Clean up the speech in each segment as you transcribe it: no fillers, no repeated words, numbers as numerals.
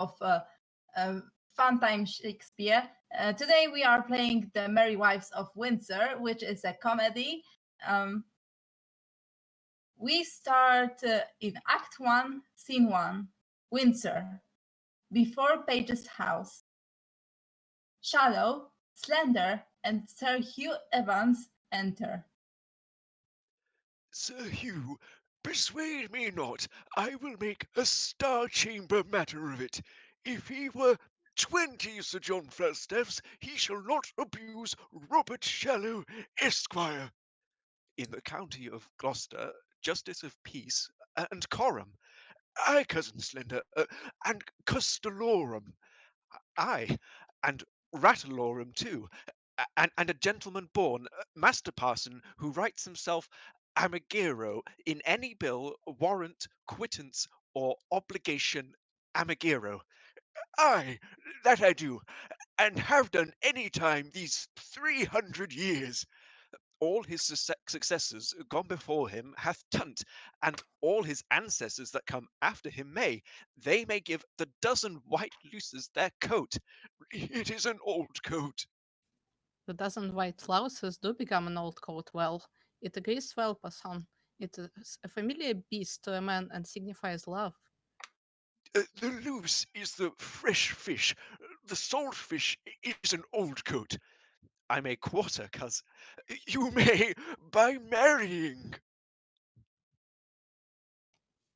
of Fun Time Shakespeare. Today we are playing the Merry Wives of Windsor, which is a comedy. We start in Act 1, Scene 1, Windsor, before Page's house. Shallow, Slender, and Sir Hugh Evans enter. Sir Hugh, persuade me not. I will make a Star Chamber matter of it. If he were 20 Sir John Falstaffs, he shall not abuse Robert Shallow, Esquire. In the county of Gloucester, Justice of Peace, and Coram. Aye, cousin Slender, and Custalorum. Aye, and Ratalorum too, and a gentleman born, Master Parson, who writes himself Amigero in any bill, warrant, quittance, or obligation Amigero. Aye, that I do, and have done any time these 300 years. All his successors gone before him hath done, and all his ancestors that come after him may. They may give the dozen white luces their coat. It is an old coat. The dozen white louses do become an old coat well. It agrees well, Passon. It is a familiar beast to a man and signifies love. The loose is the fresh fish. The salt fish is an old coat. I may quarter, cuz. You may by marrying.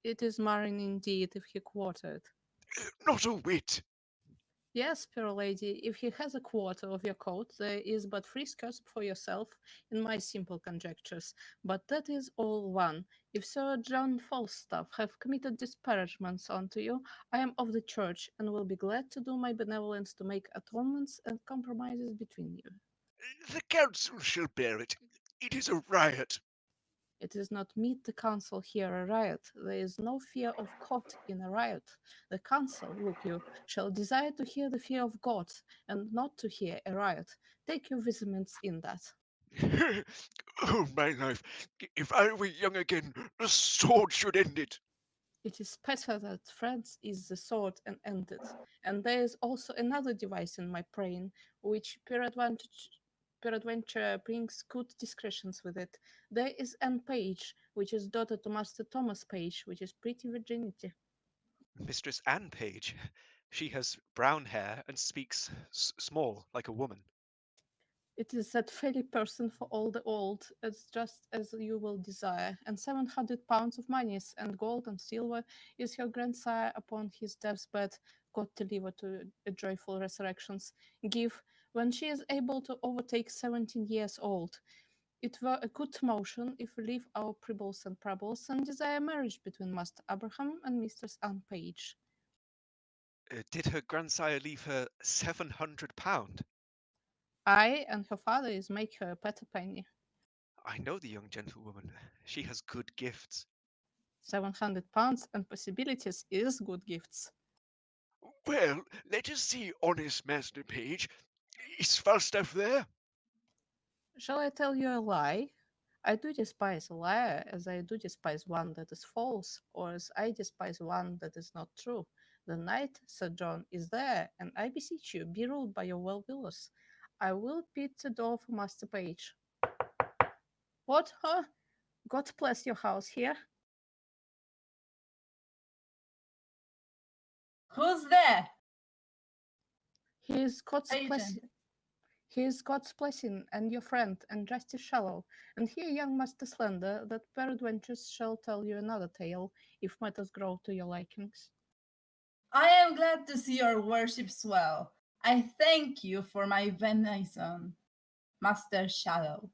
It is marine indeed if he quartered. Not a whit. Yes, fair lady, if he has a quarter of your coat, there is but 3 skirts for yourself, in my simple conjectures. But that is all one. If Sir John Falstaff have committed disparagements unto you, I am of the church, and will be glad to do my benevolence to make atonements and compromises between you. The council shall bear it. It is a riot. It is not meet the council hear a riot. There is no fear of God in a riot. The council, look you, shall desire to hear the fear of God, and not to hear a riot. Take your vizaments in that. Oh, my life. If I were young again, the sword should end it. It is better that France is the sword and ended. And there is also another device in my brain, which peradventure brings good discretions with it. There is Anne Page, which is daughter to Master Thomas Page, which is pretty virginity. Mistress Anne Page. She has brown hair and speaks small, like a woman. It is that very person for all the old, as just as you will desire, and 700 pounds of moneys and gold and silver is her grandsire upon his death's bed, God deliver to a joyful resurrections, give, when she is able to overtake 17 years old. It were a good motion if we leave our pribbles and desire marriage between Master Abraham and Mistress Anne Page. Did her grandsire leave her £700? I and her father is make her a better penny. I know the young gentlewoman. She has good gifts. 700 pounds and possibilities is good gifts. Well, let us see, honest Master Page. Is Falstaff there? Shall I tell you a lie? I do despise a liar, as I do despise one that is false, or as I despise one that is not true. The knight, Sir John, is there, and I beseech you, be ruled by your well-willers. I will beat the door for Master Page. What, huh? God bless your house here. Who's there? He is God's Agent. blessing. He is God's blessing, and your friend, and Justice Shallow. And here, young Master Slender, that peradventures shall tell you another tale, if matters grow to your likings. I am glad to see your worships well. I thank you for my venison, Master Shallow.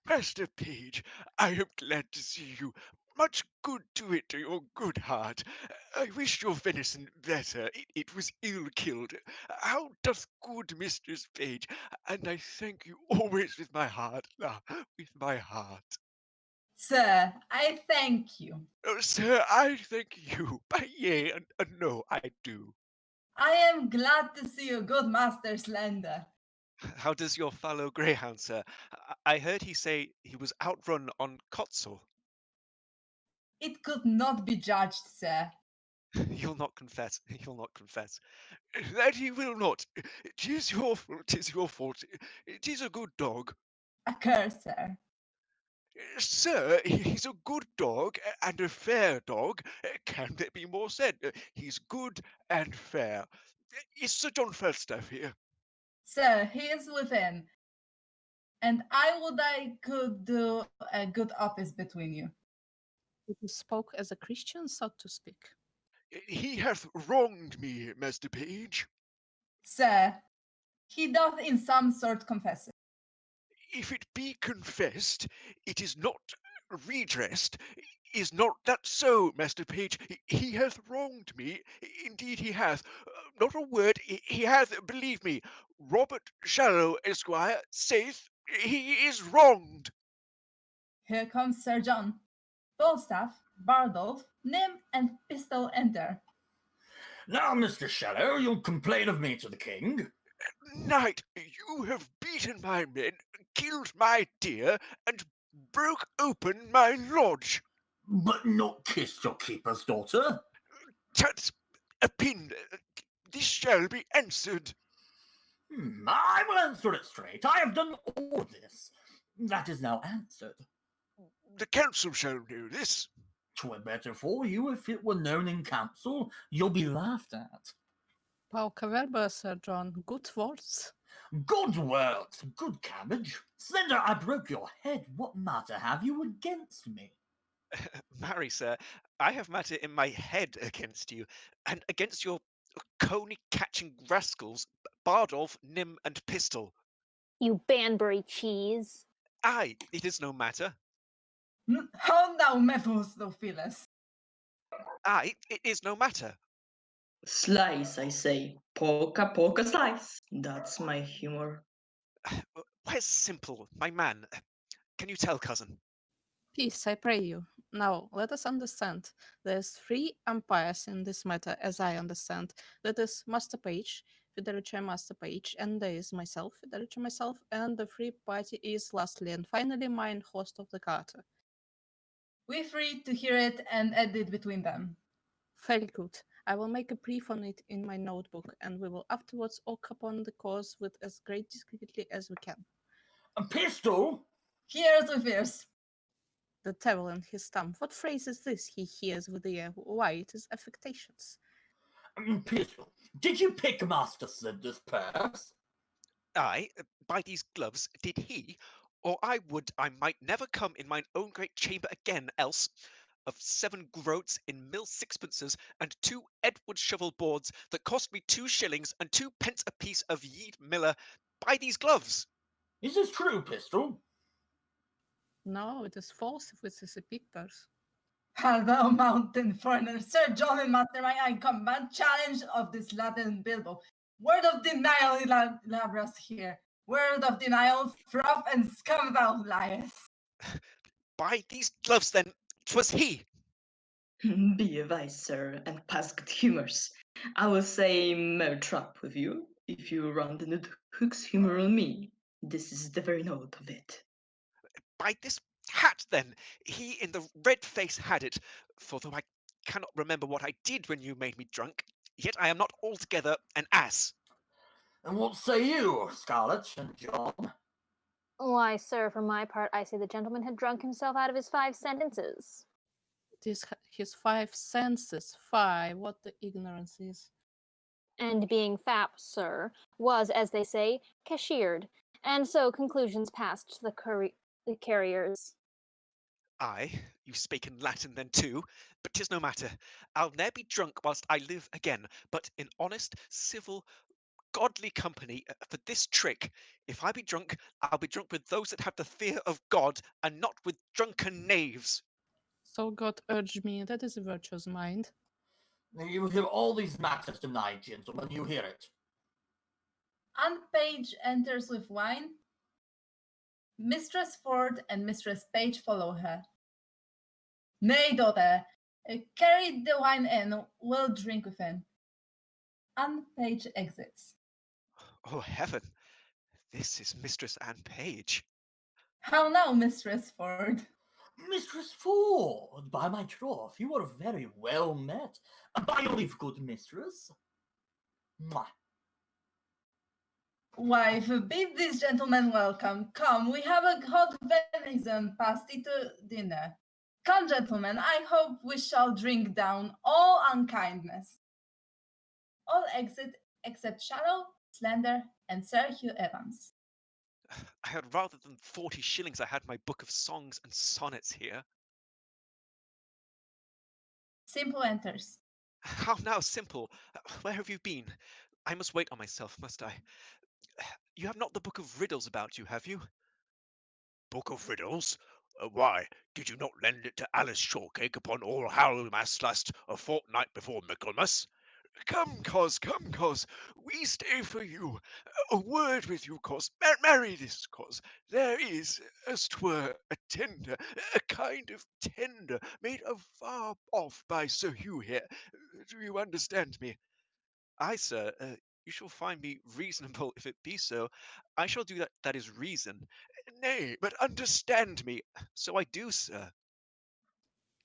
Master Page, I am glad to see you. Much good to it to your good heart. I wish your venison better. It was ill killed. How doth good Mistress Page? And I thank you always with my heart. With my heart. Sir, I thank you. Sir, I thank you. By yea and no, I do. I am glad to see you, good Master Slender. How does your fallow greyhound, sir? I heard he say he was outrun on Cotsall. It could not be judged, sir. You'll not confess. You'll not confess. That he will not. 'Tis your fault. 'Tis your fault. It is a good dog. A curse, sir. Sir, he's a good dog and a fair dog. Can there be more said? He's good and fair. Is Sir John Falstaff here? Sir, he is within, and I could do a good office between you. You spoke as a Christian, so to speak. He hath wronged me, Master Page. Sir, he doth in some sort confess it. If it be confessed, it is not redressed. Is not that so, Master Page? He hath wronged me. Indeed he hath. Not a word. He hath, believe me. Robert Shallow, Esquire, saith he is wronged. Here comes Sir John. Falstaff, Bardolph, Nym, and Pistol enter. Now, Mr. Shallow, you'll complain of me to the king. Knight, you have beaten my men, killed my deer, and broke open my lodge. But not kissed your keeper's daughter. Tut, a pin. This shall be answered. I will answer it straight. I have done all this. That is now answered. The council shall know this. 'Twere better for you if it were known in council. You'll be laughed at. Pauca verba, Sir John. Good words. Good words, good cabbage. Slender, I broke your head. What matter have you against me? Marry, sir, I have matter in my head against you, and against your coney-catching rascals, Bardolph, Nym, and Pistol. You Banbury cheese. Aye, it is no matter. How now, Mephistopheles? Aye, it is no matter. Slice, I say. Polka, slice. That's my humor. Where's Simple, my man? Can you tell, cousin? Peace, I pray you. Now, let us understand. There's 3 umpires in this matter, as I understand. That is Master Page, Federico Master Page, and there is myself, Federico myself, and the 3rd party is lastly and finally mine, host of the Carter. We're free to hear it and edit between them. Very good. I will make a brief on it in my notebook, and we will afterwards walk upon the course with as great discreetly as we can. A pistol? Here's with ears. The devil in his thumb. What phrase is this he hears with the ear? Why, it is affectations. Pistol, did you pick Master Slender's purse? Aye, by these gloves did he, or I would I might never come in mine own great chamber again, else of 7 groats in mill sixpences and 2 Edward shovel boards that cost me 2 shillings and 2 pence apiece of Yeed Miller, by these gloves. Is this true, Pistol? No, it is false if it is a pig purse. Hello, mountain foreigner. Sir John and Mastermind, I command challenge of this Latin Bilbo. Word of denial, Labras here. Word of denial, froth and scum thou liest. By these gloves, then, 'twas he. Be wise, sir, and pass good humors. I will say mere trap with you if you run the hook's humor on me. This is the very note of it. By this hat, then, he in the red face had it, for though I cannot remember what I did when you made me drunk, yet I am not altogether an ass. And what say you, Scarlet and John? Why, sir, for my part, I say the gentleman had drunk himself out of his 5 sentences. It is his 5 senses. 5, what the ignorance is. And being fat, sir, was, as they say, cashiered, and so conclusions passed to the carriers. Aye, you spake in Latin then too, but 'tis no matter. I'll ne'er be drunk whilst I live again, but in honest, civil, godly company for this trick. If I be drunk, I'll be drunk with those that have the fear of God, and not with drunken knaves. So God urged me, that is a virtuous mind. You will hear all these matters tonight, gentlemen, you hear it. Aunt Page enters with wine. Mistress Ford and Mistress Page follow her. Nay, daughter, carry the wine in, we'll drink within. Aunt Page exits. Oh, heaven! This is Mistress Anne Page. How now, Mistress Ford? Mistress Ford, by my troth, you are very well met. By your leave, good mistress. Mwah. Wife, bid this gentleman welcome. Come, we have a hot venison pasty to dinner. Come, gentlemen, I hope we shall drink down all unkindness. All exit except Shallow, Slender, and Sir Hugh Evans. I had rather than 40 shillings I had my book of songs and sonnets here. Simple enters. How now, Simple? Where have you been? I must wait on myself, must I? You have not the book of riddles about you, have you? Book of riddles? Why, did you not lend it to Alice Shortcake upon All Hallowmas last a fortnight before Michaelmas? Come, cos, we stay for you. A word with you, cos. Marry this, cos. There is, as 'twere, a tender, a kind of tender, made afar off by Sir Hugh here. Do you understand me? Aye, sir, you shall find me reasonable if it be so. I shall do that is reason. Nay, but understand me. So I do, sir.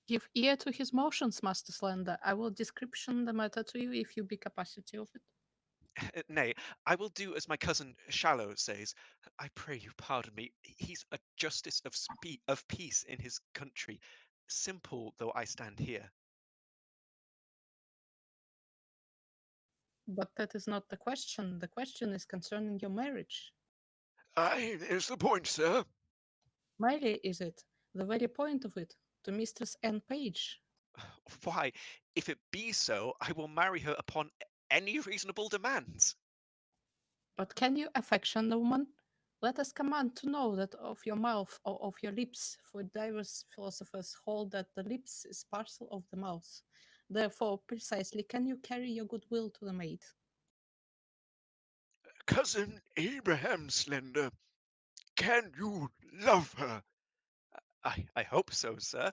Give ear to his motions, Master Slender. I will description the matter to you if you be capacity of it. Nay, I will do as my cousin Shallow says. I pray you pardon me. He's a justice of peace in his country, simple though I stand here. But that is not the question. The question is concerning your marriage. Aye, there's the point, sir. Marry, is it? The very point of it. To Mistress Anne Page. Why, if it be so, I will marry her upon any reasonable demands. But can you affection the woman? Let us command to know that of your mouth or of your lips, for divers philosophers hold that the lips is parcel of the mouth. Therefore, precisely, can you carry your goodwill to the maid? Cousin Abraham Slender, can you love her? I hope so, sir.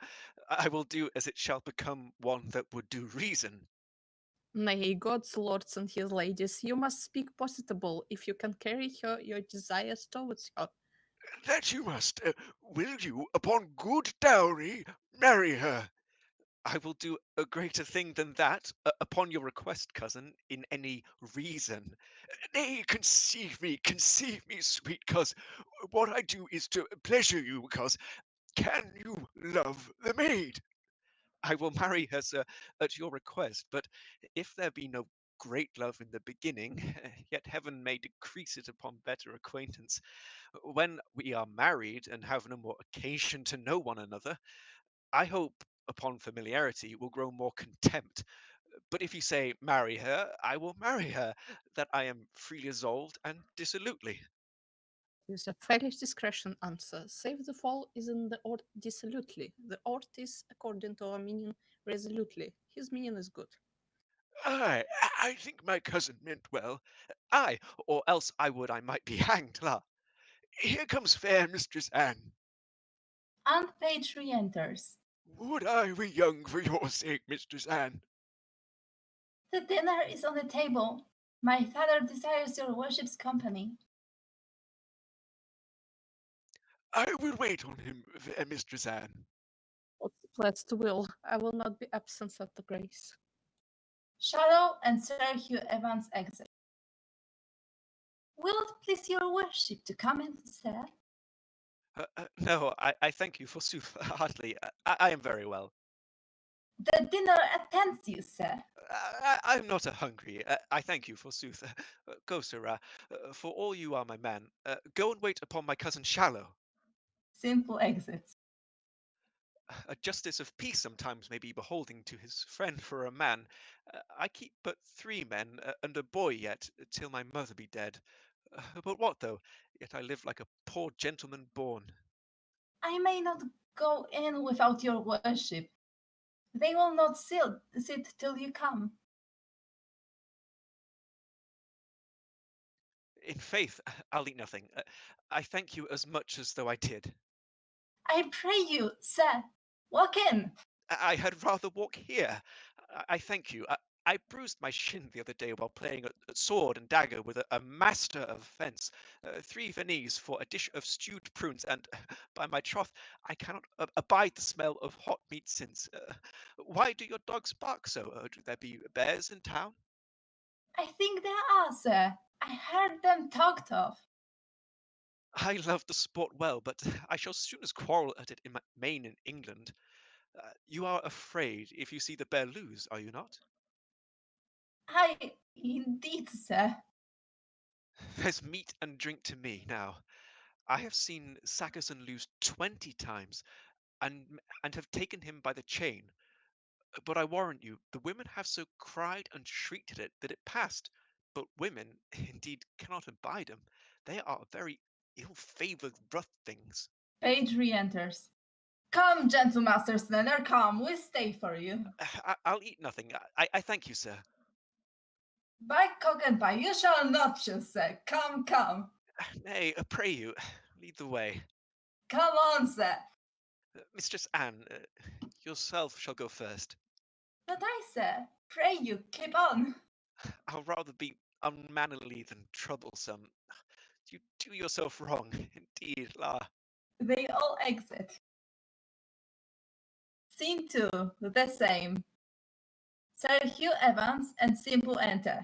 I will do as it shall become one that would do reason. Nay, God's lords and his ladies, you must speak positable if you can carry her your desires towards her. That you must. Will you, upon good dowry, marry her? I will do a greater thing than that, upon your request, cousin, in any reason. Nay, conceive me, sweet cos. What I do is to pleasure you, cos. Can you love the maid? I will marry her, sir, at your request, but if there be no great love in the beginning, yet heaven may decrease it upon better acquaintance. When we are married and have no more occasion to know one another, I hope upon familiarity will grow more contempt. But if you say marry her, I will marry her, that I am freely resolved and dissolutely. Use a fairest discretion answer. Save the fall is in the ort dissolutely. The ort is, according to our meaning, resolutely. His meaning is good. Aye, I think my cousin meant well. Aye, or else I might be hanged, la. Here comes fair Mistress Anne. Aunt Page re-enters. Would I were young for your sake, Mistress Anne. The dinner is on the table. My father desires your worship's company. I will wait on him, fair Mistress Anne. What's the blessed will? I will not be absent at the grace. Shallow and Sir Hugh Evans exit. Will it please your worship to come in, sir? No, I thank you, forsooth, heartily. I am very well. The dinner attends you, sir. I'm not a hungry. I thank you, forsooth. Go, sirrah, for all you are my man. Go and wait upon my cousin Shallow. Simple exits. A justice of peace sometimes may be beholding to his friend for a man. I keep but 3 men, and a boy yet, till my mother be dead. But what though? Yet I live like a poor gentleman born. I may not go in without your worship. They will not sit till you come. In faith, I'll eat nothing. I thank you as much as though I did. I pray you, sir, walk in. I had rather walk here. I thank you. I bruised my shin the other day while playing at sword and dagger with a master of fence. 3 guineas for a dish of stewed prunes, and by my troth, I cannot abide the smell of hot meat since. Why do your dogs bark so? Do there be bears in town? I think there are, sir. I heard them talked of. I love the sport well, but I shall soon as quarrel at it in Maine in England. You are afraid if you see the bear lose, are you not? Indeed, sir. There's meat and drink to me now. I have seen Sackerson lose 20 times and have taken him by the chain. But I warrant you, the women have so cried and shrieked at it that it passed. But women, indeed, cannot abide him. They are very ill-favoured rough things. Page re-enters. Come, gentle Master Slender, come, we stay for you. I'll eat nothing. I thank you, sir. By cock and pie, you shall not choose, sir. Come, come. Nay, pray you, lead the way. Come on, sir. Mistress Anne, yourself shall go first. But I, sir, pray you, keep on. I'll rather be unmannerly than troublesome. You do yourself wrong, indeed, la. They all exit. Scene 2, the same. Sir Hugh Evans and Simple enter.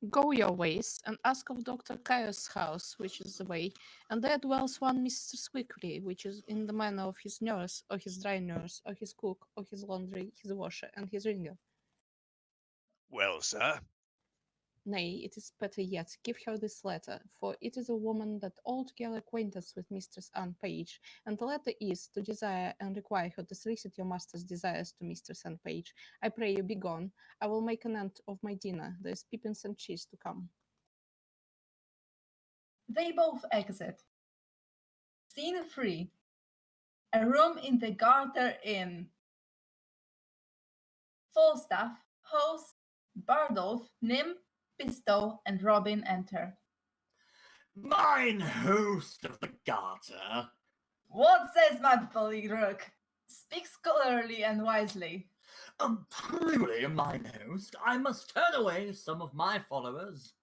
Go your ways, and ask of Dr. Caius' house, which is the way, and there dwells one Mr. Squiggly, which is in the manner of his nurse, or his dry nurse, or his cook, or his laundry, his washer, and his ringer. Well, sir, Nay, it is better yet, give her this letter, for it is a woman that altogether acquainteth with Mistress Anne Page, and the letter is to desire and require her to solicit your master's desires to Mistress Anne Page. I pray you be gone. I will make an end of my dinner. There is pippins and cheese to come. They both exit. Scene 3. A room in the Garter Inn. Falstaff, host, Bardolph, Nym, Pistow, and Robin enter. Mine host of the Garter. What says my bully rook? Speak scholarly and wisely. Truly, mine host, I must turn away some of my followers.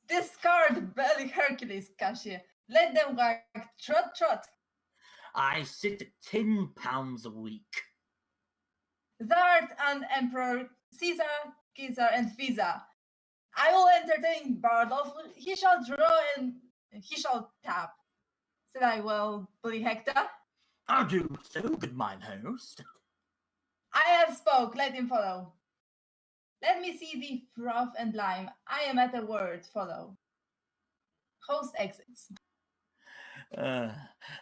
Discard belly Hercules, Cashier. Let them wag trot trot. I sit at £10 a week. Thou'rt an emperor, Caesar, Caesar, and Visa. I will entertain Bardolph. He shall draw and he shall tap. Said I well, bully Hector. I'll do so, good mine host. I have spoke, let him follow. Let me see thee froth and lime. I am at a word, follow. Host exits.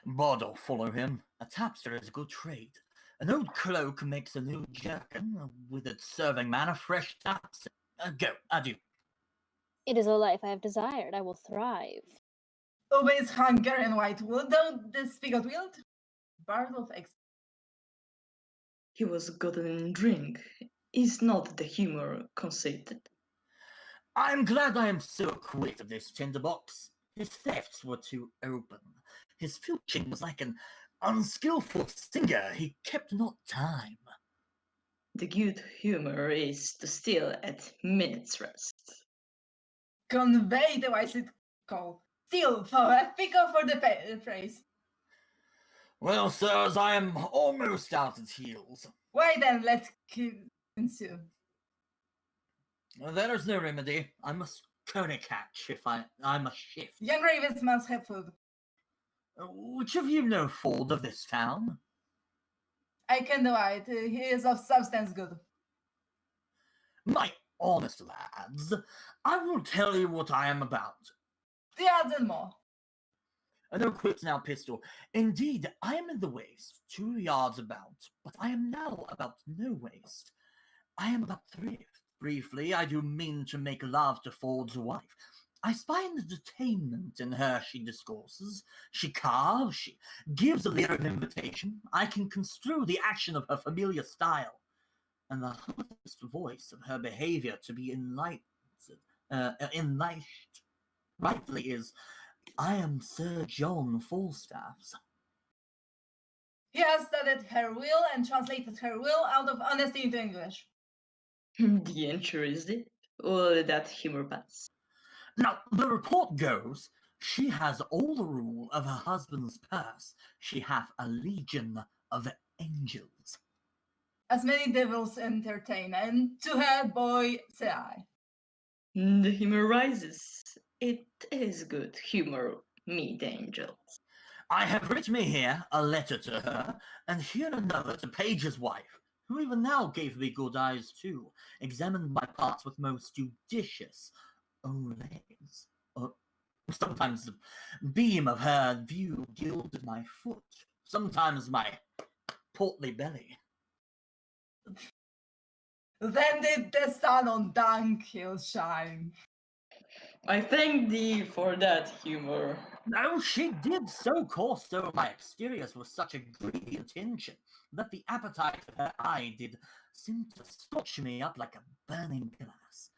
Bardolph follow him. A tapster is a good trade. An old cloak makes a new jerkin, with its serving man a fresh taps. Go, adieu. It is a life I have desired. I will thrive. Obeys hunger and white wood, though the spigot wield. Bardolph exits. He was good in drink. Is not the humor conceited? I'm glad I am so quit of this tinderbox. His thefts were too open. His filching was like an unskilful singer. He kept not time. The good humor is to steal at minute's rest. Convey the wisely call. Still for a fickle for the phrase. Well, sirs, I am almost out at heels. Why then let ensue. There is no remedy. I must curry catch if I must shift. Young ravens must have food. Which of you know Ford of this town? I can do it. He is of substance good. My honest lads, I will tell you what I am about. The odds and more. No quits now, Pistol. Indeed, I am in the waist, 2 yards about, but I am now about no waist. I am about thrift. Briefly, I do mean to make love to Ford's wife. I spy an entertainment in her she discourses, she carves, she gives a leer of invitation. I can construe the action of her familiar style, and the hardest voice of her behaviour to be enlightened. Rightly is, I am Sir John Falstaff's. He has studied her will and translated her will out of honesty into English. The answer is it. Will that humor pass? Now, the report goes, she has all the rule of her husband's purse. She hath a legion of angels. As many devils entertain, and to her boy say I. The humor rises. It is good humor, meet angels. I have writ me here a letter to her, and here another to Page's wife, who even now gave me good eyes too, examined my parts with most judicious olays. Sometimes the beam of her view gilded my foot, sometimes my portly belly. Then did the sun on Dunkhill shine. I thank thee for that humor. No, she did so course so my exteriors with such a greedy intention that the appetite of her eye did seem to scorch me up like a burning glass.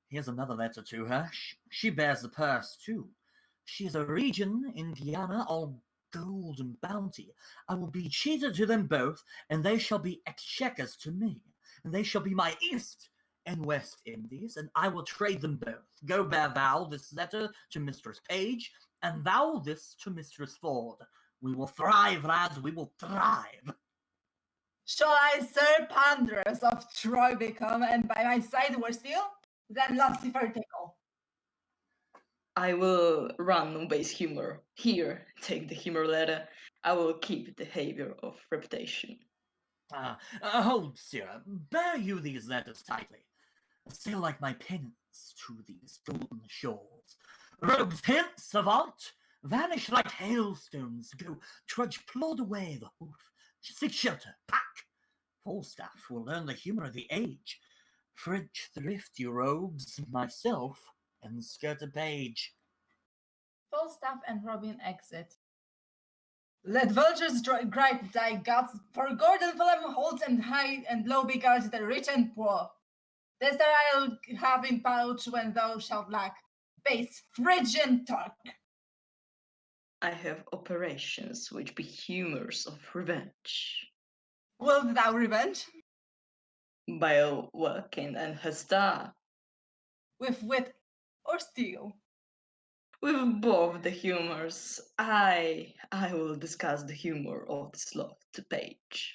Here's another letter to her. She bears the purse too. She is a region, Indiana, all gold and bounty. I will be cheated to them both, and they shall be exchequers to me, and they shall be my East and West Indies, and I will trade them both. Go bear thou this letter to Mistress Page, and thou this to Mistress Ford. We will thrive, lads, we will thrive. Shall I Sir Pandarus of Troy become, and by my side were still? Then Lucifer tickle. I will run on base humor. Here, take the humor letter. I will keep the behavior of reputation. Hold, sirrah, bear you these letters tightly. Sail like my penance to these golden shores. Rogues hence, avant! Vanish like hailstones, go trudge plod away the hoof. Seek shelter, pack! Falstaff will learn the humour of the age. French thrift, you rogues, myself, and skirt a page. Falstaff and Robin exit. Let vultures gripe thy guts, for Gordon Fulham holds and high and low beguards the rich and poor. This that I'll have in pouch when thou shalt lack, base Phrygian Turk. I have operations which be humours of revenge. Wilt thou revenge? By working and her star, With wit or steel? with both the humours, I will discuss the humour of this love to Page.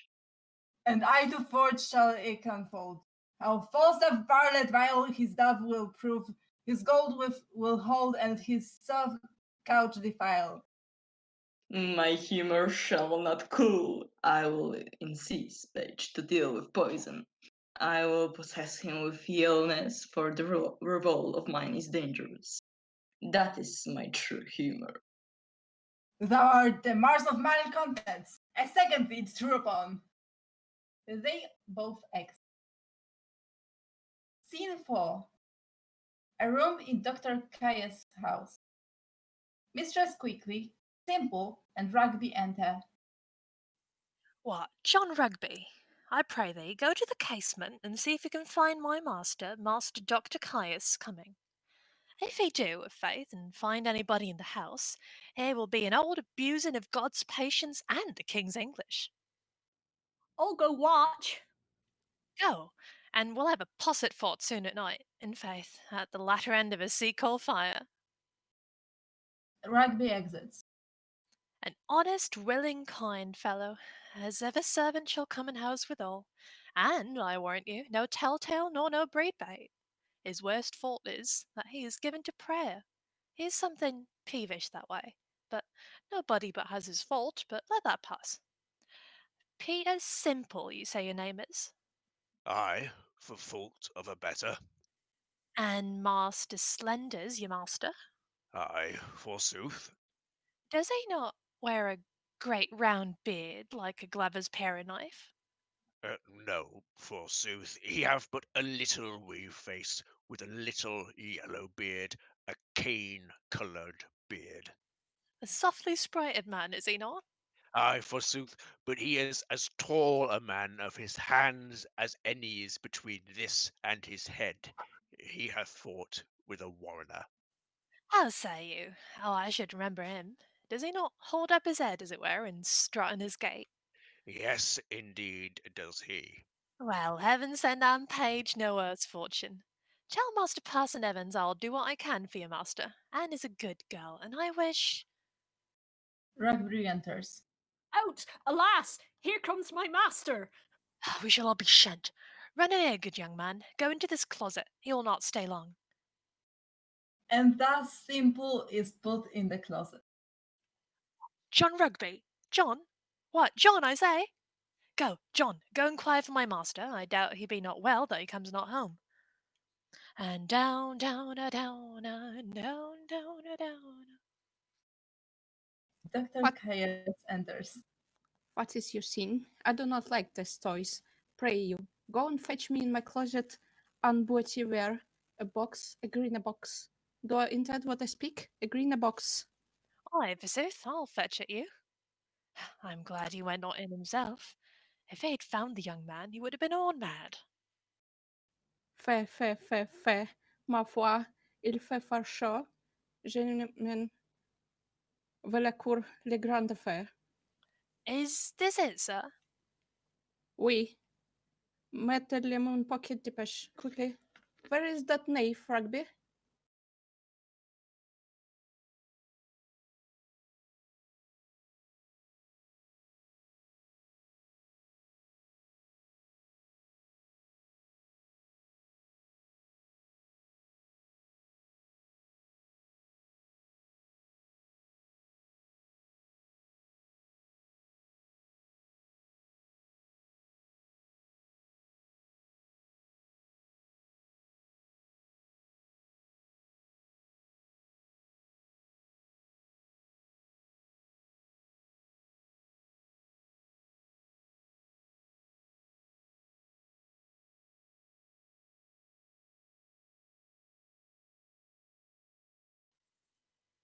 And I to forge shall it unfold. How Falstaff varlet vile his dove will prove, his gold will hold, and his soft couch defile. My humour shall not cool. I will insist Page to deal with poison. I will possess him with illness, for the revolt of mine is dangerous. That is my true humour. Thou art the Mars of malcontents, a second thee true upon. They both exit. Scene 4. A room in Dr. Caius' house. Mistress Quickly, Simple, and Rugby enter. What, John Rugby? I pray thee, go to the casement and see if you can find my master, Master Dr. Caius, coming. If he do, of faith, and find anybody in the house, he will be an old abusing of God's patience and the king's English. I'll go watch. Go, and we'll have a posset fought soon at night, in faith, at the latter end of a sea-coal fire. Rugby exits. An honest, willing, kind fellow, as ever servant shall come and house withal, and, I warrant you, no telltale nor no breed bait. His worst fault is that he is given to prayer. He is something peevish that way, but nobody but has his fault, but let that pass. Peter Simple, you say your name is? Aye, for fault of a better. And Master Slender's your master? Aye, forsooth. Does he not wear a great round beard like a Glover's paring-knife? No, forsooth, he have but a little wee face, with a little yellow beard, a cane-coloured beard. A softly sprited man, is he not? Aye, forsooth, but he is as tall a man of his hands as any is between this and his head. He hath fought with a warrener. How say you? Oh, I should remember him. Does he not hold up his head, as it were, and strut in his gait? Yes, indeed, does he. Well, heaven send Anne Page no earth's fortune. Tell Master Parson Evans I'll do what I can for you, master. Anne is a good girl, and I wish. Rugby enters. Out! Alas! Here comes my master! We shall all be shent. Run in here, good young man. Go into this closet. He will not stay long. And that simple is put in the closet. John Rugby! John! What, John, I say? Go, John, go inquire for my master. I doubt he be not well, though he comes not home. And down, down, a down, and down, down, a down. Dr. What? Chaos enters. What is your scene? I do not like these toys. Pray you, go and fetch me in my closet unbooty wear a box, a green box. Do I intend what I speak? A green box. Aye, forsooth, I'll fetch it you. I'm glad he went not in himself. If he had found the young man, he would have been on mad. Fait. Ma foi, il fait far chaud. Je ne voilà cour les grandes affaires. Is this it, sir? Oui. Mettez-le mon pocket dépêche, quickly. Where is that knave, Rugby?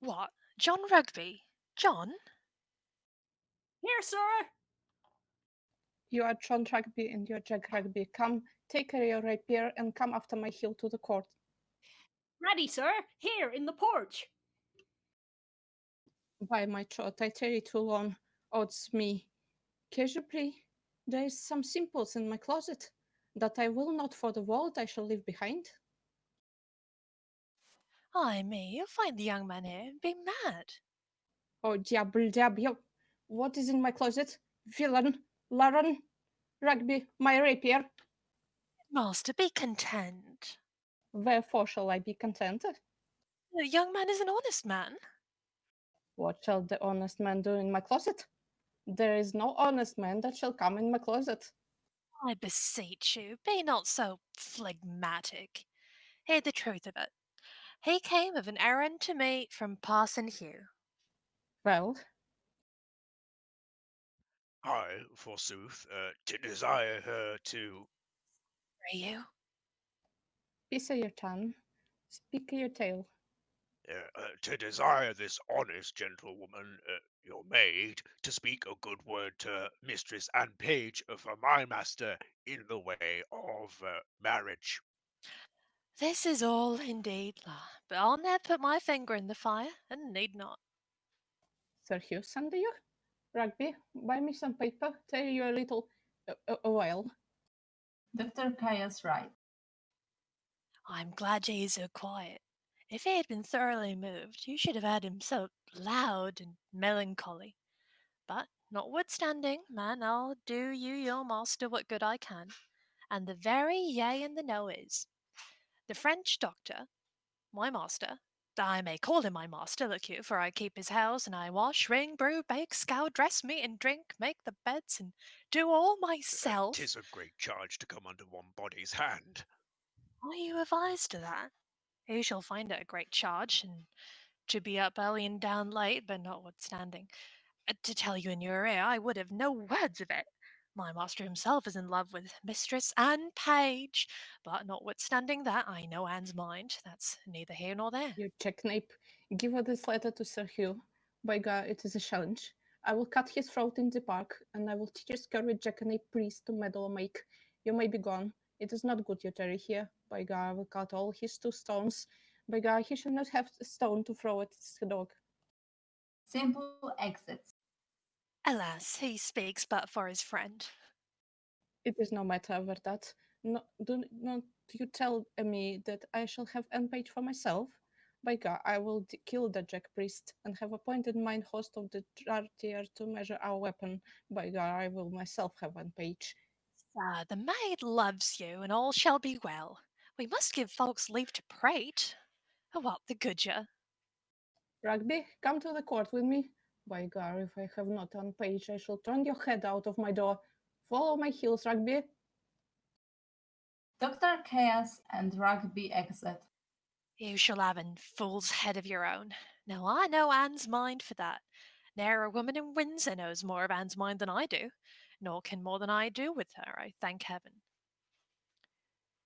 What? John Rugby? John? Here, sir! You are John Rugby and you are Jack Rugby. Come, take your rapier and come after my heel to the court. Ready, sir! Here, in the porch! By my troth, I tarry too long. Odds me. Casually, there is some simples in my closet that I will not for the world I shall leave behind. Ay me, you'll find the young man here and be mad. Oh, diable, what is in my closet? Villain, Laron, Rugby, my rapier. Master, be content. Wherefore shall I be content? The young man is an honest man. What shall the honest man do in my closet? There is no honest man that shall come in my closet. I beseech you, be not so phlegmatic. Hear the truth of it. He came of an errand to me from Parson Hugh. Well, I, forsooth, to desire her to. Pray you? be say your tongue, speak your tale. To desire this honest gentlewoman, your maid, to speak a good word to Mistress Anne Page for my master in the way of marriage. This is all indeed, but I'll ne'er put my finger in the fire, and need not. Sir Hugh, send you? Rugby, buy me some paper, tell you a little a while. Dr. Chaos right. I'm glad he is so quiet. If he had been thoroughly moved, you should have heard him so loud and melancholy. But notwithstanding, man, I'll do you your master what good I can, and the very yea and the no is. The French doctor, my master, I may call him my master, look you, for I keep his house, and I wash, wring, brew, bake, scour, dress, meat, and drink, make the beds, and do all myself. 'Tis a great charge to come under one body's hand. Are you avised to that? You shall find it a great charge, and to be up early and down late, but notwithstanding, to tell you in your ear, I would have no words of it. My master himself is in love with Mistress Anne Page, but notwithstanding that, I know Anne's mind. That's neither here nor there. You jackknape, give her this letter to Sir Hugh. By God, it is a challenge. I will cut his throat in the park, and I will teach a scurvy jackanapes priest to meddle or make. You may be gone. It is not good you tarry here. By God, I will cut all his 2 stones. By God, he shall not have a stone to throw at his dog. Simple exits. Alas, he speaks but for his friend. It is no matter over that. No, do not you tell me that I shall have an page for myself? By God, I will kill the Jack priest and have appointed mine host of the Jartier to measure our weapon. By God, I will myself have an page. Ah, the maid loves you, and all shall be well. We must give folks leave to prate. What the good ya? Rugby, come to the court with me. By God, if I have not an page, I shall turn your head out of my door. Follow my heels, Rugby. Dr. Chaos and Rugby exit. You shall have a fool's head of your own. Now I know Anne's mind for that. Ne'er a woman in Windsor knows more of Anne's mind than I do, nor can more than I do with her, I thank heaven.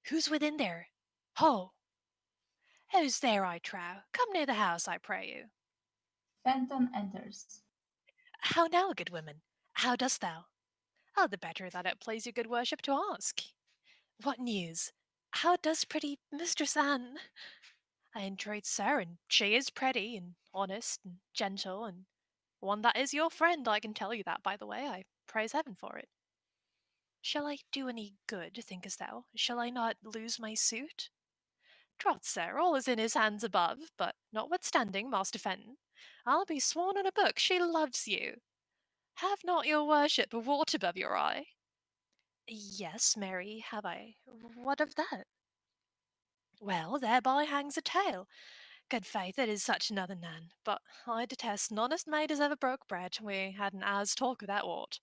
Who's within there? Ho! Who's there, I trow? Come near the house, I pray you. Fenton enters. How now, good woman? How dost thou? Oh, the better that it plays your good worship to ask. What news? How does pretty Mistress Anne? I entreat, sir, and she is pretty and honest and gentle, and one that is your friend, I can tell you that, by the way. I praise heaven for it. Shall I do any good, thinkest thou? Shall I not lose my suit? Trot, sir, all is in his hands above, but notwithstanding, Master Fenton, I'll be sworn on a book she loves you. Have not your worship a wart above your eye? Yes, Mary, have I. What of that? Well, thereby hangs a tale. Good faith, it is such another Nan, but I detest an honest maid as ever broke bread. We had an hour's talk of that wart.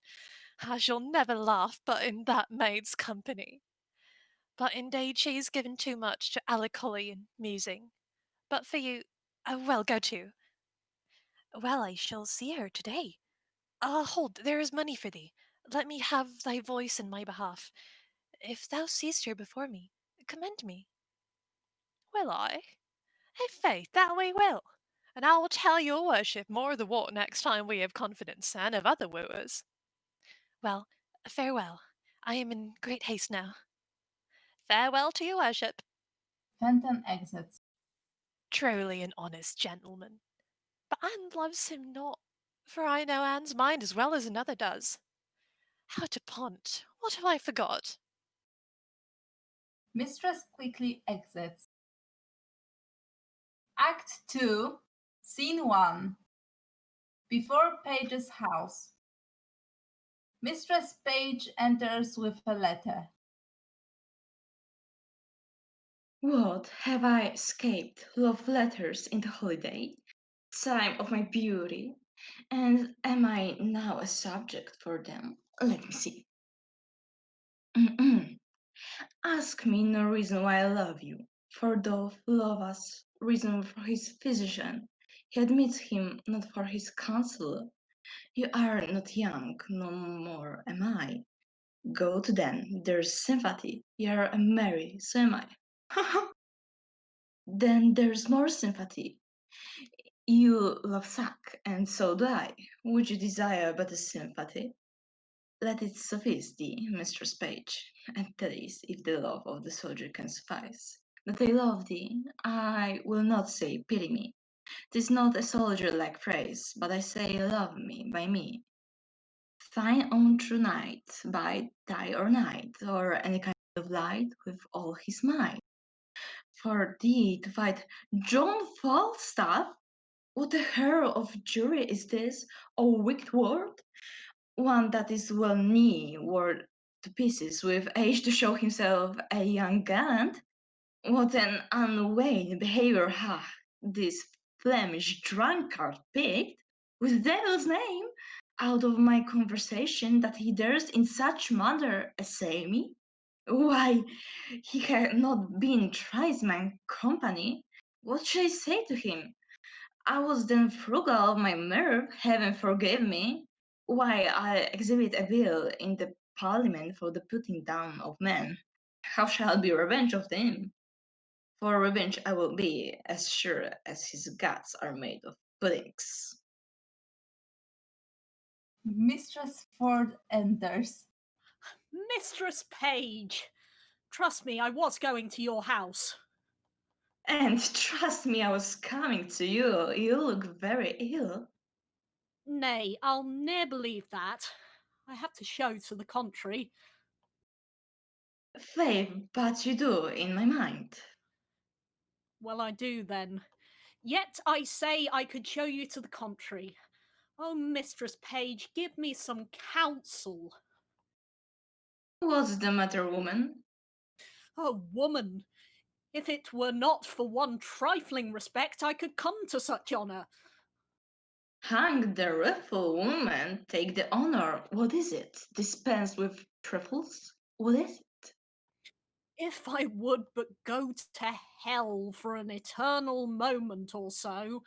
I shall never laugh but in that maid's company. But indeed she is given too much to melancholy and musing. But for you, well, go to. Well, I shall see her today. Hold, there is money for thee. Let me have thy voice in my behalf. If thou seest her before me, commend me. Will I? Faith, that we will. And I will tell your worship more of the wart next time we have confidence, and of other wooers. Well, farewell. I am in great haste now. Farewell to your worship. Fenton exits. Truly an honest gentleman. But Anne loves him not, for I know Anne's mind as well as another does. How to pont? What have I forgot? Mistress quickly exits. Act 2, Scene 1. Before Page's house. Mistress Page enters with a letter. What, have I escaped love letters in the holiday, time of my beauty, and am I now a subject for them? Let me see. Ask me no reason why I love you, for doth love us reason for his physician. He admits him not for his counsellor. You are not young, no more am I. Go to then, there's sympathy. You're a merry, so am I. Then there's more sympathy. You love sack, and so do I. Would you desire but a sympathy? Let it suffice thee, Mistress Page, and that is, if the love of the soldier can suffice. That I love thee, I will not say pity me. 'Tis not a soldier-like phrase, but I say love me by me. Thine own true knight, by day or night, or any kind of light with all his might. For thee to fight John Falstaff? What a hero of jury is this, O wicked world? One that is well nigh worn to pieces with age to show himself a young gallant. What an unweighed behaviour hath this Flemish drunkard picked, with devil's name, out of my conversation, that he dares in such manner essay me? Why, he had not been thrice my company. What shall I say to him? I was then frugal of my mirth, heaven forgive me. Why, I exhibit a bill in the parliament for the putting down of men. How shall I be revenged of him? For revenge I will be, as sure as his guts are made of puddings. Mistress Ford enters. Mistress Page, trust me, I was going to your house. And trust me, I was coming to you. You look very ill. Nay, I'll ne'er believe that. I have to show to the contrary. Faith, but you do, in my mind. Well, I do then. Yet I say I could show you to the contrary. Oh, Mistress Page, give me some counsel. What's the matter, woman? Oh, woman, if it were not for one trifling respect, I could come to such honour. Hang the ruffle, woman, take the honor. What is it? Dispense with trifles? What is it? If I would but go to hell for an eternal moment or so,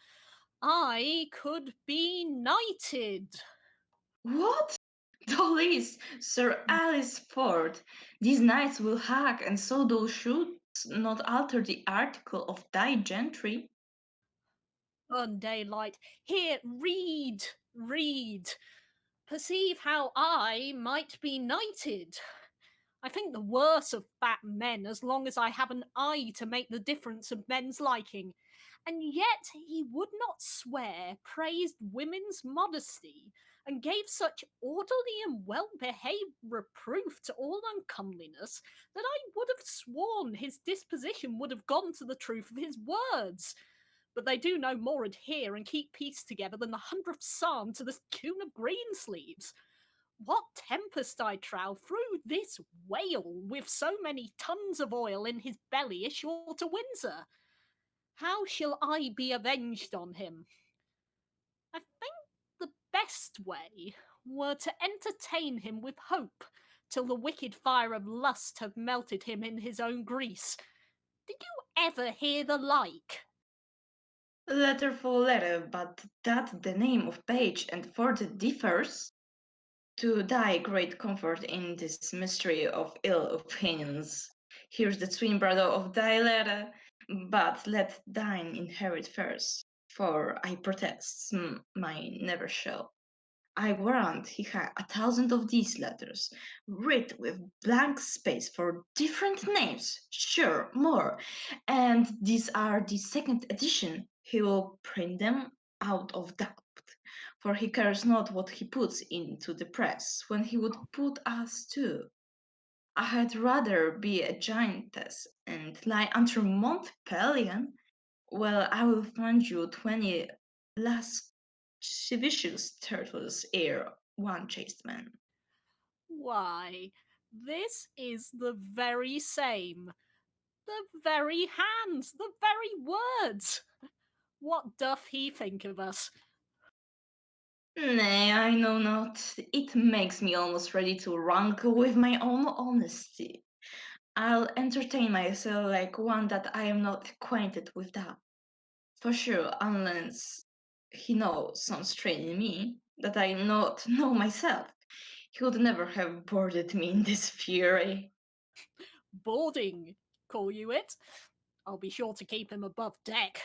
I could be knighted. What? Dollies, Sir Alice Ford, these knights will hack, and so thou shouldst not alter the article of thy gentry. Undaylight, here, read. Perceive how I might be knighted. I think the worse of fat men as long as I have an eye to make the difference of men's liking. And yet he would not swear, praised women's modesty, and gave such orderly and well-behaved reproof to all uncomeliness that I would have sworn his disposition would have gone to the truth of his words. But they do no more adhere and keep peace together than the 100th psalm to the tune of Greensleeves. What tempest I trow through this whale with so many tons of oil in his belly is sure to Windsor. How shall I be avenged on him? I think the best way were to entertain him with hope till the wicked fire of lust have melted him in his own grease. Did you ever hear the like? Letter for letter, but that the name of Page and Ford differs. To thy great comfort in this mystery of ill opinions, here's the twin brother of thy letter, but let thine inherit first, for I protest mine never shall. I warrant he had 1,000 of these letters, writ with blank space for different names, sure, more, and these are the second edition. He will print them out of doubt, for he cares not what he puts into the press, when he would put us too. I had rather be a giantess and lie under Montpellier. Well, I will find you 20 lascivious turtles ere one chaste man. Why, this is the very same. The very hands, the very words. What doth he think of us? Nay, I know not. It makes me almost ready to rankle with my own honesty. I'll entertain myself like one that I am not acquainted with that. For sure, unless he knows some strain in me that I not know myself, he would never have boarded me in this fury. Boarding, call you it? I'll be sure to keep him above deck.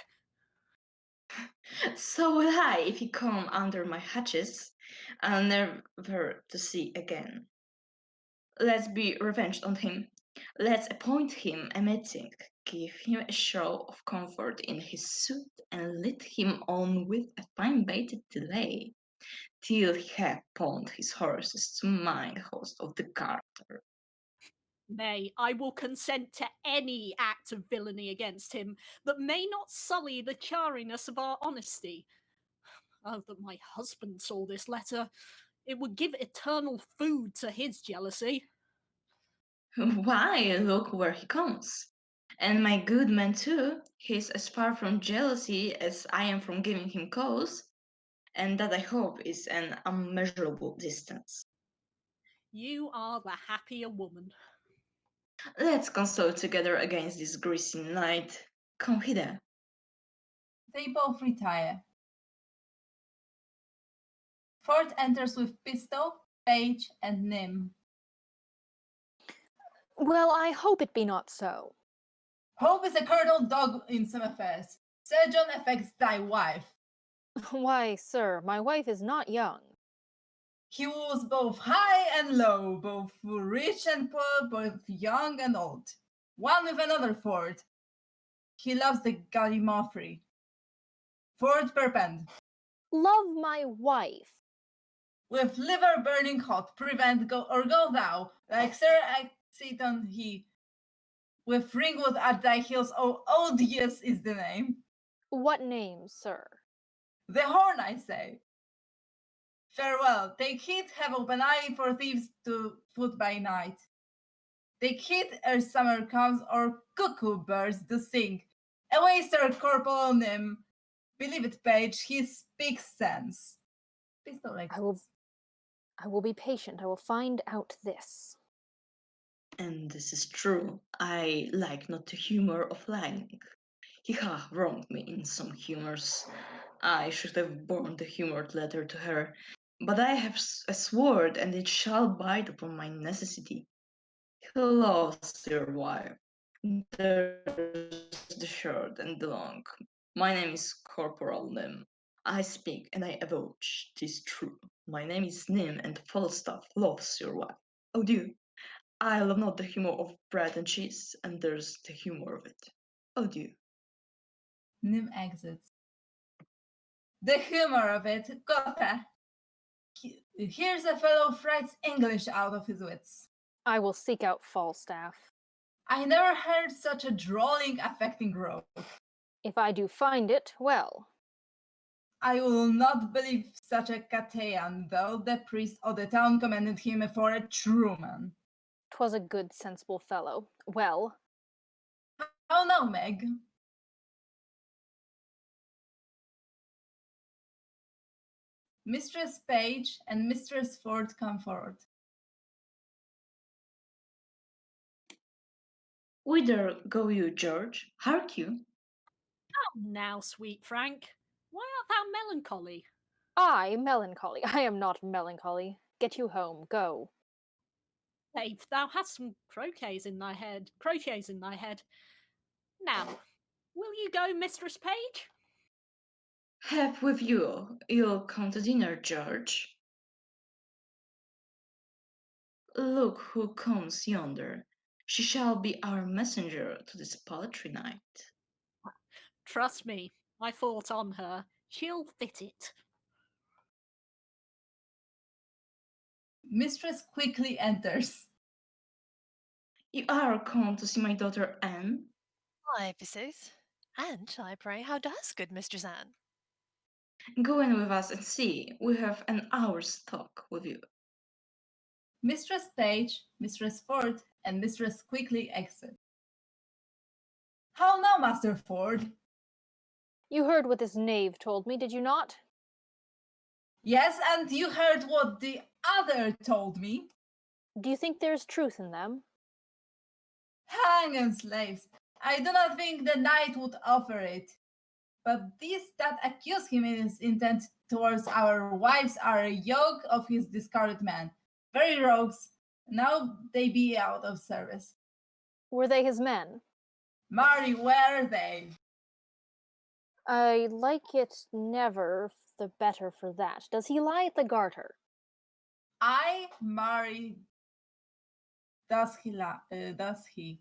So will I if he come under my hatches, and never to see again. Let's be revenged on him. Let's appoint him a meeting, give him a show of comfort in his suit, and lead him on with a fine baited delay, till he have pawned his horses to mine host of the Garter. Nay, I will consent to any act of villainy against him that may not sully the chariness of our honesty. Oh, that my husband saw this letter. It would give eternal food to his jealousy. Why, look where he comes. And my good man too, he's as far from jealousy as I am from giving him cause, and that I hope is an unmeasurable distance. You are the happier woman. Let's console together against this greasy night. Come hither. They both retire. Ford enters with pistol, Page, and Nym. Well, I hope it be not so. Hope is a curdled dog in some affairs. Sir John affects thy wife. Why, sir, my wife is not young. He woos both high and low, both rich and poor, both young and old. One with another, Ford. He loves the gallimaufry. Ford perpend. Love my wife. With liver burning hot, prevent go thou, like Sir Acceton he. With ringwood at thy heels, oh odious is the name. What name, sir? The horn, I say. Farewell, take heed, have open eye for thieves to foot by night. Take heed ere summer comes, or cuckoo birds do sing. Away, Sir Corporal Nym. Believe it, page, he speaks sense. Pistol I will be patient. I will find out this. And this is true. I like not the humor of lying. He hath wronged me in some humors. I should have borne the humored letter to her, but I have a sword, and it shall bite upon my necessity. He loves your wife. There's the short and the long. My name is Corporal Nym. I speak and I avouch 'tis true. My name is Nym, and Falstaff loves your wife. Oh dear, I love not the humour of bread and cheese, and there's the humour of it. Oh dear. Nym exits. The humor of it, Gotha. Here's a fellow frights English out of his wits. I will seek out Falstaff. I never heard such a drolling, affecting rogue. If I do find it, well. I will not believe such a Catean, though the priest of the town commended him for a true man. 'Twas a good, sensible fellow. Well. How now, Meg? Mistress Page and Mistress Ford come forward. Whither go you, George? Hark you. Come now, sweet Frank. Why art thou melancholy? I melancholy. I am not melancholy. Get you home. Go. Dave, thou hast some croquets in thy head. Now, will you go, Mistress Page? Have with you. You'll come to dinner, George. Look who comes yonder. She shall be our messenger to this paltry night. Trust me, I thought on her. She'll fit it. Mistress quickly enters. You are come to see my daughter Anne? Ay, forsooth. And, I pray, how does good Mistress Anne? Go in with us and see. We have an hour's talk with you. Mistress Page, Mistress Ford, and Mistress quickly exit. How now, Master Ford? You heard what this knave told me, did you not? Yes, and you heard what the other told me. Do you think there is truth in them? Hang and slaves! I do not think the knight would offer it. But these that accuse him in his intent towards our wives are a yoke of his discarded men. Very rogues. Now they be out of service. Were they his men? Marry, were they? I like it never the better for that. Does he lie at the Garter? I marry. Does he?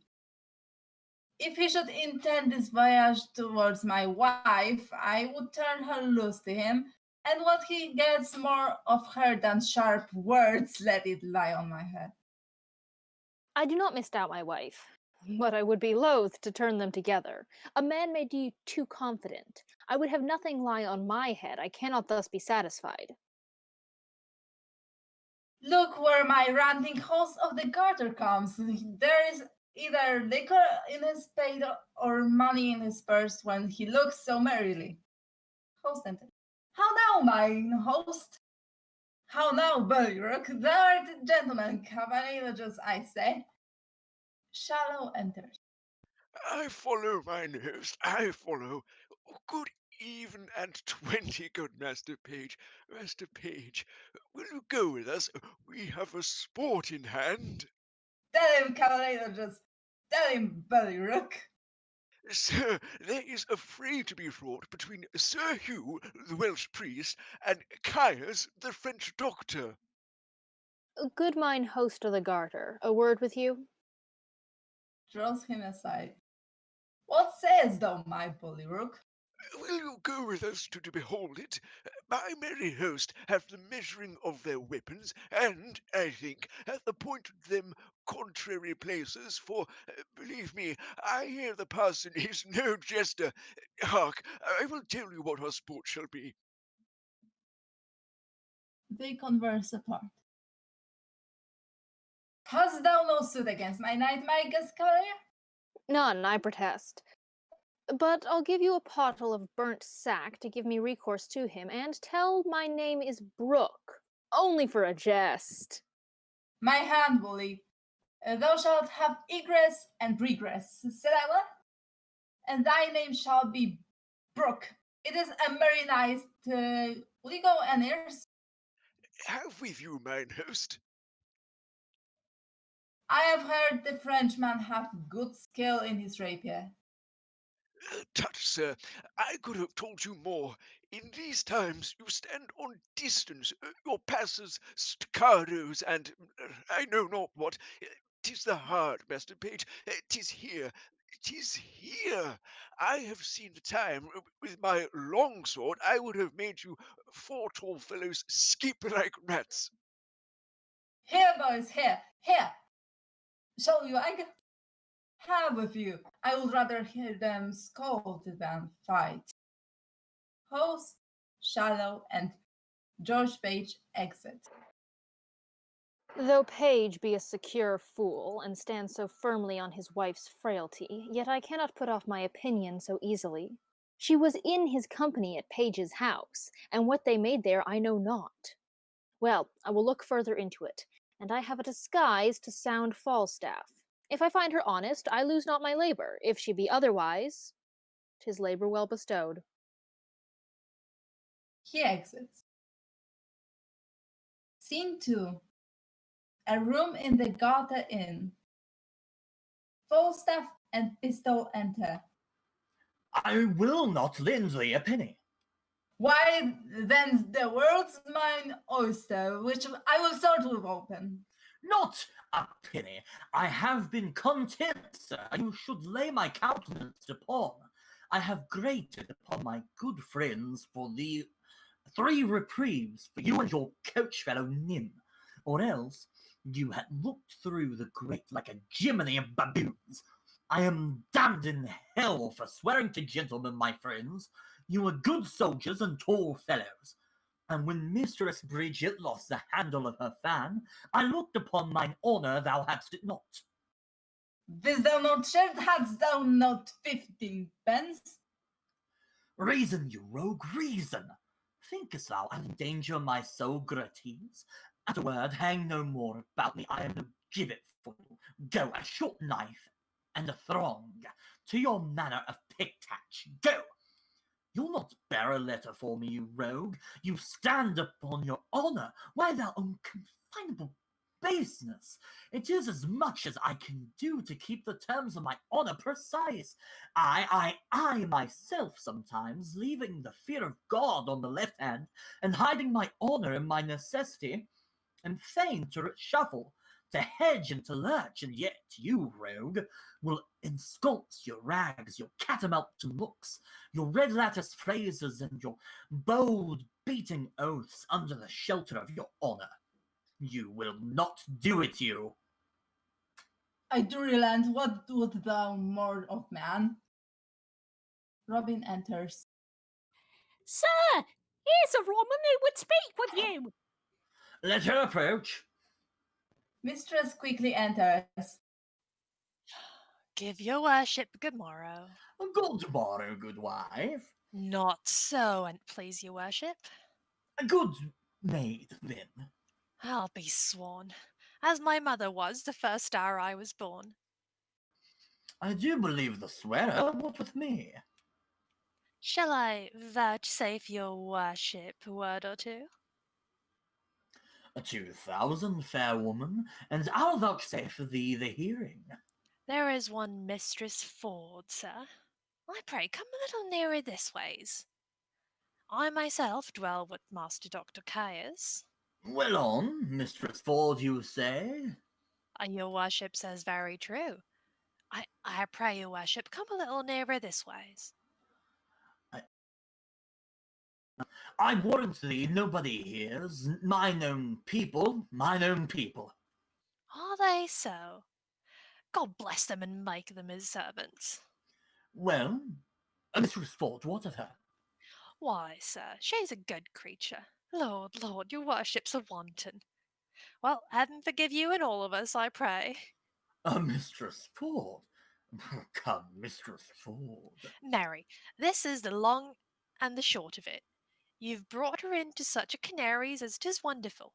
If he should intend this voyage towards my wife, I would turn her loose to him, and what he gets more of her than sharp words, let it lie on my head. I do not misdoubt my wife, but I would be loath to turn them together. A man may be too confident. I would have nothing lie on my head. I cannot thus be satisfied. Look where my ranting host of the Garter comes. There is either liquor in his spade or money in his purse when he looks so merrily. Host entered. How now, mine host? How now, Bullyrook? Thou art a gentleman, cavalierous, I say. Shallow enters. I follow, mine host, I follow. Good even and 20, good Master Page. Master Page, will you go with us? We have a sport in hand. Tell him, cavalierous. Tell him, Bullyrook. Sir, there is a fray to be fought between Sir Hugh, the Welsh priest, and Caius, the French doctor. Good mine host of the Garter, a word with you? Draws him aside. What sayest thou, my Bullyrook? Will you go with us to behold it? My merry host hath the measuring of their weapons, and, I think, hath appointed them contrary places, for, believe me, I hear the parson is no jester. Hark, I will tell you what our sport shall be. They converse apart. Hast thou no suit against my knight, my guest cavalier? None, I protest. But I'll give you a pottle of burnt sack to give me recourse to him, and tell my name is Brooke, only for a jest. My hand, bully. Thou shalt have egress and regress, said I one, and thy name shall be Brooke. It is a very nice. Will you go and ears? Have with you, mine host. I have heard the Frenchman have good skill in his rapier. Tut, sir, I could have told you more. In these times you stand on distance, your passes, staccatos, and I know not what. 'Tis the heart, Master Page. 'Tis here. 'Tis here. I have seen the time. With my long sword, I would have made you 4 tall fellows skip like rats. Here, boys, here, here. Shall you have with you? I would rather hear them scold than fight. Host, Shallow, and George Page exit. Though Page be a secure fool, and stand so firmly on his wife's frailty, yet I cannot put off my opinion so easily. She was in his company at Page's house, and what they made there I know not. Well, I will look further into it, and I have a disguise to sound Falstaff. If I find her honest, I lose not my labor. If she be otherwise, 'tis labor well bestowed. He exits. Scene 2. A room in the Gotha Inn. Falstaff and Pistol enter. I will not lend thee a penny. Why, then the world's mine oyster, which I will start with open. Not a penny. I have been content, sir. You should lay my countenance upon. I have grated upon my good friends for the 3 reprieves for you and your coachfellow Nym, or else you had looked through the grate like a jiminy of baboons. I am damned in hell for swearing to gentlemen, my friends. You are good soldiers and tall fellows. And when Mistress Bridget lost the handle of her fan, I looked upon mine honour thou hadst it not. This thou not shared, hadst thou not 15 pence? Reason, you rogue, reason! Thinkest thou I'll endanger my soul, Gratis? At a word, hang no more about me. I am no gibbet for you. Go, a short knife and a thong, to your manor of Pictatch. Go! You'll not bear a letter for me, you rogue. You stand upon your honour. Why, thou unconfinable baseness! It is as much as I can do to keep the terms of my honour precise. I myself sometimes, leaving the fear of God on the left hand, and hiding my honour in my necessity, am fain to shuffle, to hedge and to lurch, and yet you, rogue, will ensconce your rags, your catamountain looks, your red lattice phrases, and your bold beating oaths under the shelter of your honour. You will not do it, you. I do relent. What would thou more of man? Robin enters. Sir, here's a woman who would speak with you. Let her approach. Mistress quickly enters. Give your worship good morrow. Good morrow, good wife. Not so, an't please your worship. Good maid, then. I'll be sworn, as my mother was the first hour I was born. I do believe the swearer. What with me? Shall I vouchsafe your worship a word or two? 2,000, fair woman, and I'll vouchsafe thee the hearing. There is one Mistress Ford, sir. I pray come a little nearer this ways. I myself dwell with Master Dr. Caius. Well on, Mistress Ford, you say? Your worship says very true. I pray your worship come a little nearer this ways. I warrant thee nobody hears. Mine own people, mine own people. Are they so? God bless them and make them his servants. Well, Mistress Ford, what of her? Why, sir, she's a good creature. Lord, Lord, your worship's a wanton. Well, heaven forgive you and all of us, I pray. Mistress Ford? Come, Mistress Ford. Mary, this is the long and the short of it. You've brought her into such a canaries as 'tis wonderful.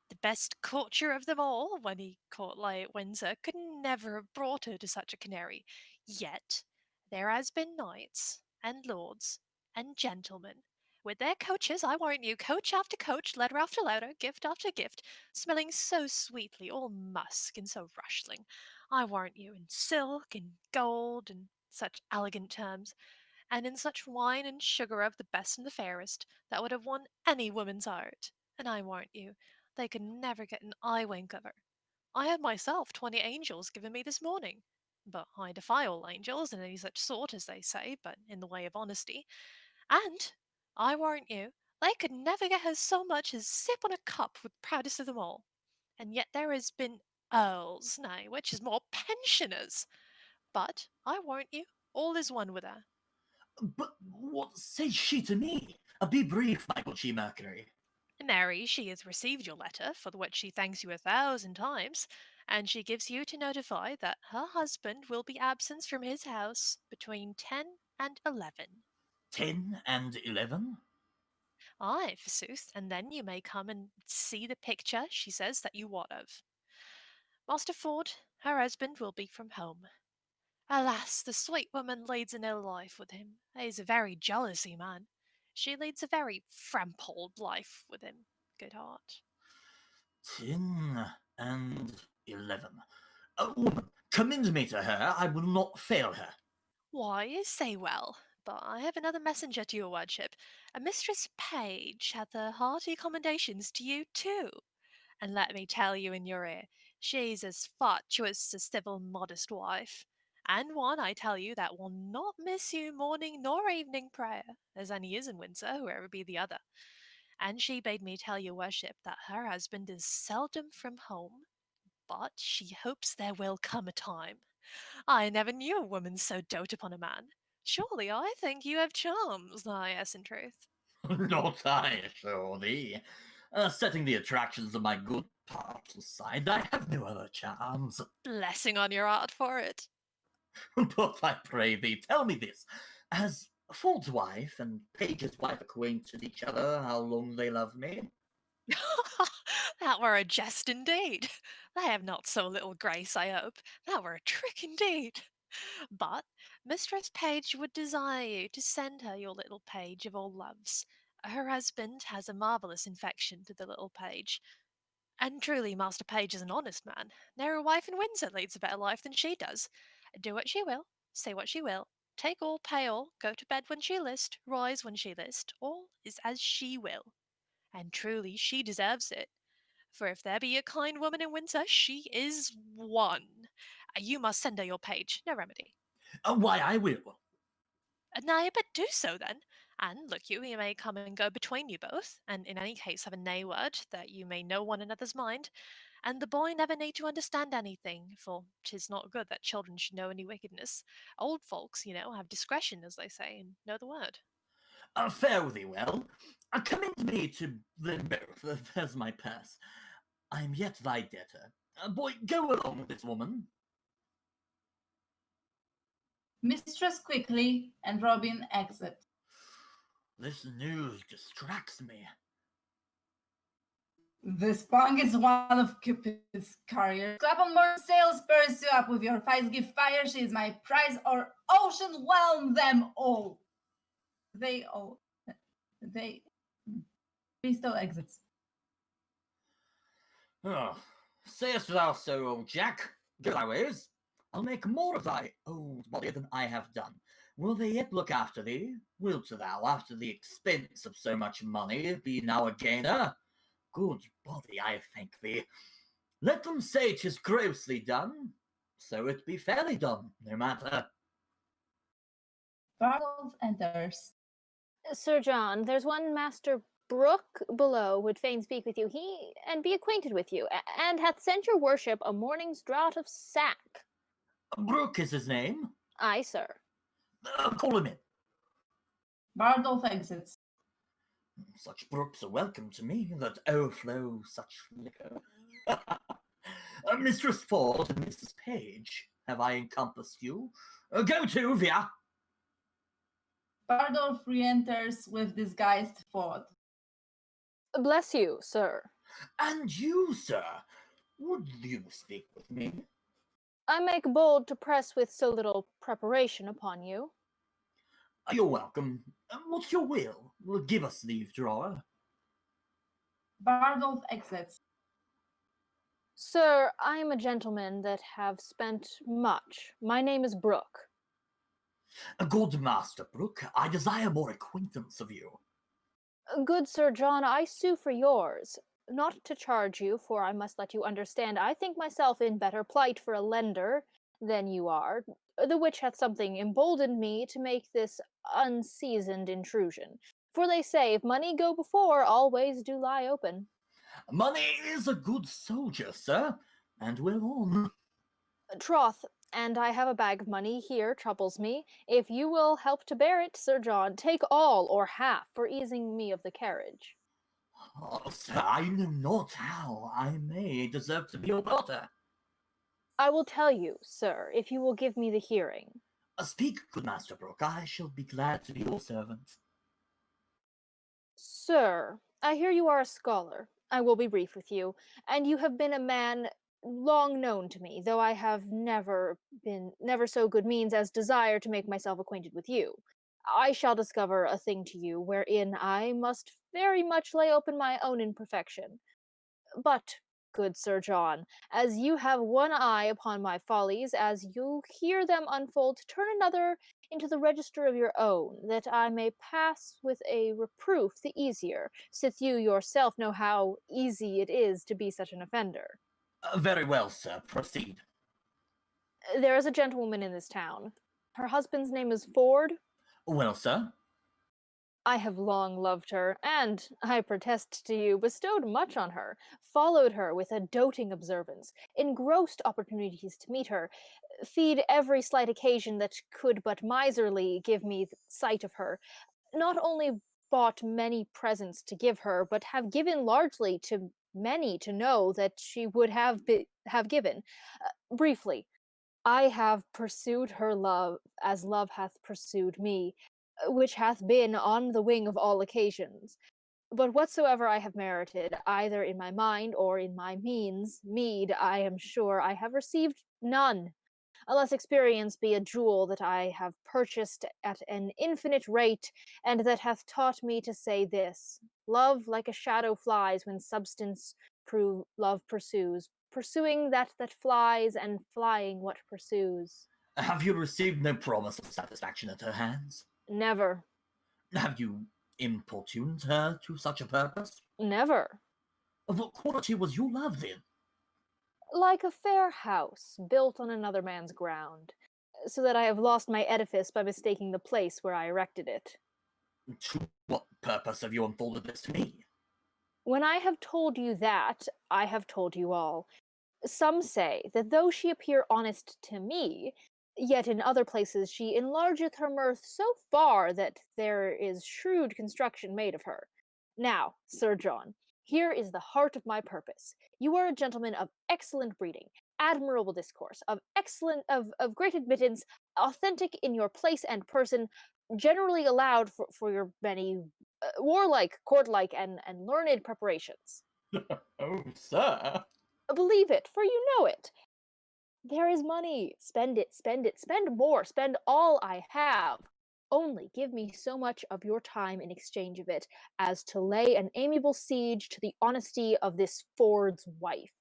The best courtier of them all, when he court lay at Windsor, could never have brought her to such a canary. Yet there has been knights and lords and gentlemen, with their coaches, I warrant you, coach after coach, letter after letter, gift after gift, smelling so sweetly, all musk and so rustling, I warrant you, in silk and gold and such elegant terms, and in such wine and sugar of the best and the fairest, that would have won any woman's heart. And I warrant you, they could never get an eye wink of her. I had myself 20 angels given me this morning. But I defy all angels in any such sort as they say, but in the way of honesty. And I warrant you, they could never get her so much as sip on a cup with proudest of them all. And yet there has been earls, nay, which is more, pensioners. But I warrant you, all is one with her. But what says she to me? Be brief, my good she Mercury. Mary, she has received your letter, for the which she thanks you 1,000 times, and she gives you to notify that her husband will be absent from his house between 10 and 11. 10 and 11? Ay, forsooth, and then you may come and see the picture, she says, that you wot of. Master Ford, her husband will be from home. Alas, the sweet woman leads an ill life with him. He is a very jealousy man. She leads a very frampold life with him, good heart. 10 and 11. Woman, commend me to her. I will not fail her. Why, you say well, but I have another messenger to your lordship. A Mistress Page hath her hearty commendations to you too. And let me tell you in your ear, she's as fatuous as civil modest wife, and one, I tell you, that will not miss you morning nor evening prayer, as any is in Windsor, whoever be the other. And she bade me tell your worship that her husband is seldom from home, but she hopes there will come a time. I never knew a woman so dote upon a man. Surely I think you have charms, yes, in truth. Not I, assure thee. Setting the attractions of my good parts aside, I have no other charms. Blessing on your heart for it. But I pray thee, tell me this. Has Ford's wife and Page's wife acquainted each other how long they love me? That were a jest indeed. They have not so little grace, I hope. That were a trick indeed. But Mistress Page would desire you to send her your little page of all loves. Her husband has a marvellous infection to the little page. And truly, Master Page is an honest man. Ne'er a wife in Windsor leads a better life than she does. Do what she will, say what she will, take all, pay all, go to bed when she list, rise when she list, all is as she will. And truly, she deserves it. For if there be a kind woman in Windsor, she is one. You must send her your page, no remedy. Why, I will. Nay, but do so then. And look you, he may come and go between you both, and in any case have a nay word, that you may know one another's mind. And the boy never need to understand anything, for 'tis not good that children should know any wickedness. Old folks, you know, have discretion, as they say, and know the word. Fare thee well. Commend me to them both. There's my purse. I am yet thy debtor. Boy, go along with this woman. Mistress quickly and Robin exit. This news distracts me. This punk is one of Cupid's carriers. Clap on more sails, pursue up with your fights, give fire, she is my prize, or ocean whelm them all. Bristol exits. Oh, sayest thou so, old Jack? Go thy ways. I'll make more of thy old body than I have done. Will they yet look after thee? Wilt thou, after the expense of so much money, be now a gainer? Good body, I thank thee. Let them say 'tis grossly done, so it be fairly done, no matter. Bartles enters. Sir John, there's one Master Brooke below would fain speak with you, and be acquainted with you, and hath sent your worship a morning's draught of sack. Brooke is his name. Aye, sir. Call him in. Bardolph exits. Such brooks are welcome to me, that overflow such liquor. Mistress Ford and Mrs. Page, have I encompassed you? Go to, Via! Bardolph re-enters with disguised Ford. Bless you, sir. And you, sir, would you speak with me? I make bold to press with so little preparation upon you. You're welcome. What's your will? Give us leave, drawer. Bardolph exits. Sir, I am a gentleman that have spent much. My name is Brooke. Good Master Brooke, I desire more acquaintance of you. Good Sir John, I sue for yours. Not to charge you, for I must let you understand I think myself in better plight for a lender than you are, the which hath something emboldened me to make this unseasoned intrusion. For they say, if money go before, all ways do lie open. Money is a good soldier, sir, and well on. Troth, and I have a bag of money here troubles me. If you will help to bear it, Sir John, take all or half for easing me of the carriage. Oh, sir, I know not how I may deserve to be your daughter. I will tell you, sir, if you will give me the hearing. Speak, good Master Brooke, I shall be glad to be your servant. Sir, I hear you are a scholar. I will be brief with you, and you have been a man long known to me, though I have never so good means as desire to make myself acquainted with you. I shall discover a thing to you wherein I must very much lay open my own imperfection. But, good Sir John, as you have one eye upon my follies, as you hear them unfold, turn another into the register of your own, that I may pass with a reproof the easier, sith you yourself know how easy it is to be such an offender. Very well, sir, proceed. There is a gentlewoman in this town. Her husband's name is Ford. Well, sir? I have long loved her, and, I protest to you, bestowed much on her, followed her with a doting observance, engrossed opportunities to meet her, feed every slight occasion that could but miserly give me sight of her, not only bought many presents to give her, but have given largely to many to know that she would have given. Briefly, I have pursued her love as love hath pursued me, which hath been on the wing of all occasions. But whatsoever I have merited, either in my mind or in my meed, I am sure I have received none, unless experience be a jewel that I have purchased at an infinite rate, and that hath taught me to say this: love like a shadow flies when substance love pursues, pursuing that flies, and flying what pursues. Have you received no promise of satisfaction at her hands? Never. Have you importuned her to such a purpose? Never. Of what quality was your love, then? Like a fair house built on another man's ground, so that I have lost my edifice by mistaking the place where I erected it. To what purpose have you unfolded this to me? When I have told you that, I have told you all. Some say that though she appear honest to me, yet in other places she enlargeth her mirth so far that there is shrewd construction made of her. Now, Sir John, here is the heart of my purpose. You are a gentleman of excellent breeding, admirable discourse, of great admittance, authentic in your place and person, generally allowed for your many warlike, courtlike, and learned preparations. Oh, sir. Believe it, for you know it. There is money. Spend it, spend more, spend all I have. Only give me so much of your time in exchange of it as to lay an amiable siege to the honesty of this Ford's wife.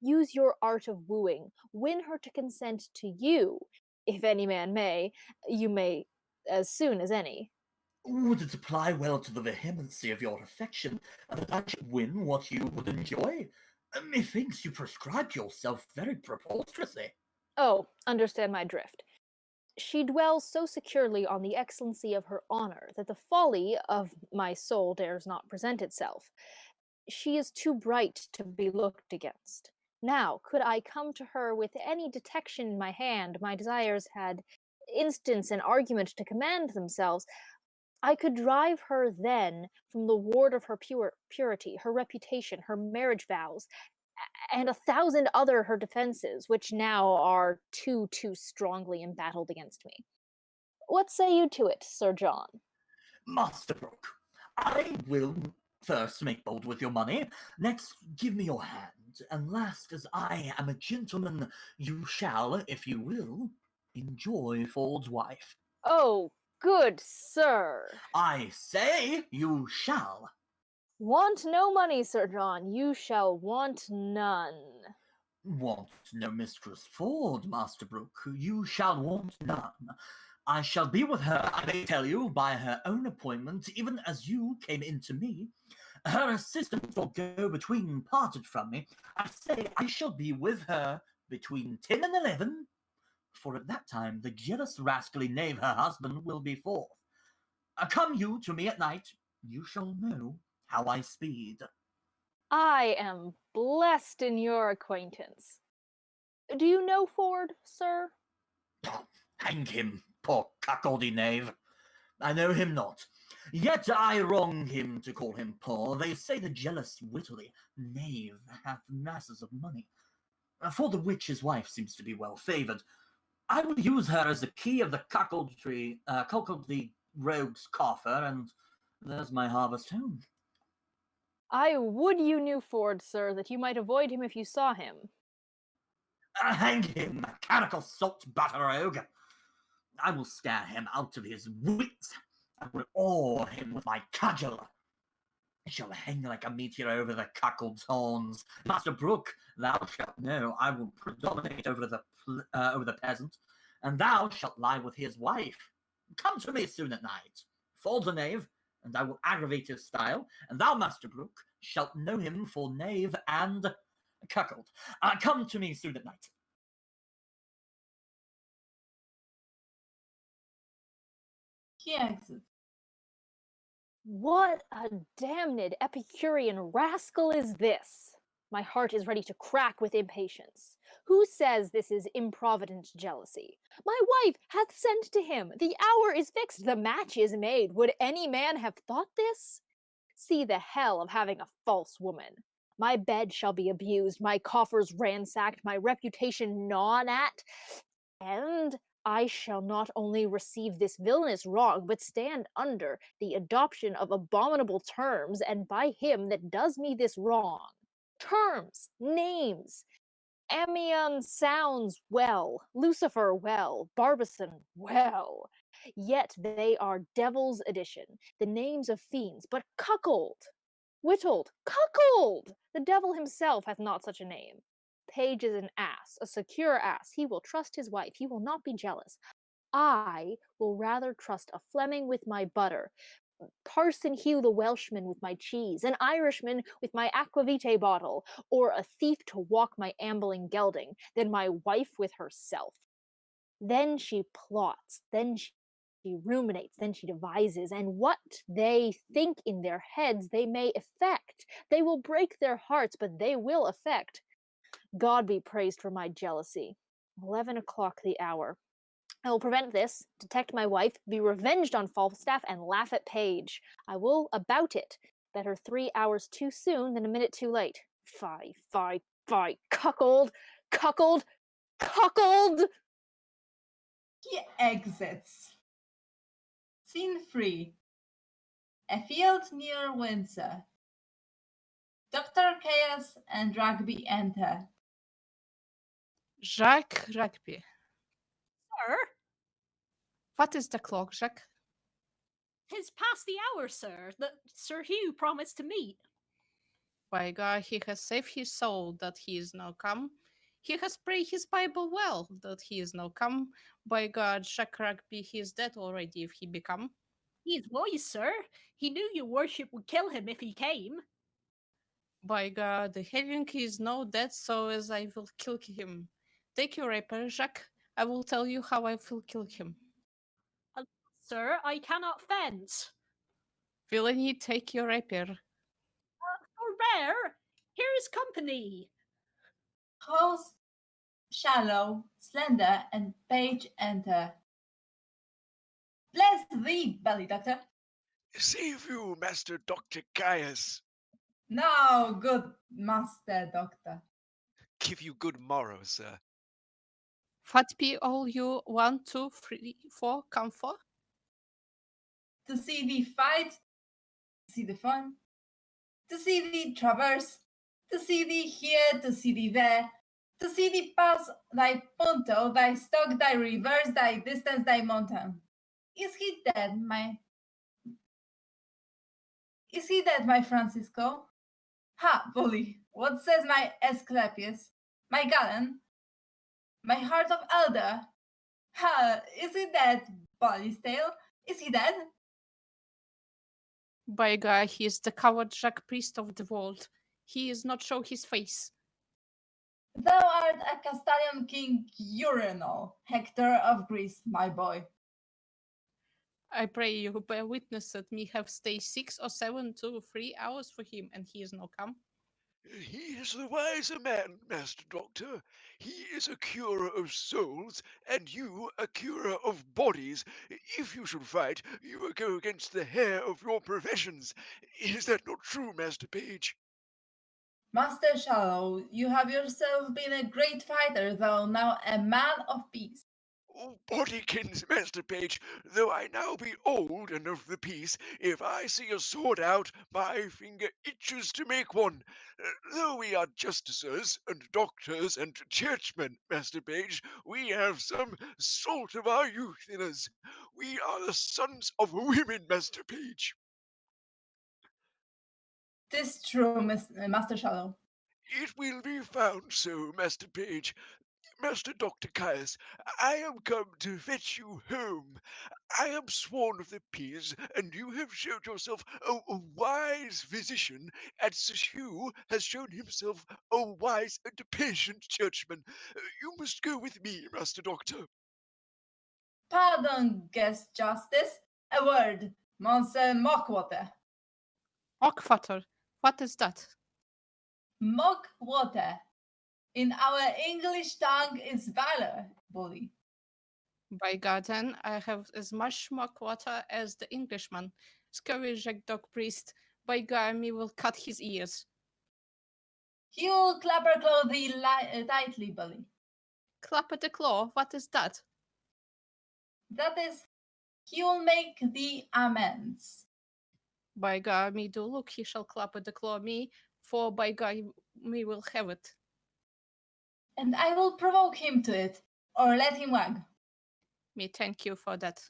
Use your art of wooing, win her to consent to you. If any man may, you may as soon as any. Would it apply well to the vehemency of your affection that I should win what you would enjoy? Methinks you prescribe yourself very preposterously. Oh, understand my drift. She dwells so securely on the excellency of her honor that the folly of my soul dares not present itself. She is too bright to be looked against. Now, could I come to her with any detection in my hand, my desires had instance and argument to command themselves, I could drive her then from the ward of her purity, her reputation, her marriage vows, and 1,000 other her defenses, which now are too strongly embattled against me. What say you to it, Sir John? Master Brooke, I will first make bold with your money, next give me your hand, and last, as I am a gentleman, you shall, if you will, enjoy Ford's wife. Oh, good sir. I say you shall. Want no money, Sir John, you shall want none. Want no Mistress Ford, Master Brooke, you shall want none. I shall be with her, I may tell you, by her own appointment, even as you came in to me. Her assistant will go between parted from me. I say I shall be with her between 10 and 11, for at that time the jealous rascally knave her husband will be forth. Come you to me at night, you shall know how I speed. I am blessed in your acquaintance. Do you know Ford, sir? Hang him, poor cuckoldy knave. I know him not. Yet I wrong him to call him poor. They say the jealous wittly knave hath masses of money. For the which his wife seems to be well favoured. I will use her as the key of the cuckoldry rogue's coffer, and there's my harvest home. I would you knew Ford, sir, that you might avoid him if you saw him. Hang him, mechanical salt butter rogue. I will scare him out of his wits. I will awe him with my cudgel. I shall hang like a meteor over the cuckold's horns. Master Brooke, thou shalt know I will predominate over the peasant, and thou shalt lie with his wife. Come to me soon at night. Ford's a knave, and I will aggravate his style, and thou, Master Brooke, shalt know him for knave and cuckold. Come to me soon at night. He exits. What a damned Epicurean rascal is this? My heart is ready to crack with impatience. Who says this is improvident jealousy? My wife hath sent to him. The hour is fixed. The match is made. Would any man have thought this? See the hell of having a false woman. My bed shall be abused, my coffers ransacked, my reputation gnawn at, and I shall not only receive this villainous wrong, but stand under the adoption of abominable terms, and by him that does me this wrong. Terms, names. Amion sounds well, Lucifer well, Barbizon well. Yet they are devil's addition, the names of fiends, but cuckold, whittled, cuckold! The devil himself hath not such a name. Page is an ass, a secure ass. He will trust his wife. He will not be jealous. I will rather trust a Fleming with my butter, Parson Hugh the Welshman with my cheese, an Irishman with my aquavitae bottle, or a thief to walk my ambling gelding, than my wife with herself. Then she plots, then she ruminates, then she devises, and what they think in their heads they may effect. They will break their hearts, but they will effect. God be praised for my jealousy. 11 o'clock the hour. I will prevent this, detect my wife, be revenged on Falstaff, and laugh at Page. I will about it. Better 3 hours too soon than a minute too late. Fie, fie, fie, cuckold, cuckold, cuckold! He exits. Scene 3. A field near Windsor. Dr. Chaos and Rugby enter. Jacques Rugby. Sir, What is the clock, Jacques? 'tis past the hour, sir, that Sir Hugh promised to meet. By God, he has saved his soul that he is now come. He has prayed his Bible well that he is now come. By God, Jacques Rugby, he is dead already if he become. He is wise, sir. He knew your worship would kill him if he came. By God, the Hellink is now dead, so as I will kill him. Take your rapier, Jacques. I will tell you how I will kill him. Sir, I cannot fence. Villainy, take your rapier. Forbear, here is company. Host, Shallow, Slender, and Page enter. Bless thee, belly doctor. Save you, Master Dr. Caius. Now, good master doctor. Give you good morrow, sir. What be all you 1, 2, 3, 4 come for? To see thee fight, to see the fun, to see thee traverse, to see thee here, to see thee there, to see thee pass thy punto, thy stock, thy reverse, thy distance, thy mountain. Is he dead, my Francisco? Ha, bully, what says my Asclepius, my Galen, my heart of elder? Ha, is he dead, Bully's tail? Is he dead? By God, he is the coward Jack Priest of the world. He is not show his face. Thou art a Castilian king urinal, Hector of Greece, my boy. I pray you bear witness that me have stay 6 or 7, 2, 3 hours for him, and he is no come. He is the wiser man, Master Doctor. He is a curer of souls, and you a curer of bodies. If you should fight, you will go against the hair of your professions. Is that not true, Master Page? Master Shallow, you have yourself been a great fighter, though now a man of peace. Oh, bodykins, Master Page, though I now be old and of the peace, if I see a sword out, my finger itches to make one. Though we are justices and doctors and churchmen, Master Page, we have some salt of our youth in us. We are the sons of women, Master Page. 'Tis true, Master Shallow. It will be found so, Master Page. Master Dr. Caius, I am come to fetch you home. I am sworn of the peace, and you have showed yourself a wise physician, and Sir Hugh has shown himself a wise and patient churchman. You must go with me, Master Doctor. Pardon, guest justice. A word, Monsieur Mockwater. Ockfatter, what is that? Mockwater. In our English tongue is valor, bully. By God, then I have as much mock water as the Englishman. Scurry Jack Dog Priest, by God, me will cut his ears. He will clapper claw thee tightly, bully. Clap at the claw, what is that? That is, he will make thee amends. By God, me do look, he shall clap at the claw me, for by God, me will have it. And I will provoke him to it, or let him wag. Me thank you for that.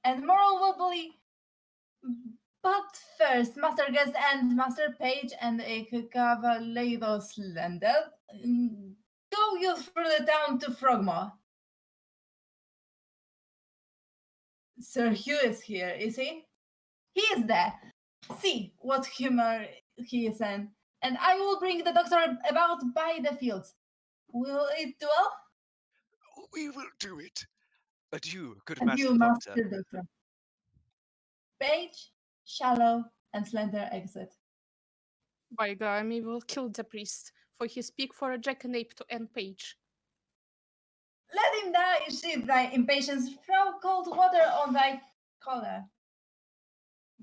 And moreover, but first, Master Guest and Master Page and a Cavallero Slender, go you through the town to Frogmore. Sir Hugh is here, is he? He is there. See what humor he is in, and I will bring the doctor about by the fields. Will it do well? We will do it. Adieu, good And Master you, Doctor. Master Doctor. Page, Shallow, and Slender exit. By God, me will kill the priest, for he speak for a jackanape to end page. Let him die, sheathe thy impatience, throw cold water on thy collar.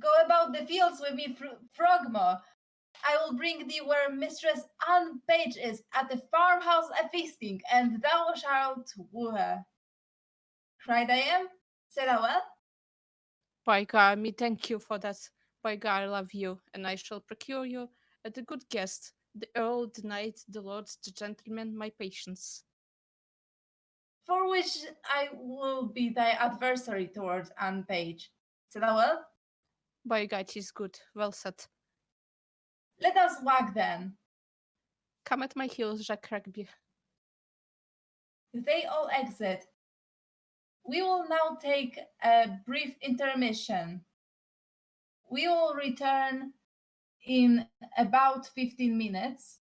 Go about the fields with me, Frogmore. I will bring thee where Mistress Anne Page is, at the farmhouse a feasting, and thou shalt woo her. Cried I am? Said I well? By God, me thank you for that. By God, I love you, and I shall procure you a good guest, the earl, the knight, the lords, the gentlemen, my patience. For which I will be thy adversary towards Anne Page. Said I well? By God, 'tis good. Well said. Let us wag then. Come at my heels, Jacques Rugby. They all exit. We will now take a brief intermission. We will return in about 15 minutes.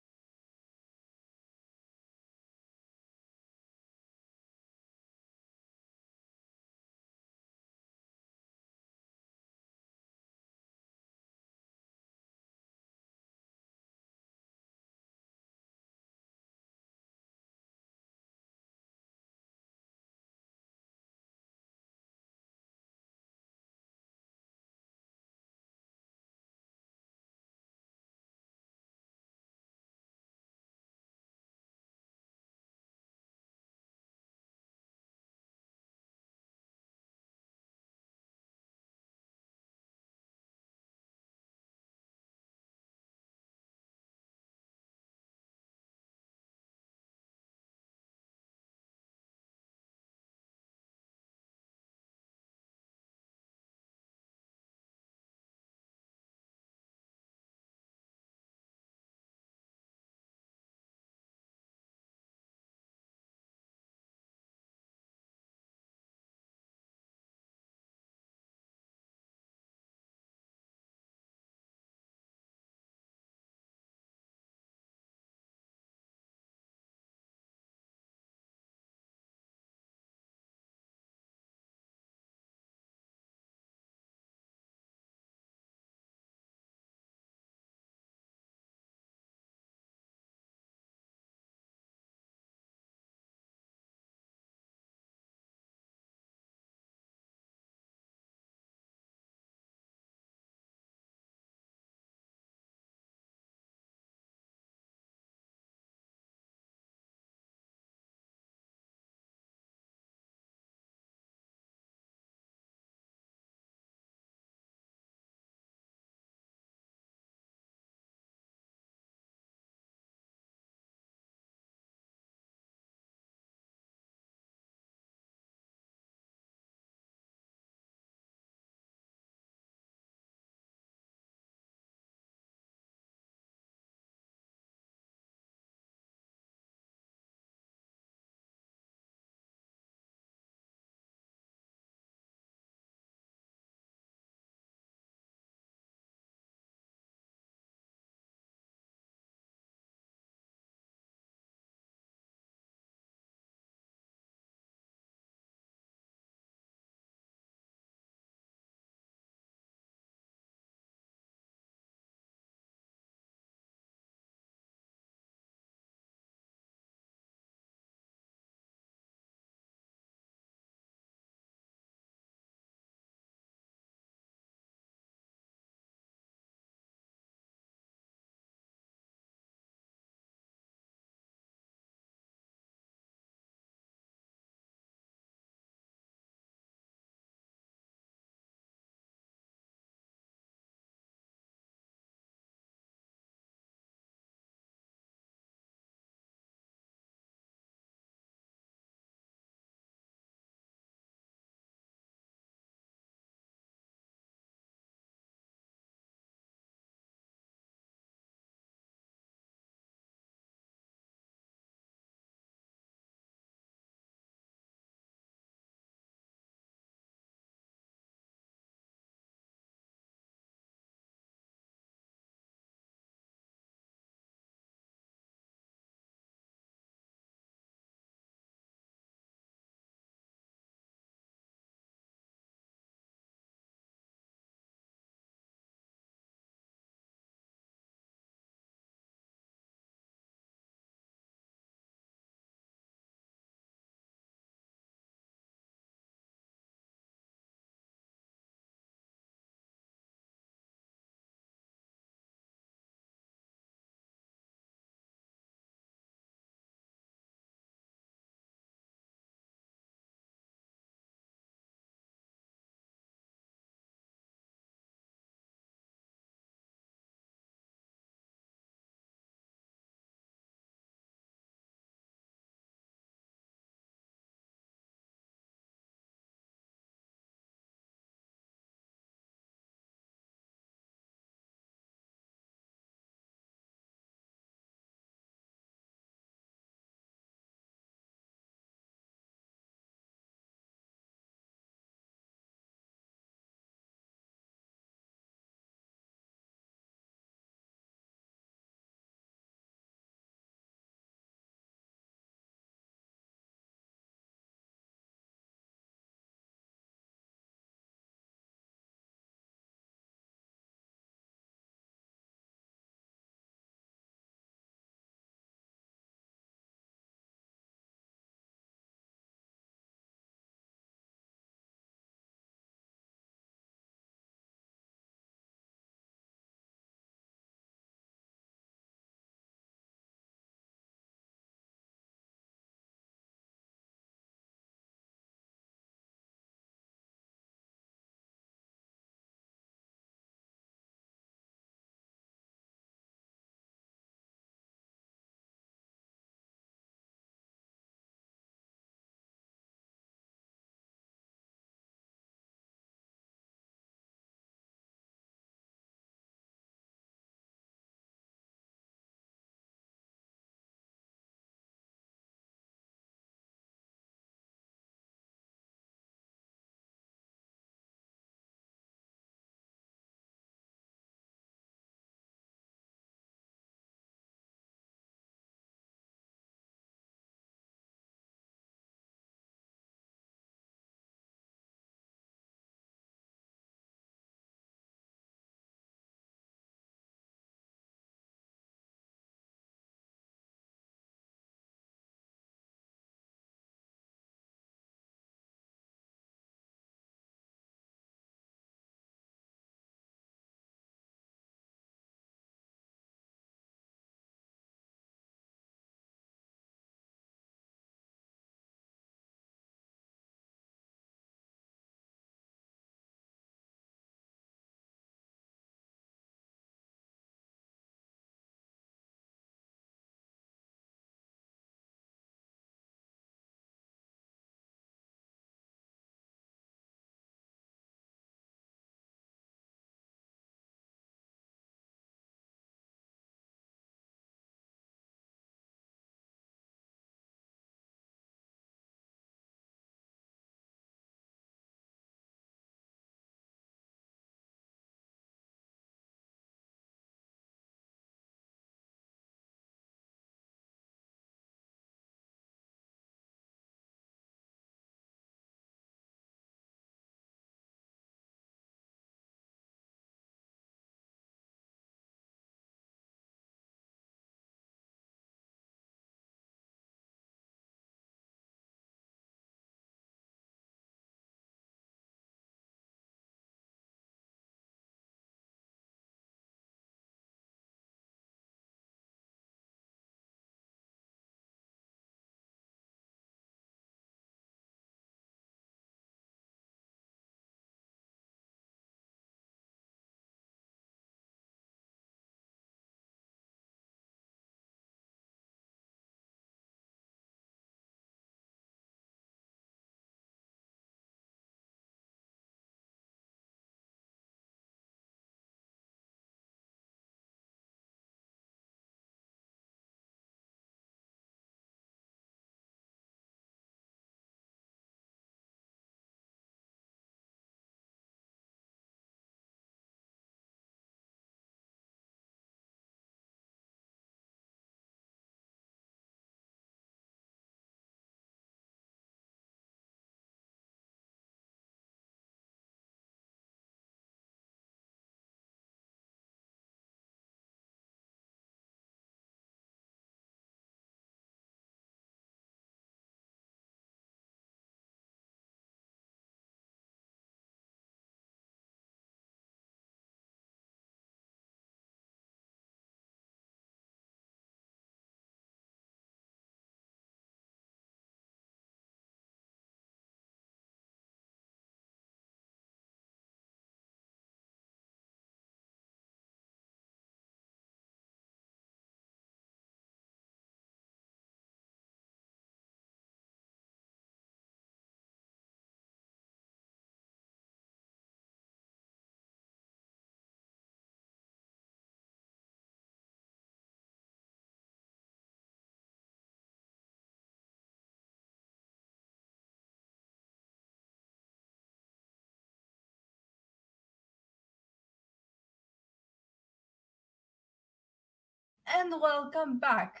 And welcome back.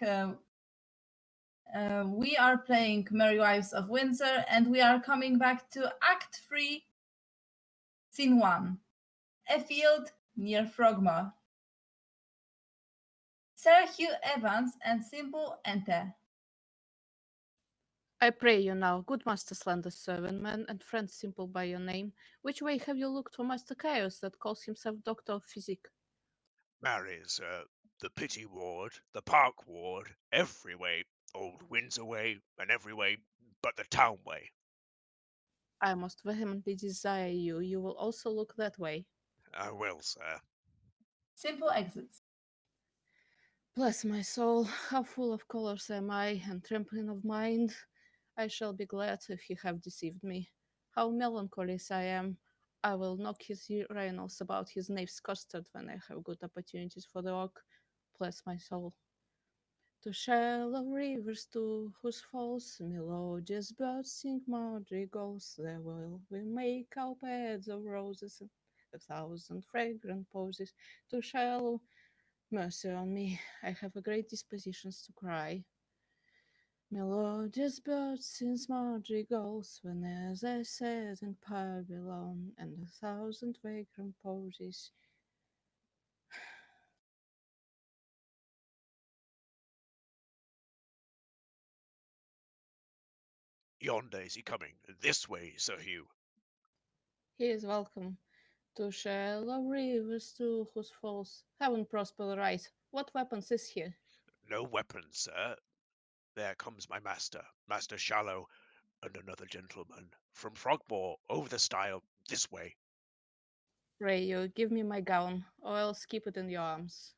We are playing Merry Wives of Windsor, and we are coming back to Act 3, Scene 1. A field near Frogmore. Sir Hugh Evans and Simple enter. I pray you now, good Master Slender servant man and friend Simple by your name, which way have you looked for Master Chaos that calls himself Doctor of Physic? Marry, sir, the Pity Ward, the Park Ward, every way, Old Windsor way, and every way but the town way. I most vehemently desire you will also look that way. I will, sir. Simple exits. Bless my soul, how full of colors am I, and trembling of mind. I shall be glad if you have deceived me. How melancholy I am. I will knock his urinals about his knave's custard when I have good opportunities for the work. Bless my soul. To shallow rivers to whose falls melodious birds sing madrigals, there will we make our beds of roses and 1,000 fragrant posies. To shallow mercy on me, I have a great dispositions to cry. Melodious birds sing madrigals when as I sat in Babylon, and 1,000 vagrant posies. Yonder is he coming. This way, Sir Hugh. He is welcome. To shallow rivers to whose falls heaven prosper right. What weapons is here? No weapons, sir. There comes my master, Master Shallow, and another gentleman from Frogmore over the stile this way. Pray you, give me my gown, or else keep it in your arms.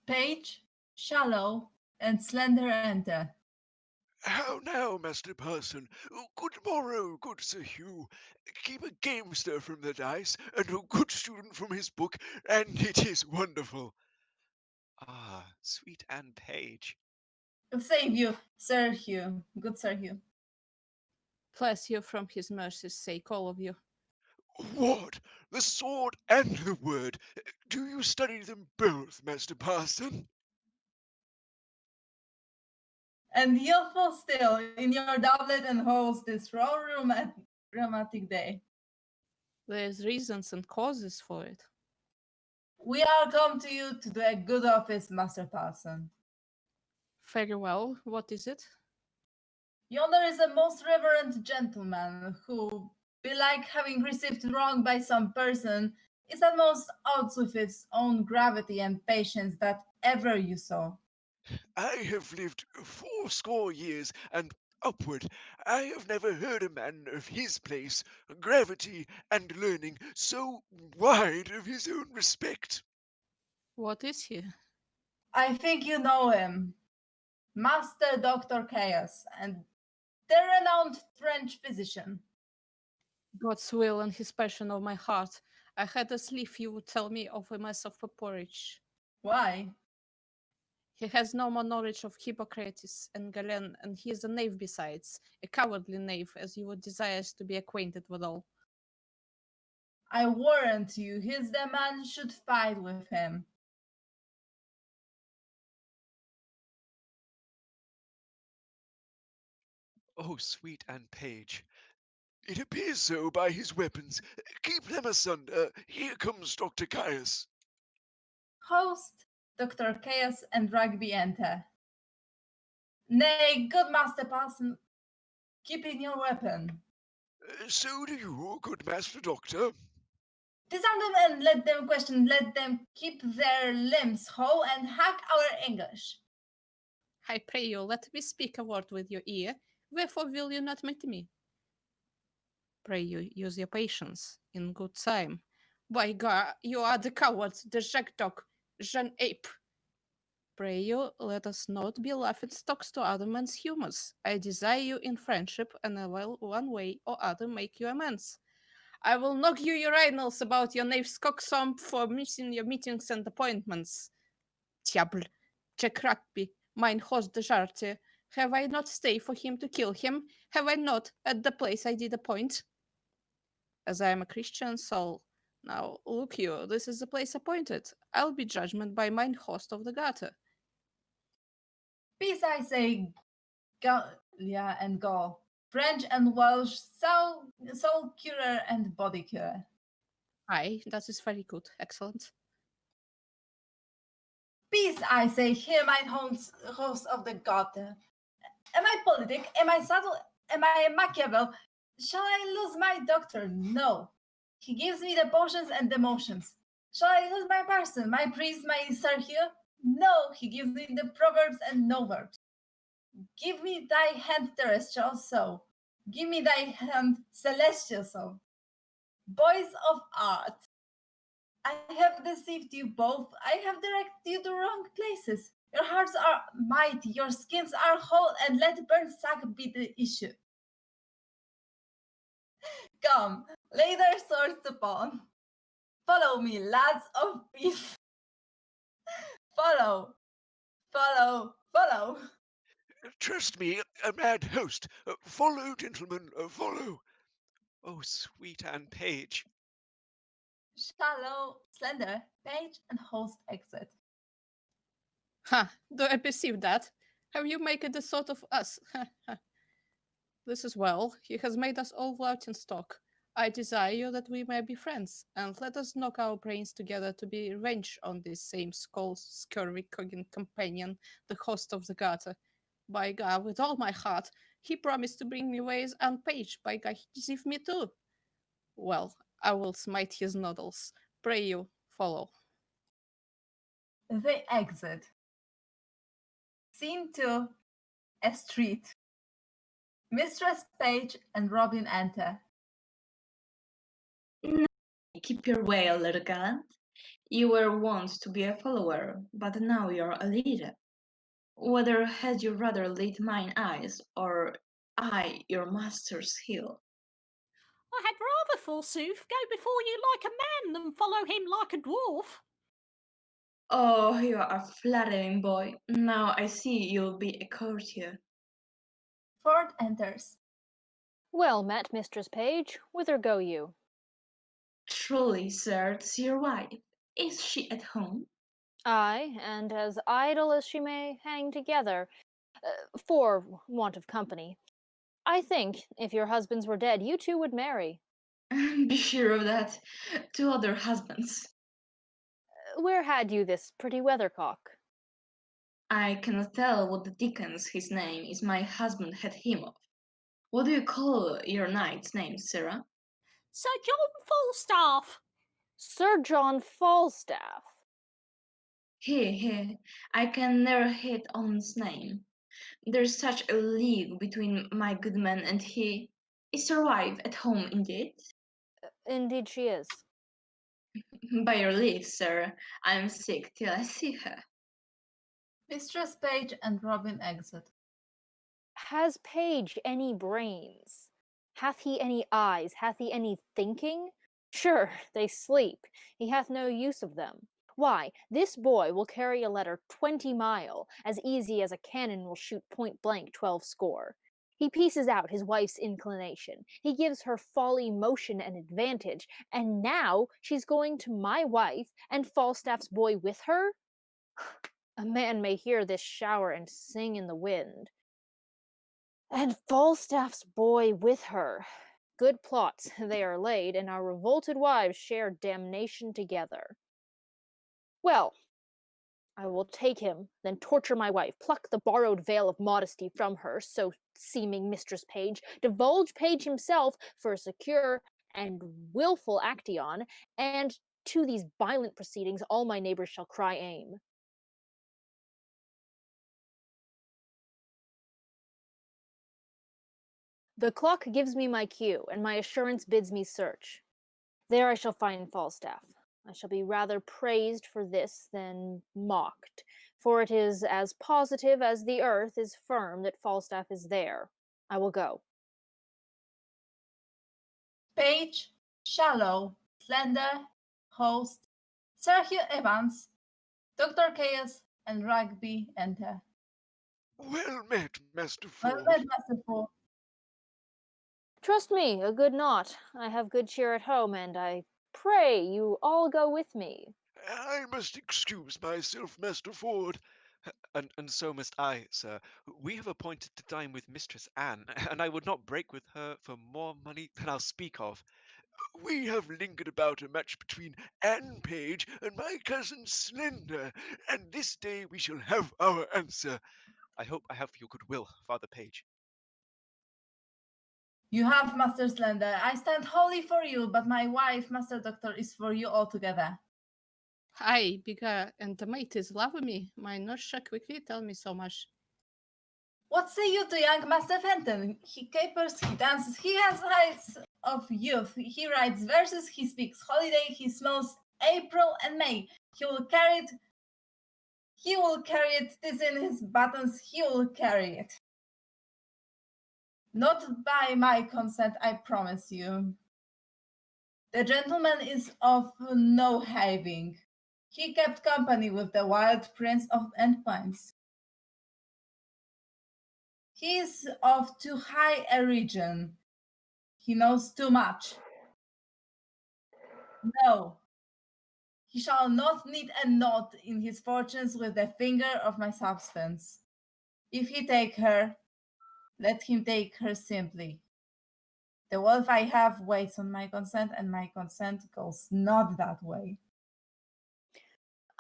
Page, Shallow, and Slender enter. How now, Master Parson? Good morrow, good Sir Hugh. Keep a gamester from the dice, and a good student from his book, and it is wonderful. Ah, sweet Anne Page. Save you, Sir Hugh. Good Sir Hugh. Bless you from his mercy's sake, all of you. What? The sword and the word? Do you study them both, Master Parson? And youthful still in your doublet and holds this raw romantic day. There's reasons and causes for it. We are come to you to do a good office, Master Parson. Very well, what is it? Yonder is a most reverend gentleman who, belike having received wrong by some person, is at most out with its own gravity and patience that ever you saw. I have lived 80 years and upward. I have never heard a man of his place, gravity, and learning so wide of his own respect. What is he? I think you know him, Master Dr. Chaos, and the renowned French physician. God's will and his passion of my heart. I had a sleeve you would tell me of a mess of a porridge. Why? He has no more knowledge of Hippocrates and Galen, and he is a knave besides, a cowardly knave, as you would desire to be acquainted withal. I warrant you, his the man should fight with him. Oh, sweet Anne Page. It appears so by his weapons. Keep them asunder. Here comes Dr. Caius. Host, Dr. Chaos, and Rugby enter. Nay, good Master Parson, keep in your weapon. So do you, good Master Doctor. Disarm them and let them question, let them keep their limbs whole and hack our English. I pray you, let me speak a word with your ear. Wherefore will you not meet me? Pray you, use your patience in good time. By God, you are the coward, the jackdog, Jean Ape. Pray you, let us not be laughing stocks to other men's humours. I desire you in friendship, and I will one way or other make you amends. I will knock you urinals about your knave's coxsomb for missing your meetings and appointments. Diable, Jack Rugby, mine host de jarte. Have I not stayed for him to kill him? Have I not at the place I did appoint? As I am a Christian soul, Now, look you, this is the place appointed. I'll be judgment by mine host of the gutter. Peace, I say, Galia and Gaul. French and Welsh, soul curer and body curer. Aye, that is very good. Excellent. Peace, I say, here, mine host of the gutter. Am I politic? Am I subtle? Am I Machiavel? Shall I lose my doctor? No. He gives me the potions and the motions. Shall I lose my parson, my priest, my Sergio? No, he gives me the proverbs and no verbs. Give me thy hand, terrestrial soul. Give me thy hand, celestial soul. Boys of art, I have deceived you both. I have directed you to wrong places. Your hearts are mighty, your skins are whole, and let burnt sack be the issue. Come, lay their swords upon. Follow me, lads of peace. Follow, follow. Trust me, a mad host. Follow, gentlemen, follow. Oh, sweet Anne Page. Shallow, slender, page, and host exit. Ha! Do I perceive that? Have you made the sort of us? This is well. He has made us all out in stock. I desire you that we may be friends, and let us knock our brains together to be revenge on this same scurvy companion, the host of the gutter. By God, with all my heart, he promised to bring me ways unpaged. By God, he deceived me too. Well, I will smite his noodles. Pray you, follow. They exit. Scene 2, a street. Mistress Page and Robin enter. Keep your way, little gallant. You were wont to be a follower, but now you're a leader. Whether had you rather lead mine eyes, or I your master's heel? I had rather, forsooth, go before you like a man than follow him like a dwarf. Oh, you are a flattering boy. Now I see you'll be a courtier. Ford enters. Well met, Mistress Page. Whither go you? Truly, sir, 'tis your wife. Is she at home? Aye, and as idle as she may hang together, for want of company. I think, if your husbands were dead, you two would marry. Be sure of that. 2 other husbands. Where had you this pretty weathercock? I cannot tell what the dickens his name is my husband had him of. What do you call your knight's name, Sarah? Sir John Falstaff. Sir John Falstaff. Here, I can never hit on's name. There's such a league between my good man and he. Is your wife at home indeed? Indeed she is. By your leave, sir, I am sick till I see her. Mistress Page and Robin exit. Has Page any brains? Hath he any eyes? Hath he any thinking? Sure, they sleep. He hath no use of them. Why, this boy will carry a letter 20 mile, as easy as a cannon will shoot point blank 12 score. He pieces out his wife's inclination. He gives her folly, motion, and advantage, and now she's going to my wife, and Falstaff's boy with her? A man may hear this shower and sing in the wind. And Falstaff's boy with her. Good plots, they are laid, and our revolted wives share damnation together. Well, I will take him, then torture my wife, pluck the borrowed veil of modesty from her, so seeming Mistress Page, divulge Page himself for a secure and wilful Actaeon, and to these violent proceedings all my neighbors shall cry aim. The clock gives me my cue, and my assurance bids me search. There I shall find Falstaff. I shall be rather praised for this than mocked, for it is as positive as the earth is firm that Falstaff is there. I will go. Page, shallow, slender, host, Sergio Evans, Dr. Chaos, and Rugby enter. Well met, Master Well Ford. met, Master Ford. Trust me, a good knot. I have good cheer at home, and I Pray, you all go with me. I must excuse myself, Master Ford. And so must I, sir. We have appointed to dine with Mistress Anne, and I would not break with her for more money than I'll speak of. We have lingered about a match between Anne Page and my cousin Slender, and this day we shall have our answer. I hope I have your goodwill, Father Page. You have, Master Slender. I stand wholly for you, but my wife, Master Doctor, is for you altogether. Hi, Bigger and the mateys love me. My nurse shall quickly tell me so much. What say you to young Master Fenton? He capers, he dances, he has eyes of youth. He writes verses, he speaks holiday, he smells April and May. He will carry it. He will carry it. 'Tis in his buttons. He will carry it. Not by my consent, I promise you. The gentleman is of no having. He kept company with the wild prince of Endpines. He is of too high a region. He knows too much. No, he shall not need a knot in his fortunes with the finger of my substance. If he take her, let him take her simply. The wealth I have waits on my consent, and my consent goes not that way.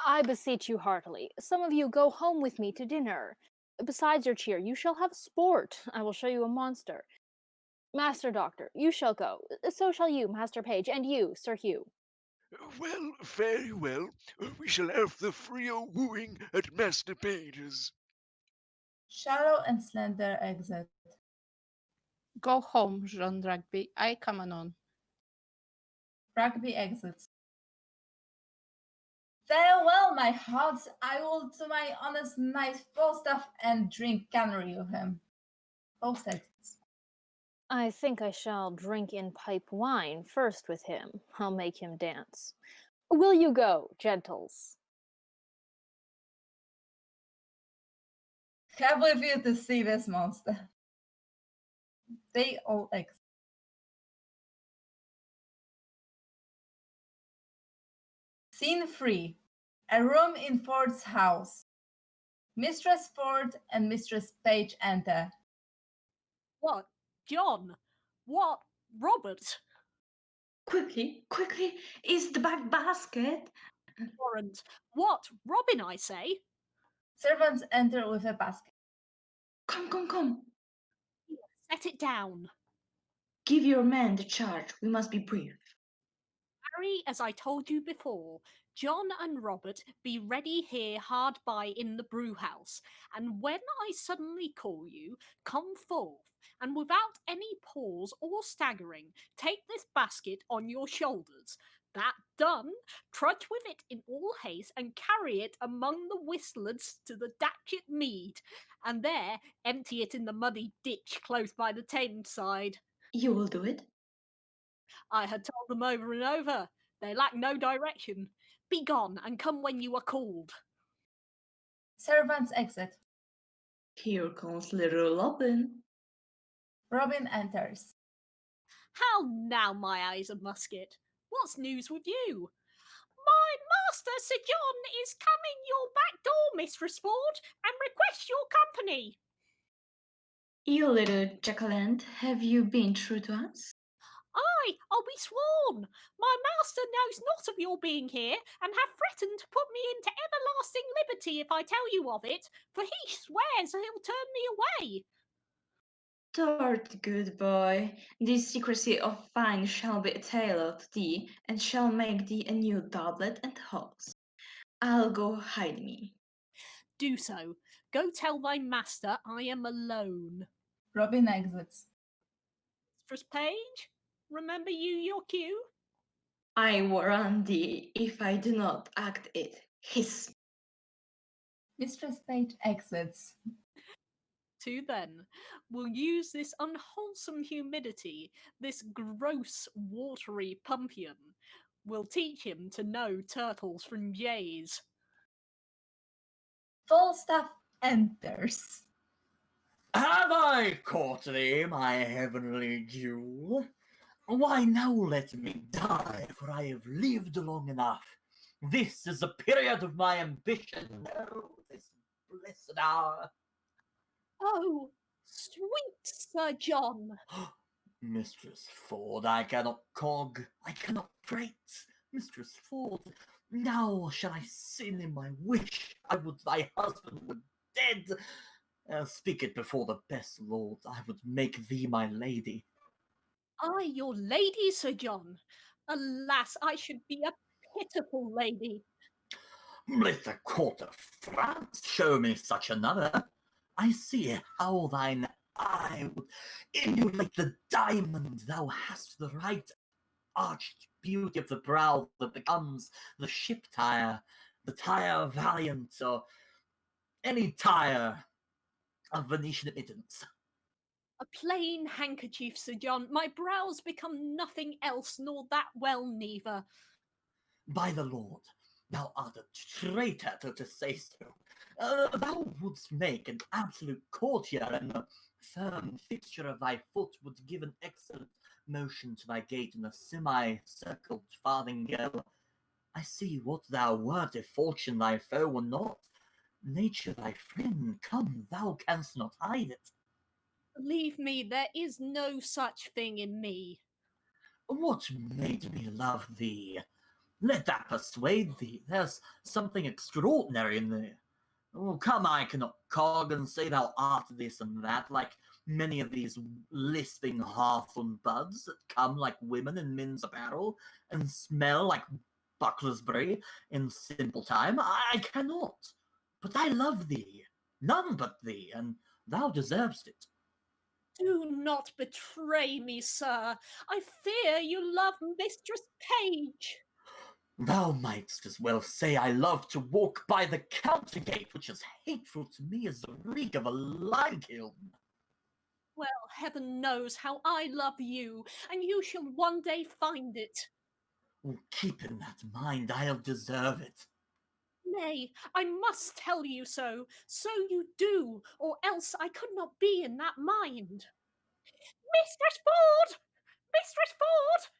I beseech you heartily, some of you go home with me to dinner. Besides your cheer, you shall have sport. I will show you a monster. Master Doctor, you shall go. So shall you, Master Page, and you, Sir Hugh. Well, very well. We shall have the Frio wooing at Master Page's. Shallow and Slender exit. Go home, John Rugby. I come anon. Rugby exits. Farewell, my hearts. I will to my honest knight Falstaff and drink cannery with him. Post exits. I think I shall drink in pipe wine first with him. I'll make him dance. Will you go, gentles? Have with you to see this monster. They all exit. Scene 3. A room in Ford's house. Mistress Ford and Mistress Page enter. What? John? What? Robert? Quickly, quickly, is the back basket? Warrant? What? Robin, I say? Servants enter with a basket. Come, come, come. Set it down. Give your men the charge. We must be brief. Harry, as I told you before, John and Robert be ready here hard by in the brew house, and when I suddenly call you, come forth, and without any pause or staggering, take this basket on your shoulders. That done, trudge with it in all haste and carry it among the whistlers to the Datchet Mead, and there empty it in the muddy ditch close by the Thames side. You will do it? I had told them over and over. They lack no direction. Be gone and come when you are called. Servants exit. Here comes little Robin. Robin enters. How now, my eyes of musket? What's news with you? My master, Sir John, is coming your back door, Mistress Ford, and requests your company. You little Jacqueline, have you been true to us? Aye, I'll be sworn. My master knows not of your being here, and hath threatened to put me into everlasting liberty if I tell you of it, for he swears he'll turn me away. Thou'rt good boy. This secrecy of thine shall be a tale to thee, and shall make thee a new doublet and hose. I'll go hide me. Do so. Go tell thy master I am alone. Robin exits. Mistress Page, remember you your cue? I warrant thee, if I do not act it, hiss. Mistress Page exits. To then, we'll use this unwholesome humidity, this gross watery pumpion. We'll teach him to know turtles from jays. Falstaff enters. Have I caught thee, my heavenly jewel? Why now let me die, for I have lived long enough. This is the period of my ambition. No, this blessed hour. Oh, sweet Sir John. Mistress Ford, I cannot cog, I cannot prate. Mistress Ford, now shall I sin in my wish? I would thy husband were dead. Speak it before the best lord, I would make thee my lady. I, your lady, Sir John. Alas, I should be a pitiful lady. Let the court of France show me such another. I see how thine eye would emulate the diamond. Thou hast the right arched beauty of the brow that becomes the ship tire, the tire valiant, or any tire of Venetian admittance. A plain handkerchief, Sir John. My brows become nothing else, nor that well neither. By the Lord, thou art a traitor to say so. Thou wouldst make an absolute courtier, and the firm fixture of thy foot would give an excellent motion to thy gait in a semi-circled farthingale. I see what thou wert if fortune thy foe were not. Nature thy friend, come, thou canst not hide it. Believe me, there is no such thing in me. What made me love thee? Let that persuade thee. There's something extraordinary in thee. Oh, come, I cannot cog and say thou art this and that, like many of these lisping hawthorn buds that come like women in men's apparel and smell like Bucklersbury in simple time. I cannot. But I love thee, none but thee, and thou deservest it. Do not betray me, sir. I fear you love Mistress Page. Thou mightst as well say I love to walk by the counter gate, which is hateful to me as the reek of a lime kiln. Well, heaven knows how I love you, and you shall one day find it. Oh, keep in that mind, I'll deserve it. Nay, I must tell you so. So you do, or else I could not be in that mind. Mistress Ford! Mistress Ford!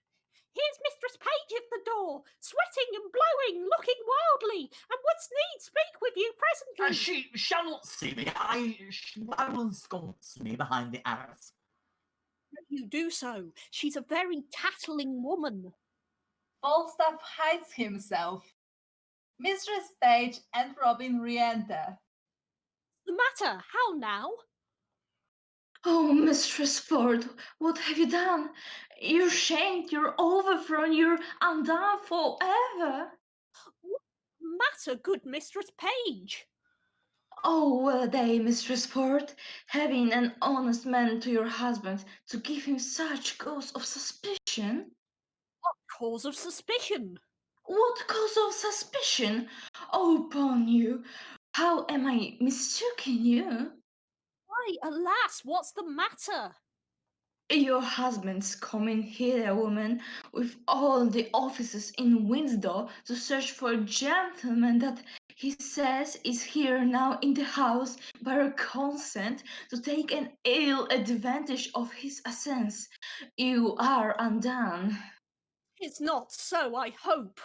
Here's Mistress Page at the door, sweating and blowing, looking wildly, and would need speak with you presently. She shall not see me. I will ensconce me behind the arras. You do so. She's a very tattling woman. Falstaff hides himself. Mistress Page and Robin re-enter. The matter? How now? Oh, Mistress Ford, what have you done? You're shamed, you're overthrown, you're undone forever. What matter, good Mistress Page? Oh, well a day, Mistress Ford, having an honest man to your husband, to give him such cause of suspicion. What cause of suspicion? What cause of suspicion? Oh, upon you, how am I mistaken you? Why, alas, what's the matter? Your husband's coming here, woman, with all the officers in Windsor to search for a gentleman that he says is here now in the house by her consent to take an ill advantage of his absence. You are undone. It's not so, I hope.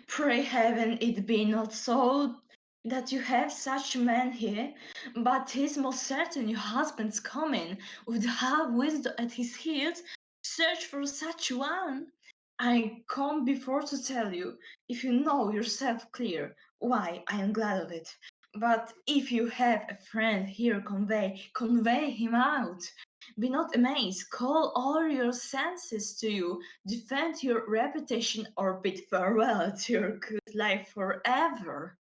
Pray heaven it be not so that you have such men here, but 'tis most certain your husband's coming with half wisdom at his heels. Search for such one. I come before to tell you, if you know yourself clear, why I am glad of it. But if you have a friend here, convey him out. Be not amazed, call all your senses to you, defend your reputation, or bid farewell to your good life forever.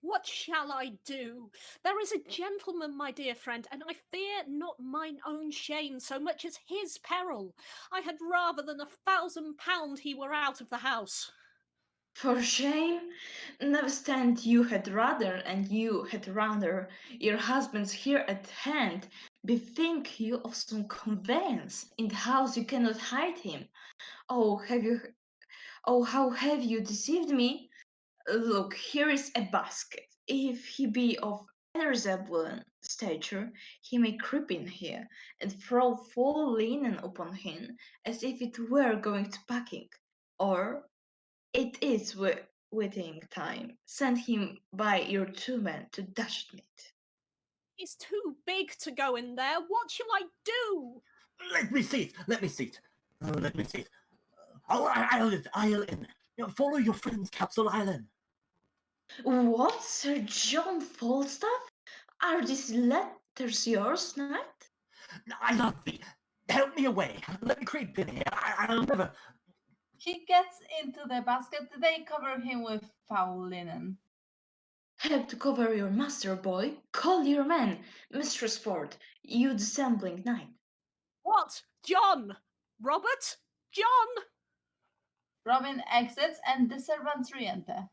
What shall I do? There is a gentleman, my dear friend, and I fear not mine own shame so much as his peril. I had rather than £1,000 he were out of the house. For shame, never stand you had rather, and you had rather. Your husband's here at hand. Bethink you of some conveyance. In the house you cannot hide him. Oh, how have you deceived me? Look, here is a basket. If he be of and resembling stature, he may creep in here and throw full linen upon him as if it were going to packing, or it is waiting time. Send him by your 2 men to dash at it. He's too big to go in there. What shall I do? Let me see it. Let me see it. Let me see it. I'll in. Follow your friend's capsule island. What, Sir John Falstaff? Are these letters yours, knight? I love thee. Help me away. Let me creep in here. I'll never. He gets into the basket. They cover him with foul linen. Help to cover your master, boy. Call your men. Mistress Ford, you dissembling knight. What? John? Robert? John? Robin exits and the servants re-enter.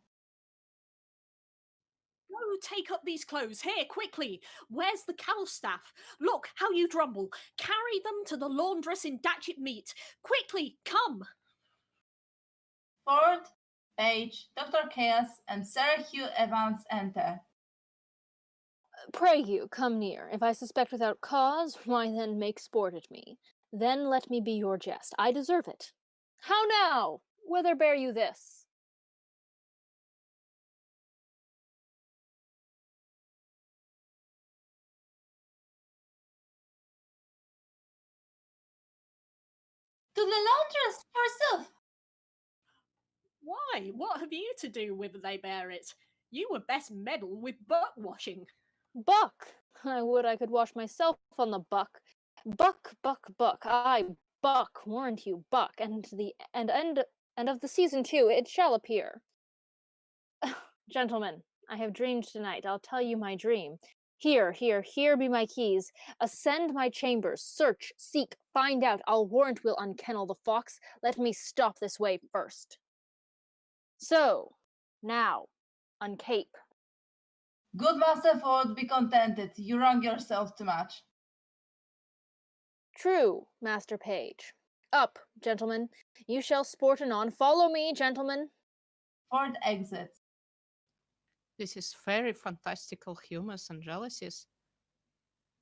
Go take up these clothes. Here, quickly. Where's the cowstaff? Look how you drumble. Carry them to the laundress in Datchet Meet. Quickly, come. Ford, Page, Dr. Chaos, and Sir Hugh Evans enter. Pray you, come near. If I suspect without cause, why then make sport at me. Then let me be your jest. I deserve it. How now? Whither bear you this? To the laundress, forsooth! Why? What have you to do with they bear it? You were best meddle with buck washing. Buck! I would I could wash myself on the buck. Buck, buck, buck. Aye, buck, warrant you, buck. And of the season too, it shall appear. Gentlemen, I have dreamed tonight. I'll tell you my dream. Here be my keys. Ascend my chambers, search, seek, find out. I'll warrant we'll unkennel the fox. Let me stop this way first. So, now, uncape. Good Master Ford, be contented. You wrong yourself too much. True, Master Page. Up, gentlemen. You shall sport anon. Follow me, gentlemen. Ford exits. This is very fantastical humors and jealousies.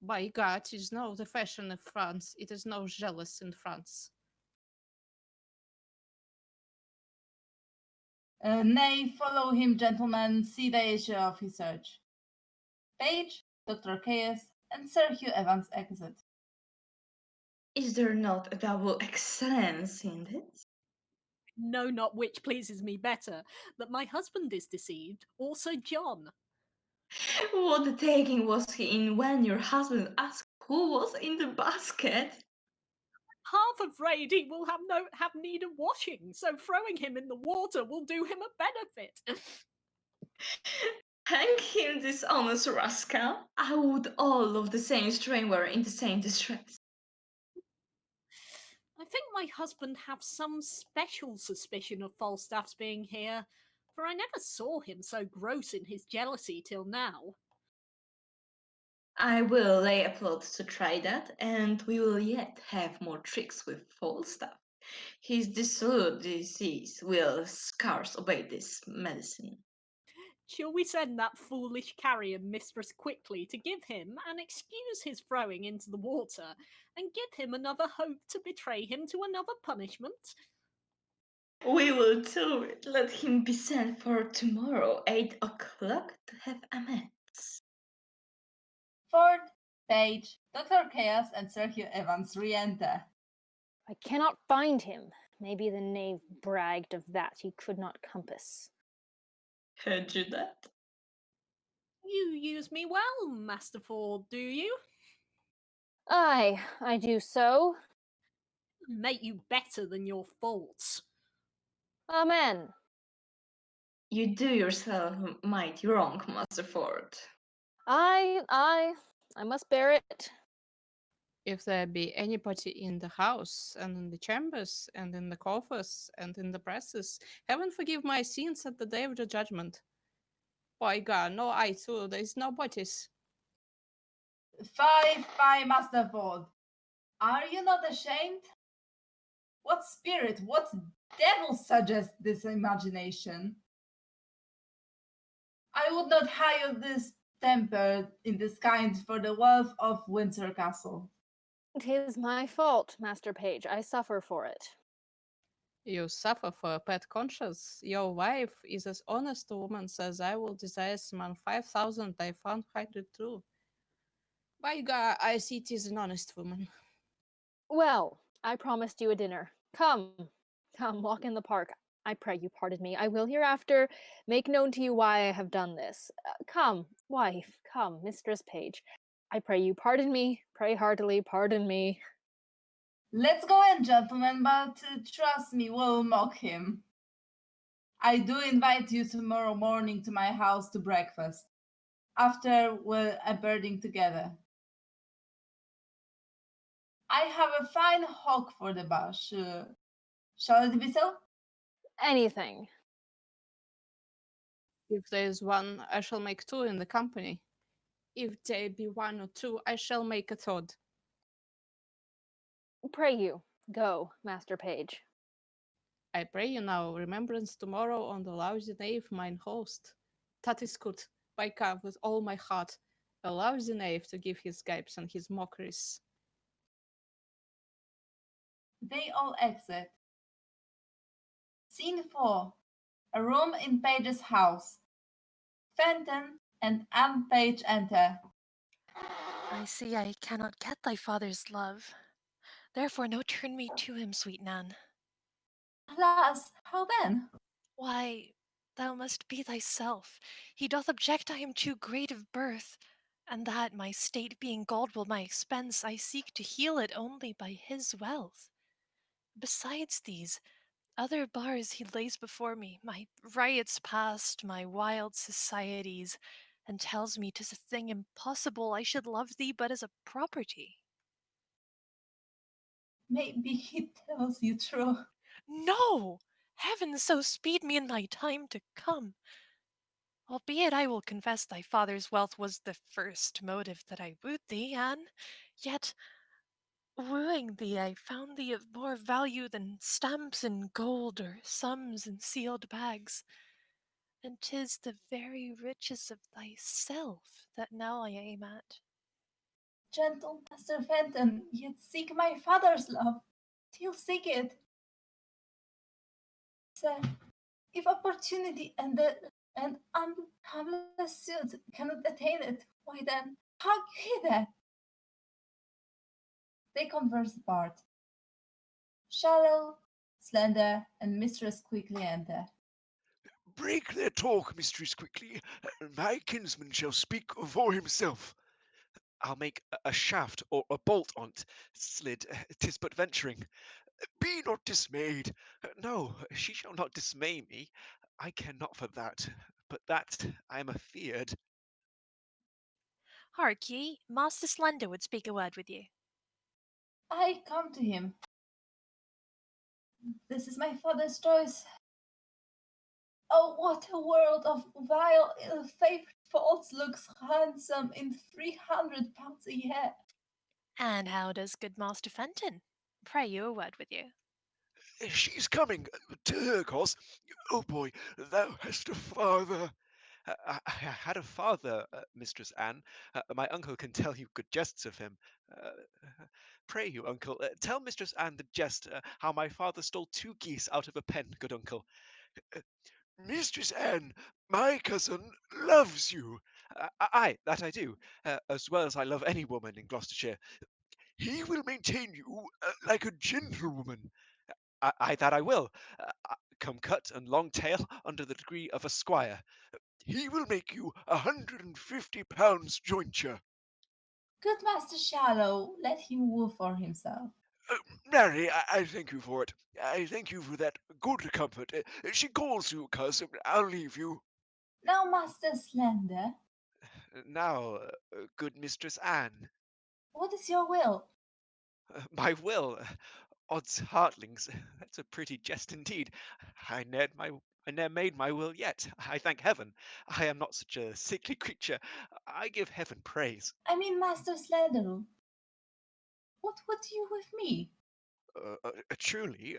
By God, it is no the fashion of France. It is no jealous in France. Nay, follow him, gentlemen. See the issue of his search. Page, Dr. Chaos, and Sir Hugh Evans exit. Is there not a double excellence in this? No, not which pleases me better, that my husband is deceived, also John. What the taking was he in when your husband asked who was in the basket? Half afraid he will have need of washing, so throwing him in the water will do him a benefit. Hang him, this honest rascal. I would all of the same strain were in the same distress. I think my husband have some special suspicion of Falstaff's being here, for I never saw him so gross in his jealousy till now. I will lay a plot to try that, and we will yet have more tricks with Falstaff. His dissolute disease will scarce obey this medicine. Shall we send that foolish carrion mistress quickly to give him and excuse his throwing into the water, and give him another hope to betray him to another punishment? We will do it. Let him be sent for tomorrow, 8 o'clock, to have amends. Ford, Page, Dr. Chaos, and Sir Hugh Evans re-enter. I cannot find him. Maybe the knave bragged of that he could not compass. Heard you that? You use me well, Master Ford, do you? Aye, I do so. Make you better than your faults. Amen. You do yourself mighty wrong, Master Ford. I must bear it. If there be anybody in the house, and in the chambers, and in the coffers, and in the presses, heaven forgive my sins at the day of the judgment. By God, no, I too, there is nobody's. 5 by Master Ford. Are you not ashamed? What spirit, what devil suggests this imagination? I would not hire this tempered in this kind for the wealth of Windsor Castle. 'Tis my fault, Master Page. I suffer for it. You suffer for a pet conscience. Your wife is as honest a woman as I will desire among 5,000 I found highly true. By God, I see 'tis an honest woman. Well, I promised you a dinner. Come, walk in the park. I pray you pardon me. I will hereafter make known to you why I have done this. Come, wife, come, Mistress Page. I pray you pardon me. Pray heartily, pardon me. Let's go in, gentlemen, but trust me, we'll mock him. I do invite you tomorrow morning to my house to breakfast. After we're birding together. I have a fine hawk for the bash. Shall it be so? Anything. If there is one, I shall make two in the company. If there be one or two, I shall make a third. Pray you, go, Master Page. I pray you now, remembrance tomorrow on the lousy knave, mine host. That is good, by God, with all my heart. A lousy knave to give his gibes and his mockeries. They all exit. Scene 4. A room in Page's house. Fenton and Anne Page enter. I see I cannot get thy father's love. Therefore no turn me to him, sweet Nan. Alas, how then? Why, thou must be thyself. He doth object I am too great of birth, and that, my state being galled will my expense, I seek to heal it only by his wealth. Besides these, other bars he lays before me, my riots past, my wild societies, and tells me 'tis a thing impossible I should love thee but as a property. Maybe he tells you true. No! Heaven so speed me in thy time to come. Albeit I will confess thy father's wealth was the first motive that I wooed thee, Anne, yet wooing thee I found thee of more value than stamps in gold or sums in sealed bags. And 'tis the very riches of thyself that now I aim at. Gentle Master Fenton, yet seek my father's love. Still seek it. Sir, if opportunity and harmless suit cannot attain it, why then, hark hither. They converse apart. Shallow, slender, and mistress quickly enter. Break their talk, mistress, quickly. My kinsman shall speak for himself. I'll make a shaft or a bolt on't. Slid, 'tis but venturing. Be not dismayed. No, she shall not dismay me. I care not for that, but that I am afeard. Hark ye, Master Slender would speak a word with you. I come to him. This is my father's choice. Oh, what a world of vile, ill-favored faults looks handsome in £300 a year. And how does good Master Fenton? Pray you a word with you. She's coming. To her cause. Oh boy, thou hast a father. I had a father, Mistress Anne. My uncle can tell you good jests of him. Uh, Pray you, uncle, tell Mistress Anne the jest, how my father stole 2 geese out of a pen, good uncle. Mistress Anne, my cousin loves you. Aye, that I do, as well as I love any woman in Gloucestershire. He will maintain you like a gentlewoman. Aye, that I will. Come cut and long tail under the degree of a squire. He will make you £150 jointure. Good Master Shallow, let him woo for himself. Mary, I thank you for it. I thank you for that good comfort. She calls you, cousin. I'll leave you. Now, Master Slender, Now, good Mistress Anne, what is your will? my will, odds heartlings, that's a pretty jest indeed. I ne'er made my will yet. I thank heaven. I am not such a sickly creature. I give heaven praise. I mean, Master Slender, what would you with me? Truly,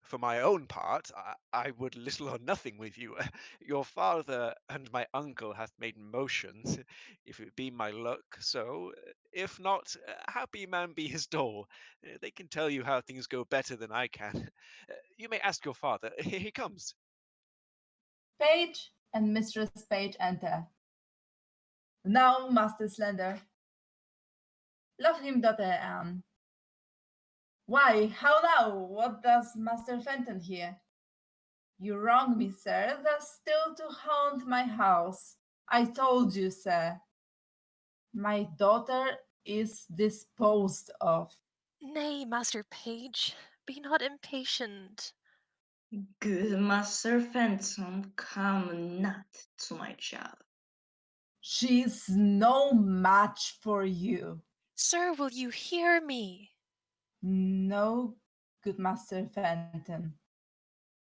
for my own part, I would little or nothing with you. Your father and my uncle hath made motions, if it be my luck. So, if not, happy man be his dole. They can tell you how things go better than I can. You may ask your father. Here he comes. Page and Mistress Page enter. Now, Master Slender. Love him, daughter Anne. Why, how now? What does Master Fenton here? You wrong me, sir. Thus still to haunt my house. I told you, sir. My daughter is disposed of. Nay, Master Page, be not impatient. Good Master Fenton, come not to my child. She's no match for you. Sir, will you hear me? No, good Master Fenton.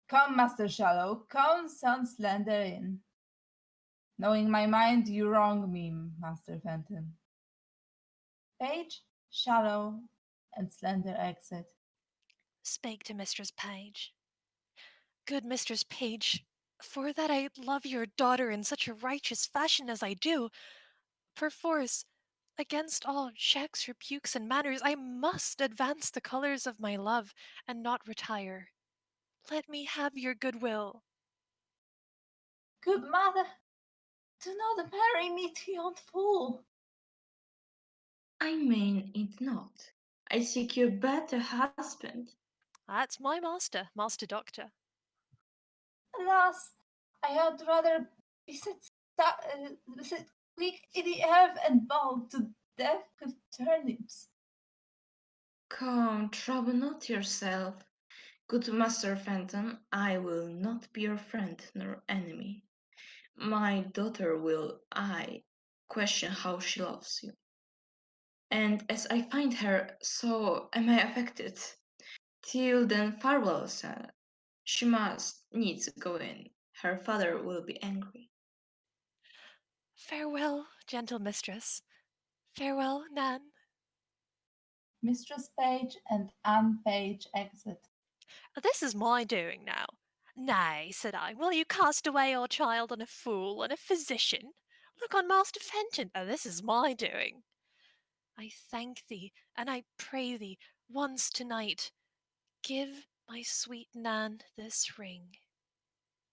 Come, Master Shallow, come, son Slender in. Knowing my mind, you wrong me, Master Fenton. Page, Shallow, and Slender exit. Spake to Mistress Page. Good Mistress Page, for that I love your daughter in such a righteous fashion as I do, perforce, against all checks, rebukes, and manners, I must advance the colours of my love, and not retire. Let me have your goodwill. Good mother, do not marry me to yon fool. I mean it not. I seek you a better husband. That's my master, Master Doctor. Alas, I had rather be set quick in the earth and bound to death with turnips. Come, trouble not yourself. Good Master Fenton, I will not be your friend nor enemy. My daughter will, I question how she loves you. And as I find her, so am I affected. Till then, farewell, sir. She must needs go in. Her father will be angry. Farewell, gentle mistress. Farewell, Nan. Mistress Page and Anne Page exit. This is my doing now. Nay, said I, will you cast away your child on a fool and a physician? Look on Master Fenton. This is my doing. I thank thee, and I pray thee, once tonight, give my sweet Nan this ring.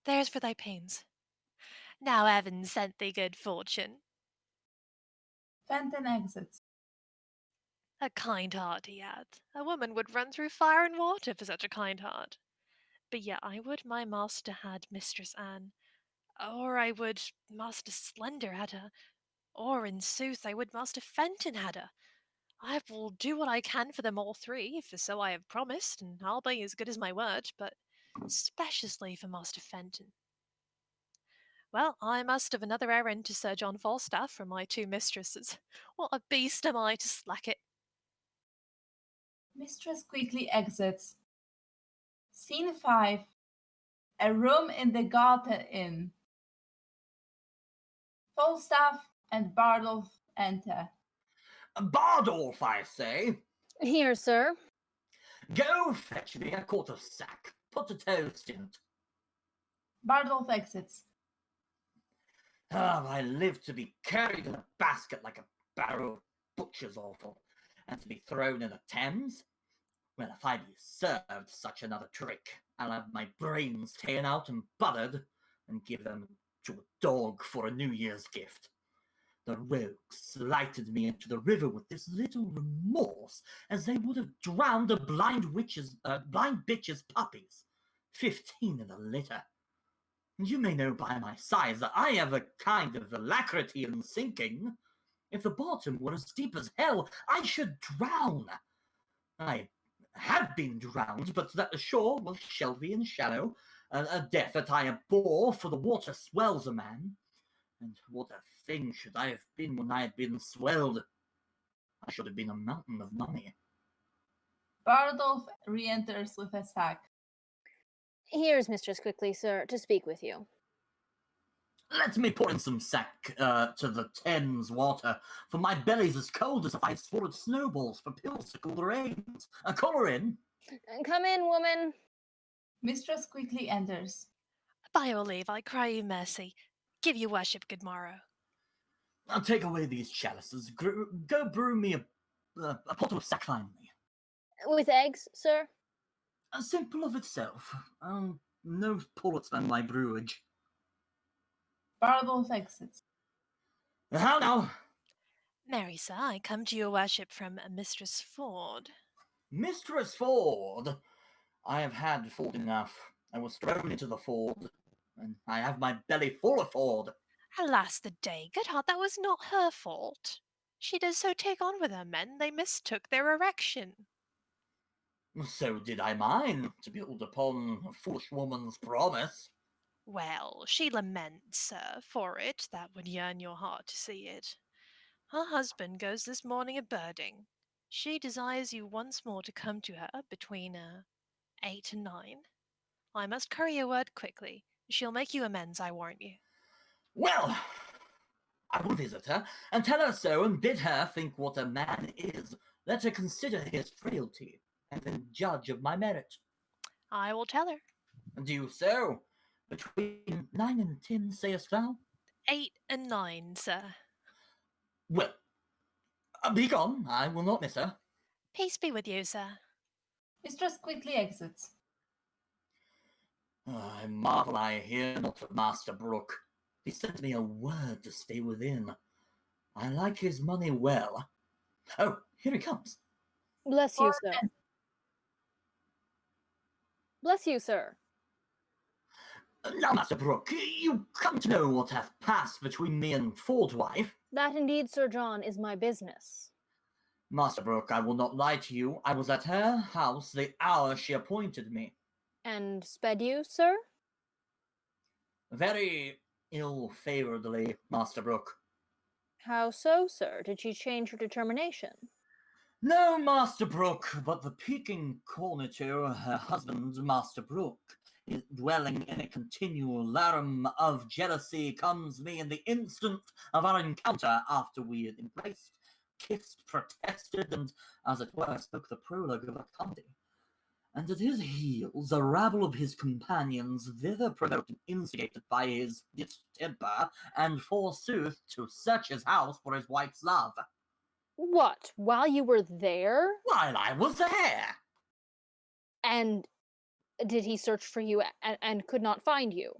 There's for thy pains. Now heaven sent thee good fortune. Fenton exits. A kind heart he hath. A woman would run through fire and water for such a kind heart. But yet I would my master had Mistress Anne, or I would Master Slender had her, or in sooth I would Master Fenton had her. I will do what I can for them all three, for so I have promised, and I'll be as good as my word, but speciously for Master Fenton. Well, I must have another errand to Sir John Falstaff for my two mistresses. What a beast am I to slack it! Mistress quickly exits. Scene 5. A room in the Garter Inn. Falstaff and Bardolph enter. Bardolph, I say, Here, sir. go fetch me a quart of sack. Put a toast in it. Bardolph exits. Ah, I live to be carried in a basket like a barrow of butcher's offal, and to be thrown in the Thames. Well, if I be served such another trick, I'll have my brains taken out and buttered, and give them to a dog for a New Year's gift. The rogues slighted me into the river with this little remorse, as they would have drowned a blind bitch's puppies, 15 in the litter. And you may know by my sighs that I have a kind of alacrity in sinking. If the bottom were as deep as hell, I should drown. I had been drowned, but that the shore was shelvy and shallow, a death that I abhor, for the water swells a man. And what a thing should I have been when I had been swelled? I should have been a mountain of money. Bardolph re-enters with a sack. Here's Mistress Quickly, sir, to speak with you. Let me pour in some sack to the Thames water, for my belly's as cold as if I swallowed snowballs for pills to cool the rains. Call her in. Come in, woman. Mistress quickly enters. By your leave, I cry you mercy. Give your worship good morrow. I'll take away these chalices. Go brew me a pot of sack finely. With eggs, sir? Simple of itself. No pullets than my brewage. Bardolph exits. How now? Marry, sir, I come to your worship from Mistress Ford. Mistress Ford! I have had Ford enough. I was thrown into the Ford, and I have my belly full of Ford. Alas the day, good heart, that was not her fault. She does so take on with her men, they mistook their erection. So did I mine, to build upon a foolish woman's promise. Well, she laments, sir, for it, that would yearn your heart to see it. Her husband goes this morning a-birding. She desires you once more to come to her between 8 and 9. I must courier word quickly. She'll make you amends, I warrant you. Well, I will visit her, and tell her so, and bid her think what a man is. Let her consider his frailty, and then judge of my merit. I will tell her. Do so. Between 9 and 10, sayest thou? 8 and 9, sir. Well, be gone. I will not miss her. Peace be with you, sir. Mistress quickly exits. I marvel I hear not of Master Brooke. He sent me a word to stay within. I like his money well. Oh, here he comes. Bless you, sir. Bless you, sir. Now, Master Brooke, you come to know what hath passed between me and Ford's wife. That indeed, Sir John, is my business. Master Brooke, I will not lie to you. I was at her house the hour she appointed me. And sped you, sir? Very ill-favouredly, Master Brooke. How so, sir? Did she change her determination? No, Master Brooke, but the peaking cornature, her husband, Master Brooke, is dwelling in a continual larum of jealousy, comes me in the instant of our encounter after we had embraced, kissed, protested, and, as it were, spoke the prologue of a comedy. And at his heels, a rabble of his companions, thither provoked and instigated by his distemper, and forsooth to search his house for his wife's love. What, while you were there? While I was there! And did he search for you and could not find you?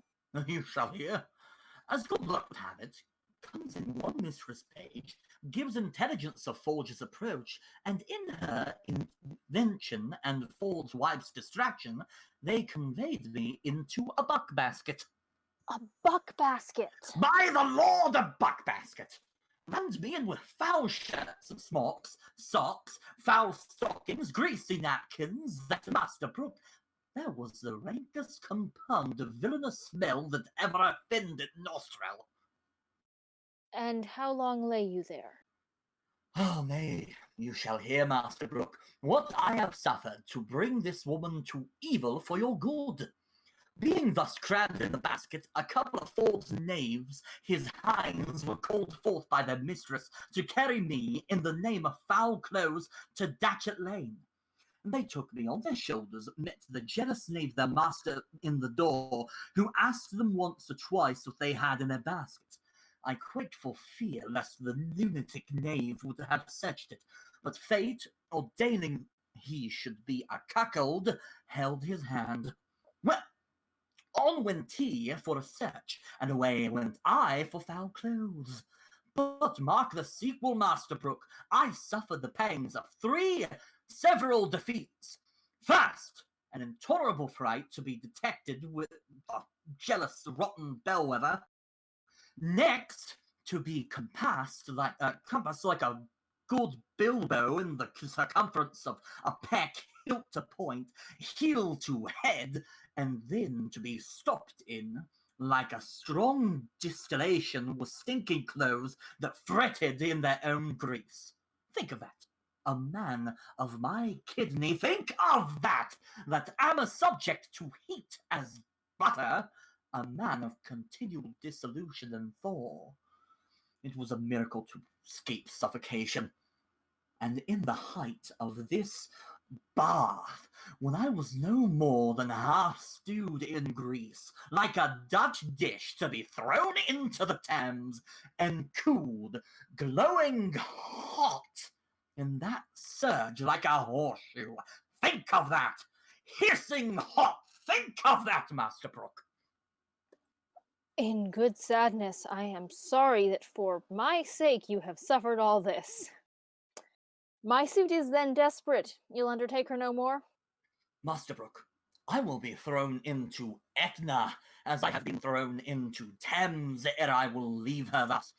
You shall hear. As good luck would have it, comes in one Mistress Page, gives intelligence of Forge's approach, and in her invention and Ford's wife's distraction, they conveyed me into a buck-basket. A buck-basket? By the Lord, a buck-basket! And me in with foul shirts and smocks, socks, foul stockings, greasy napkins, that Master Brooke. There was the rankest compound of villainous smell that ever offended nostril. And how long lay you there? Oh, nay, you shall hear, Master Brooke, what I have suffered to bring this woman to evil for your good. Being thus crammed in the basket, a couple of Ford's knaves, his hinds, were called forth by their mistress to carry me in the name of foul clothes to Datchet Lane. And they took me on their shoulders, met the jealous knave their master in the door, who asked them once or twice what they had in their basket. I quaked for fear lest the lunatic knave would have searched it, but fate, ordaining he should be a cuckold, held his hand. Well, on went he for a search, and away went I for foul clothes. But mark the sequel, Master Brooke. I suffered the pangs of 3 several defeats. First, an intolerable fright to be detected with a jealous, rotten bellwether. Next, to be compassed like a good bilbo in the circumference of a peck, hilt to point, heel to head, and then to be stopped in like a strong distillation with stinking clothes that fretted in their own grease. Think of that. A man of my kidney, think of that am a subject to heat as butter, a man of continual dissolution and thaw. It was a miracle to escape suffocation. And in the height of this Bath, when I was no more than half stewed in grease, like a Dutch dish to be thrown into the Thames and cooled, glowing hot in that surge like a horseshoe. Think of that! Hissing hot! Think of that, Master Brooke! In good sadness, I am sorry that for my sake you have suffered all this. My suit is then desperate. You'll undertake her no more? Master Brooke, I will be thrown into Etna, as I have been thrown into Thames, ere I will leave her thus.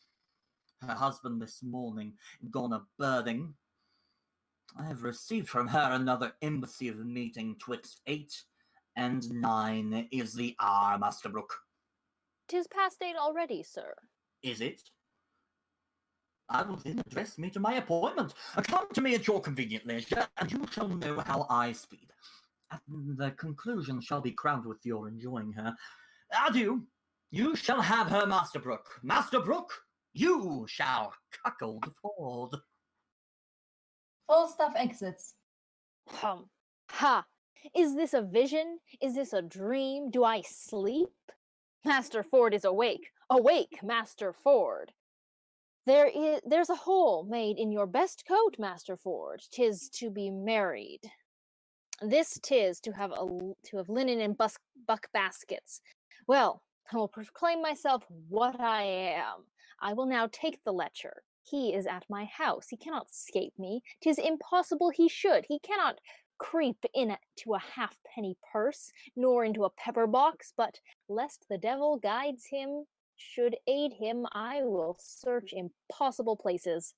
Her husband this morning gone a-birding. I have received from her another embassy of meeting 'twixt 8 and 9 is the hour, Master Brooke. 'Tis past 8 already, sir. Is it? I will then address me to my appointment. Come to me at your convenient leisure, and you shall know how I speed. And the conclusion shall be crowned with your enjoying her. Adieu. You shall have her, Master Brooke. Master Brooke, you shall cuckold Ford. Falstaff exits. Hum. Ha! Is this a vision? Is this a dream? Do I sleep? Master Ford is awake. Awake, Master Ford. There's a hole made in your best coat, Master Ford. 'Tis to be married. This 'tis to have linen and buck baskets. Well, I will proclaim myself what I am. I will now take the lecher. He is at my house. He cannot escape me. 'Tis impossible he should. He cannot creep into a halfpenny purse, nor into a pepper box, but lest the devil guides him, should aid him, I will search impossible places.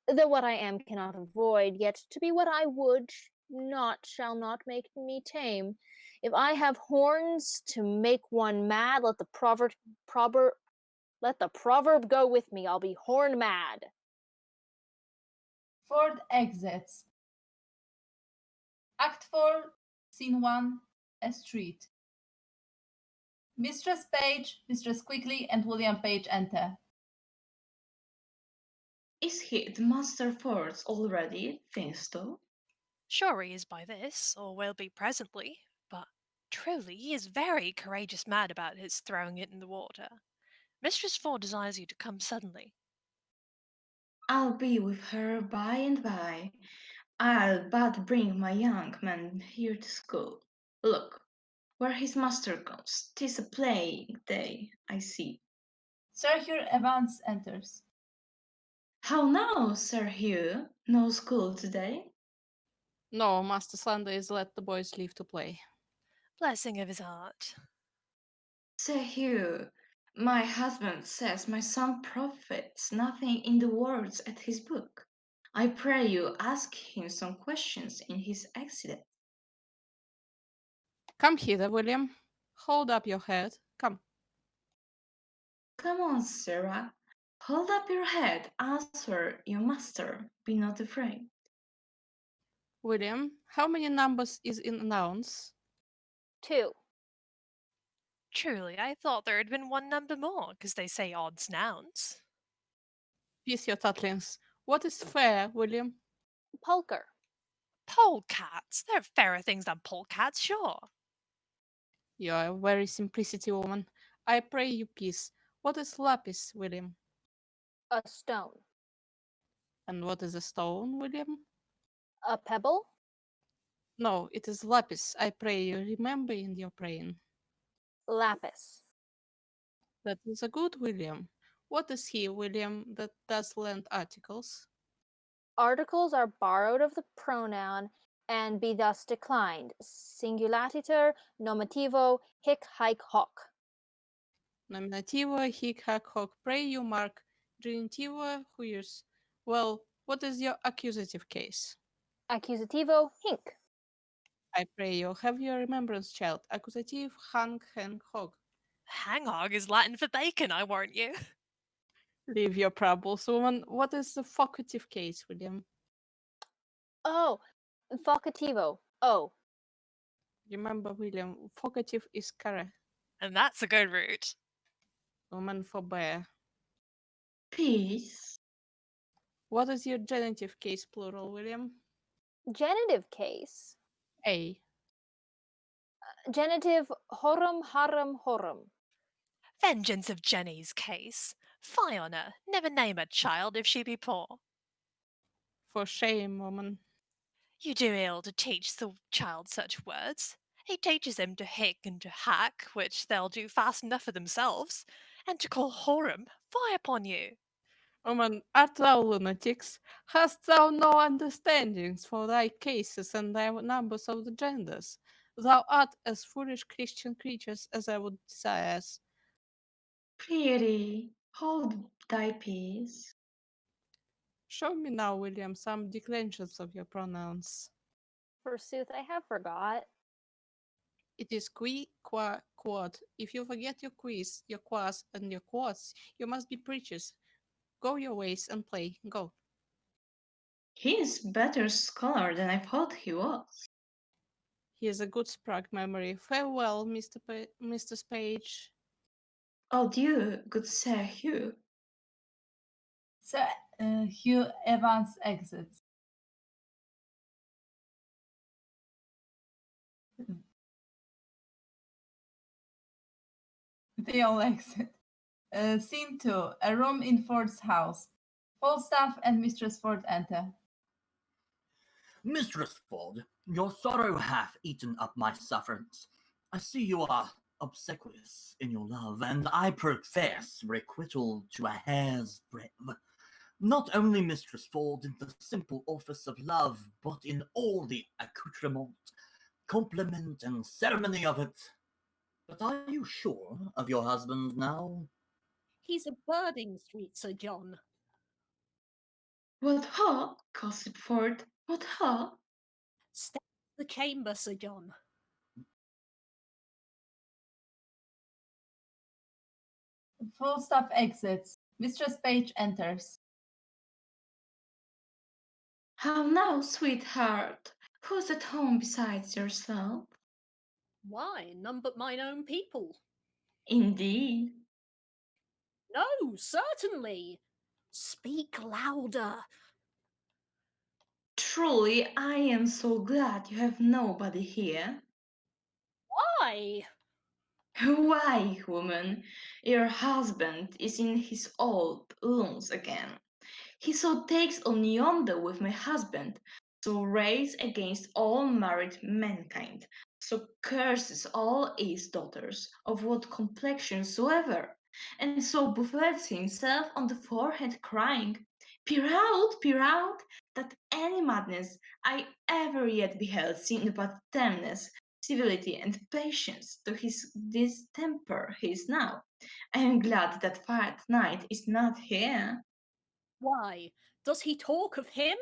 Though what I am cannot avoid, yet to be what I would shall not make me tame. If I have horns to make one mad, let the proverb go with me. I'll be horn mad. Ford exits. Act 4, Scene 1, a street. Mistress Page, Mistress Quickly, and William Page enter. Is he at Master Ford's already, Finstow? Sure he is by this, or will be presently, but truly he is very courageous mad about his throwing it in the water. Mistress Ford desires you to come suddenly. I'll be with her by and by. I'll but bring my young man here to school. Look, where his master goes. 'Tis a playing day, I see. Sir Hugh Evans enters. How now, Sir Hugh? No school today? No, Master Sundays let the boys leave to play. Blessing of his heart. Sir Hugh, my husband says my son profits nothing in the words at his book. I pray you ask him some questions in his accident. Come hither, William. Hold up your head. Come. Come on, Sarah. Hold up your head, answer your master. Be not afraid. William, how many numbers is in nouns? 2. Truly, I thought there had been one number more, 'cause they say odds nouns. Peace your tatlings. What is fair, William? Poker. Polecats! There are fairer things than polecats, sure. You are a very simplicity woman. I pray you peace. What is lapis, William? A stone. And what is a stone, William? A pebble. No, it is lapis. I pray you remember in your praying. Lapis. That is a good William. What is he, William, that does lend articles? Articles are borrowed of the pronoun and be thus declined. Singulater, nomativo, hic, haec, hoc. Nominativo, hic, hac, hoc. Pray you, Mark. Genitivo, huius. Well, what is your accusative case? Accusativo, hinc. I pray you, have your remembrance, child. Accusative, hang, hen, hog. Hanghog is Latin for bacon, I warrant you. Leave your problems, woman. What is the vocative case, William? Oh, vocativo. Oh. Remember, William, vocative is care. And that's a good route. Woman for bear. Peace. What is your genitive case, plural, William? Genitive case. A. Genitive horum harum horum. Vengeance of Jenny's case. Fie on her, never name a child if she be poor. For shame, woman. You do ill to teach the child such words. He teaches them to hick and to hack, which they'll do fast enough for themselves, and to call horum, fie upon you. Woman, art thou lunatics? Hast thou no understandings for thy cases and thy numbers of the genders? Thou art as foolish Christian creatures as I would desire us. Pretty, hold thy peace. Show me now, William, some declensions of your pronouns. Forsooth, I have forgot. It is qui, qua, quod. If you forget your quis, your quas, and your quots, you must be preachers. Go your ways and play. Go. He is better scholar than I thought he was. He has a good sprag memory. Farewell, Mr. Spage. Adieu, good Sir Hugh. Sir Hugh Evans exits. They all exit. Scene 2. A room in Ford's house. Falstaff and Mistress Ford enter. Mistress Ford, your sorrow hath eaten up my sufferance. I see you are obsequious in your love, and I profess requital to a hair's breadth. Not only, Mistress Ford, in the simple office of love, but in all the accoutrement, compliment, and ceremony of it. But are you sure of your husband now? He's a birding street, Sir John. What ha, gossip Ford? What ha? Step the chamber, Sir John. Falstaff exits. Mistress Page enters. How now, sweetheart? Who's at home besides yourself? Why, none but mine own people. Indeed. No, certainly. Speak louder. Truly, I am so glad you have nobody here. Why? Why, woman? Your husband is in his old rooms again. He so takes on yonder with my husband, so rails against all married mankind, so curses all his daughters, of what complexion soever, and so buffets himself on the forehead, crying, peer out, that any madness I ever yet beheld seemed but tameness, civility, and patience to his distemper he is now. I am glad that fat knight is not here. Why? Does he talk of him?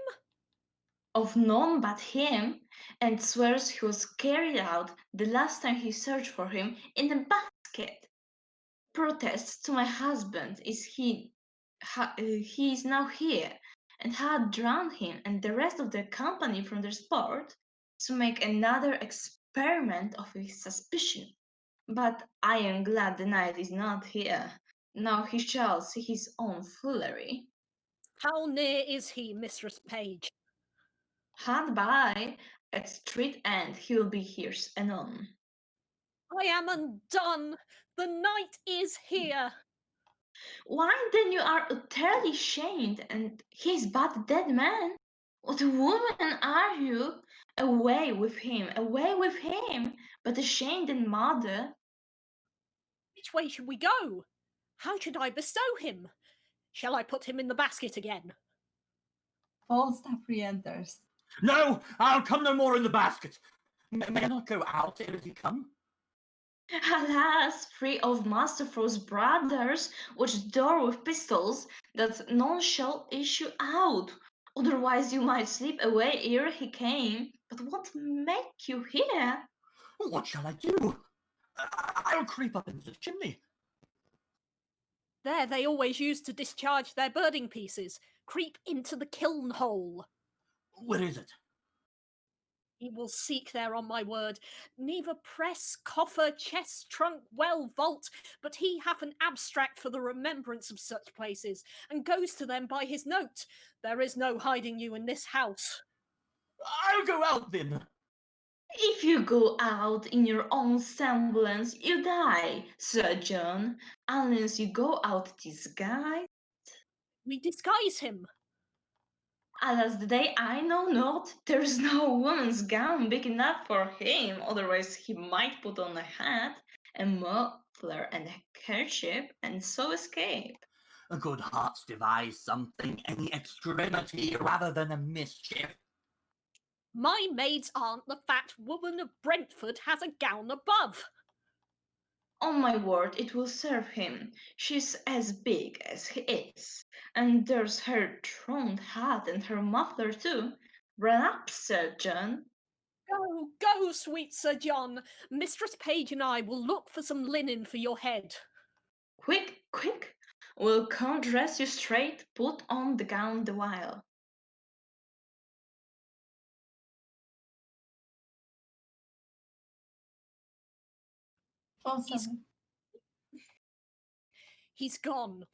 Of none but him, and swears he was carried out the last time he searched for him in a basket. Protests to my husband he is now here, and had drowned him and the rest of their company from their sport, to make another experiment of his suspicion. But I am glad the knight is not here. Now he shall see his own foolery. How near is he, Mistress Page? Hard by, at street end, he will be here anon. I am undone. The knight is here. Why then you are utterly shamed, and he is but a dead man? What a woman are you? Away with him, but ashamed and mother. Which way should we go? How should I bestow him? Shall I put him in the basket again? Falstaff re-enters. No, I'll come no more in the basket. May I not go out ere he come? Alas, three of Master Frost's brothers watch door with pistols, that none shall issue out. Otherwise you might slip away ere he came. But what make you here? What shall I do? I'll creep up into the chimney. There they always used to discharge their birding pieces. Creep into the kiln hole. Where is it? He will seek there on my word. Neither press, coffer, chest, trunk, well, vault, but he hath an abstract for the remembrance of such places, and goes to them by his note. There is no hiding you in this house. I'll go out then. If you go out in your own semblance, you die, Sir John, unless you go out disguised. We disguise him. Alas, the day I know not, there is no woman's gown big enough for him, otherwise he might put on a hat, a muffler, and a kerchief, and so escape. Good hearts devise something, any extremity rather than a mischief. My maid's aunt, the fat woman of Brentford, has a gown above. On my word, it will serve him. She's as big as he is. And there's her thrown hat and her muffler too. Run up, Sir John. Go, go, sweet Sir John. Mistress Page and I will look for some linen for your head. Quick, quick. We'll come dress you straight. Put on the gown the while. Oh, He's- sorry. He's gone.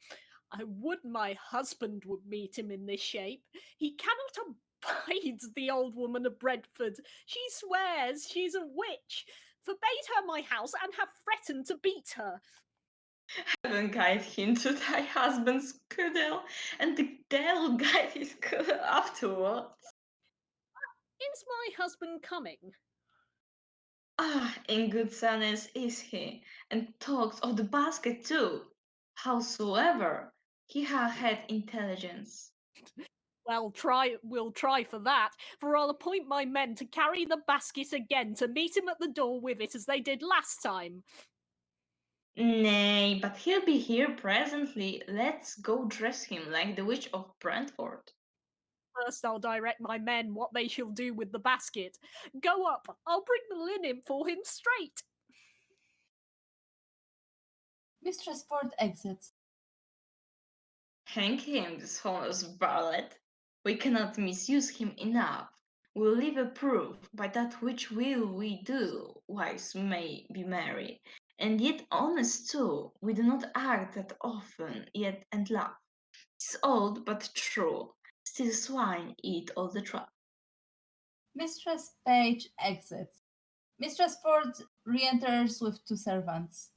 I would my husband would meet him in this shape. He cannot abide the old woman of Brentford. She swears she's a witch. Forbade her my house and have threatened to beat her. Heaven guide him to thy husband's cuddle, and the devil guide his cuddle afterwards. Is my husband coming? Ah, in good sadness is he, and talks of the basket too. Howsoever, he hath had intelligence. Well, we'll try for that, for I'll appoint my men to carry the basket again to meet him at the door with it as they did last time. Nay, but he'll be here presently. Let's go dress him like the witch of Brentford. First, I'll direct my men what they shall do with the basket. Go up, I'll bring the linen for him straight. Mistress Ford exits. Hang him, dishonest varlet. We cannot misuse him enough. We'll leave a proof by that which will we do. Wives may be merry, and yet honest too. We do not act that often, yet and laugh. 'Tis old but true. Still swine eat all the trough. Mistress Page exits. Mistress Ford re-enters with 2 servants.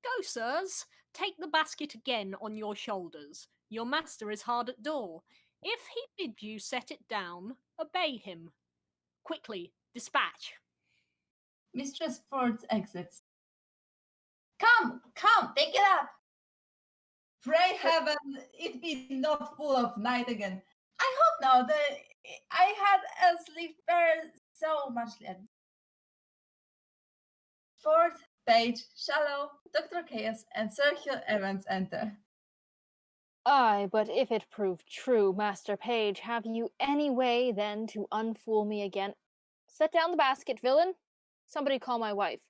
Go, sirs, take the basket again on your shoulders. Your master is hard at door. If he bid you set it down, obey him. Quickly, dispatch. Mistress Ford exits. Come, come, take it up! Pray heaven it be not full of night again. I hope not. I had a sleep there so much late. Fourth page, Shallow, Dr. Chaos, and Sergio Evans enter. Ay, but if it prove true, Master Page, have you any way then to unfool me again? Set down the basket, villain. Somebody call my wife.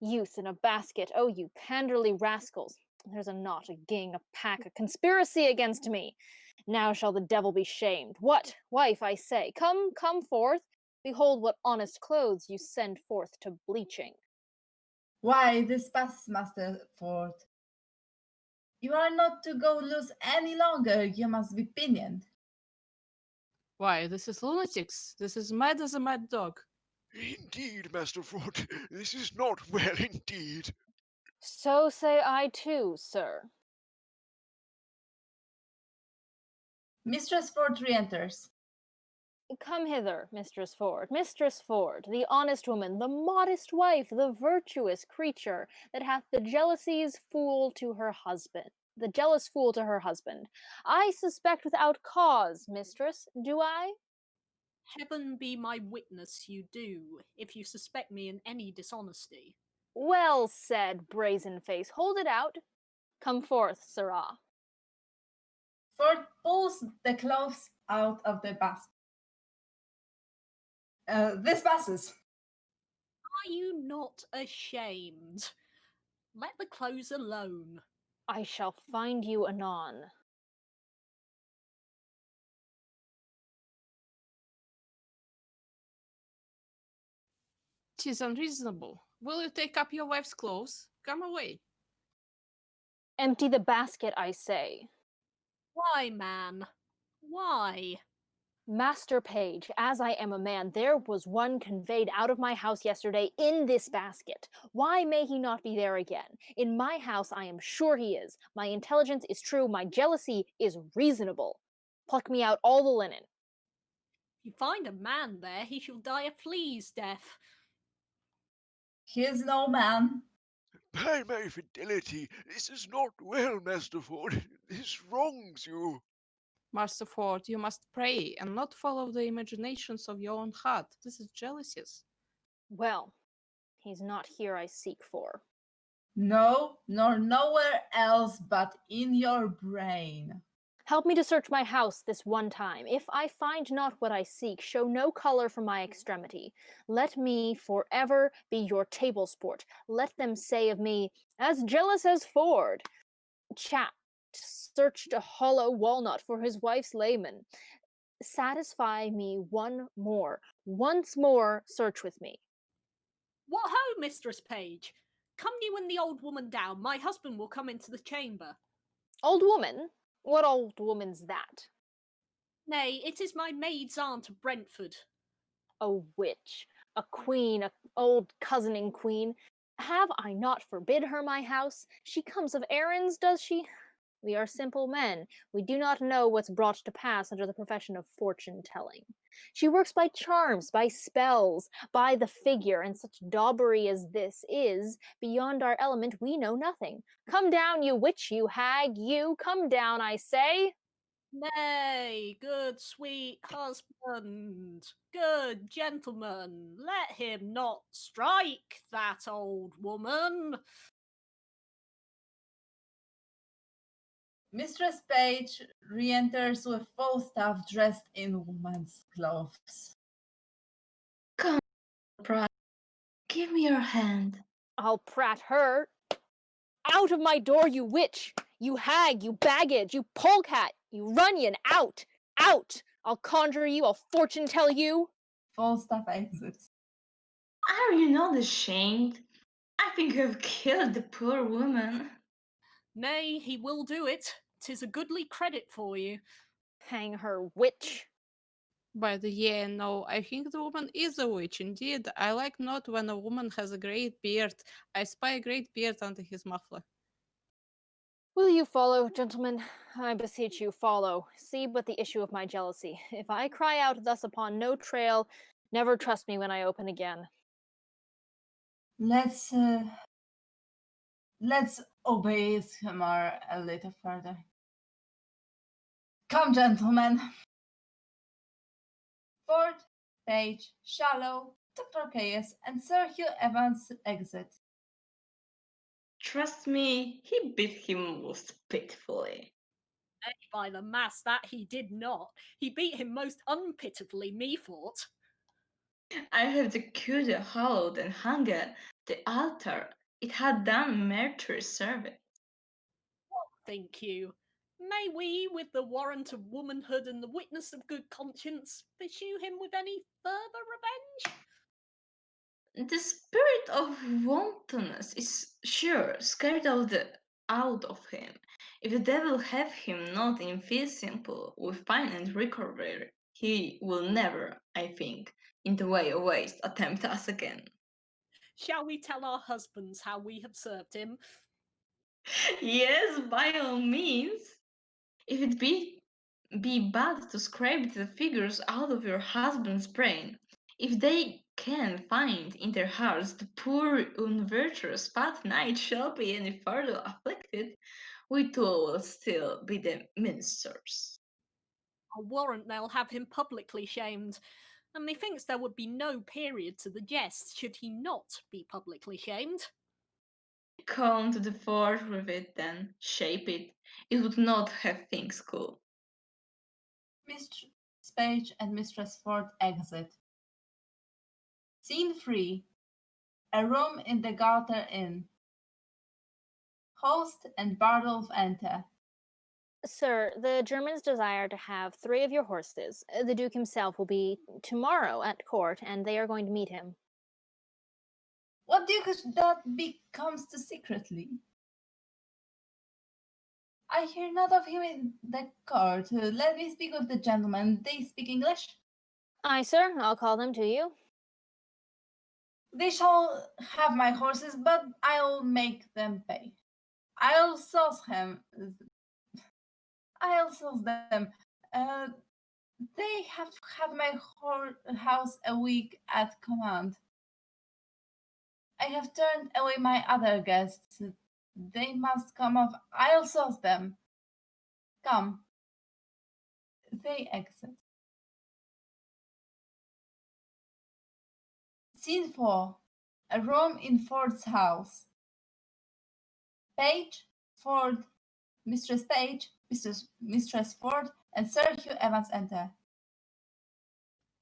Youth in a basket, oh, you panderly rascals. There's a knot, a gang, a pack, a conspiracy against me. Now shall the devil be shamed. What, wife, I say, come forth. Behold what honest clothes you send forth to bleaching. Why this pass, Master Ford? You are not to go loose any longer. You must be pinioned. Why, this is lunatics. This is mad as a mad dog. Indeed, Master Ford, this is not well indeed. So say I too, sir. Mistress Ford re-enters. Come hither, Mistress Ford. Mistress Ford, the honest woman, the modest wife, the virtuous creature that hath the jealousy's fool to her husband. The jealous fool to her husband. I suspect without cause, mistress, do I? Heaven be my witness you do, if you suspect me in any dishonesty. Well said, brazen face. Hold it out. Come forth, sirrah. Ford pulls the clothes out of the basket. This passes. Are you not ashamed? Let the clothes alone. I shall find you anon. 'Tis unreasonable. Will you take up your wife's clothes? Come away. Empty the basket, I say. Why, man? Why? Master Page, as I am a man, there was one conveyed out of my house yesterday in this basket. Why may he not be there again? In my house, I am sure he is. My intelligence is true. My jealousy is reasonable. Pluck me out all the linen. If you find a man there, he shall die a flea's death. He is no man. By my fidelity, this is not well, Master Ford. This wrongs you. Master Ford, you must pray and not follow the imaginations of your own heart. This is jealousies. Well, he's not here I seek for. No, nor nowhere else but in your brain. Help me to search my house this one time. If I find not what I seek, show no color for my extremity. Let me forever be your table sport. Let them say of me, as jealous as Ford. Chap searched a hollow walnut for his wife's layman. Satisfy me once more search with me. What ho, Mistress Page! Come you and the old woman down. My husband will come into the chamber. Old woman? What old woman's that? Nay, it is my maid's aunt of Brentford. A witch, a queen, a old cousining queen. Have I not forbid her my house? She comes of errands, does she? We are simple men. We do not know what's brought to pass under the profession of fortune-telling. She works by charms, by spells, by the figure, and such daubery as this is beyond our element. We know nothing. Come down, you witch, you hag, you! Come down, I say! Nay, good sweet husband, good gentleman, let him not strike that old woman. Mistress Page re-enters with Falstaff dressed in woman's clothes. Come, Pratt. Give me your hand. I'll prat her. Out of my door, you witch! You hag, you baggage, you polecat, you runyon, out! Out! I'll conjure you, I'll fortune tell you! Falstaff exits. Are you not ashamed? I think you have killed the poor woman. Nay, he will do it. 'Tis a goodly credit for you. Hang her, witch! But yeah, no, I think the woman is a witch. Indeed, I like not when a woman has a great beard. I spy a great beard under his muffler. Will you follow, gentlemen? I beseech you, follow. See but the issue of my jealousy. If I cry out thus upon no trail, never trust me when I open again. Let's obey Hamar a little further. Come, gentlemen. Ford, Page, Shallow, Dr. Caius, and Sir Hugh Evans exit. Trust me, he beat him most pitifully. Nay, by the mass, that he did not. He beat him most unpitifully, methought. I have the cuda hollowed and hung at the altar. It had done martyr's service. Think you? May we, with the warrant of womanhood and the witness of good conscience, pursue him with any further revenge? The spirit of wantonness is sure scared out of him. If the devil have him not in fee simple with fine and recovery, he will never, I think, in the way of waste, attempt us again. Shall we tell our husbands how we have served him? Yes, by all means. If it be bad to scrape the figures out of your husband's brain, if they can find in their hearts the poor unvirtuous fat knight shall be any further afflicted, we two will still be the ministers. I warrant they'll have him publicly shamed, and methinks there would be no period to the jest should he not be publicly shamed. Come to the fort with it then, shape it. It would not have things cool. Mistress Page and Mistress Ford exit. Scene 3. A room in the Garter Inn. Host and Bardolph enter. Sir, the Germans desire to have 3 of your horses. The Duke himself will be tomorrow at court, and they are going to meet him. What duke that becomes to secretly? I hear not of him in the court. Let me speak with the gentlemen. They speak English? Aye, sir, I'll call them to you. They shall have my horses, but I'll make them pay. I'll sauce him. I'll sauce them. Uh, they have had my house a week at command. I have turned away my other guests. They must come off. I'll sauce them. Come. They exit. Scene 4. A room in Ford's house. Page, Ford, Mistress Page, Mistress Ford, and Sir Hugh Evans enter.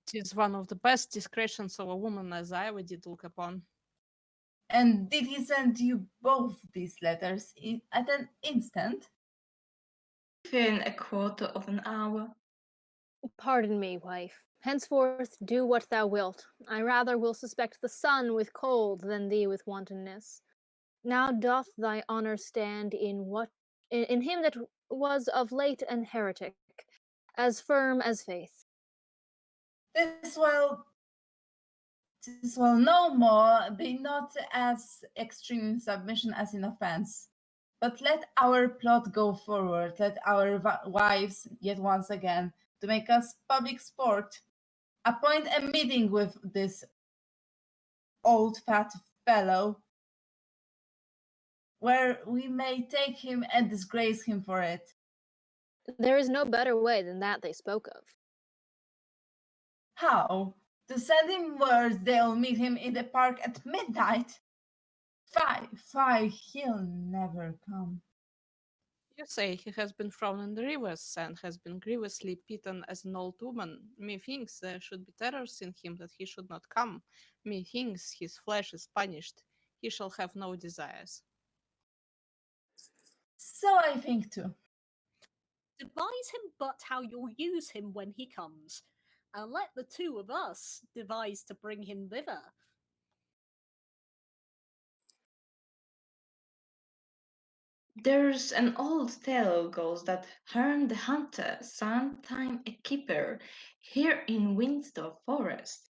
It is one of the best discretions of a woman as I ever did look upon. And did he send you both these letters at an instant? Within a quarter of an hour. Pardon me, wife. Henceforth do what thou wilt. I rather will suspect the sun with cold than thee with wantonness. Now doth thy honour stand in him that was of late an heretic, as firm as faith. This will no more be not as extreme in submission as in offence. But let our plot go forward. Let our wives, yet once again, to make us public sport, appoint a meeting with this old fat fellow, where we may take him and disgrace him for it. There is no better way than that they spoke of. How? To send him word they'll meet him in the park at midnight? Fie, he'll never come. You say he has been thrown in the rivers and has been grievously beaten as an old woman. Methinks there should be terrors in him that he should not come. Methinks his flesh is punished. He shall have no desires. So I think too. Devise him but how you'll use him when he comes, and let the two of us devise to bring him thither. There's an old tale goes that Herne the Hunter, sometime a keeper here in Windsor Forest,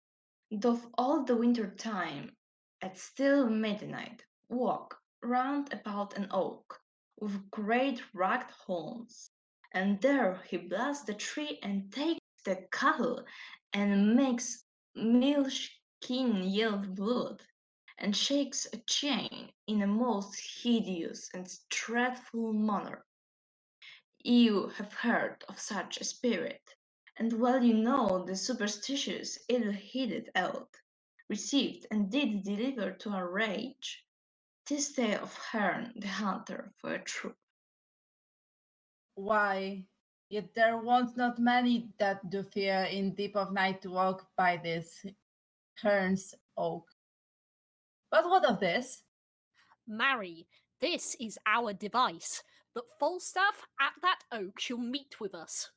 doth all the winter time, at still midnight, walk round about an oak with great rugged horns, and there he blasts the tree and takes the cattle and makes milk-skin yellow blood, and shakes a chain in a most hideous and dreadful manner. You have heard of such a spirit, and well you know the superstitious ill-headed elk received and did deliver to our rage this tale of Herne the Hunter for a truth. Why, yet there want not many that do fear in deep of night to walk by this Herne's oak. But what of this? Marry, this is our device, that Falstaff at that oak shall meet with us.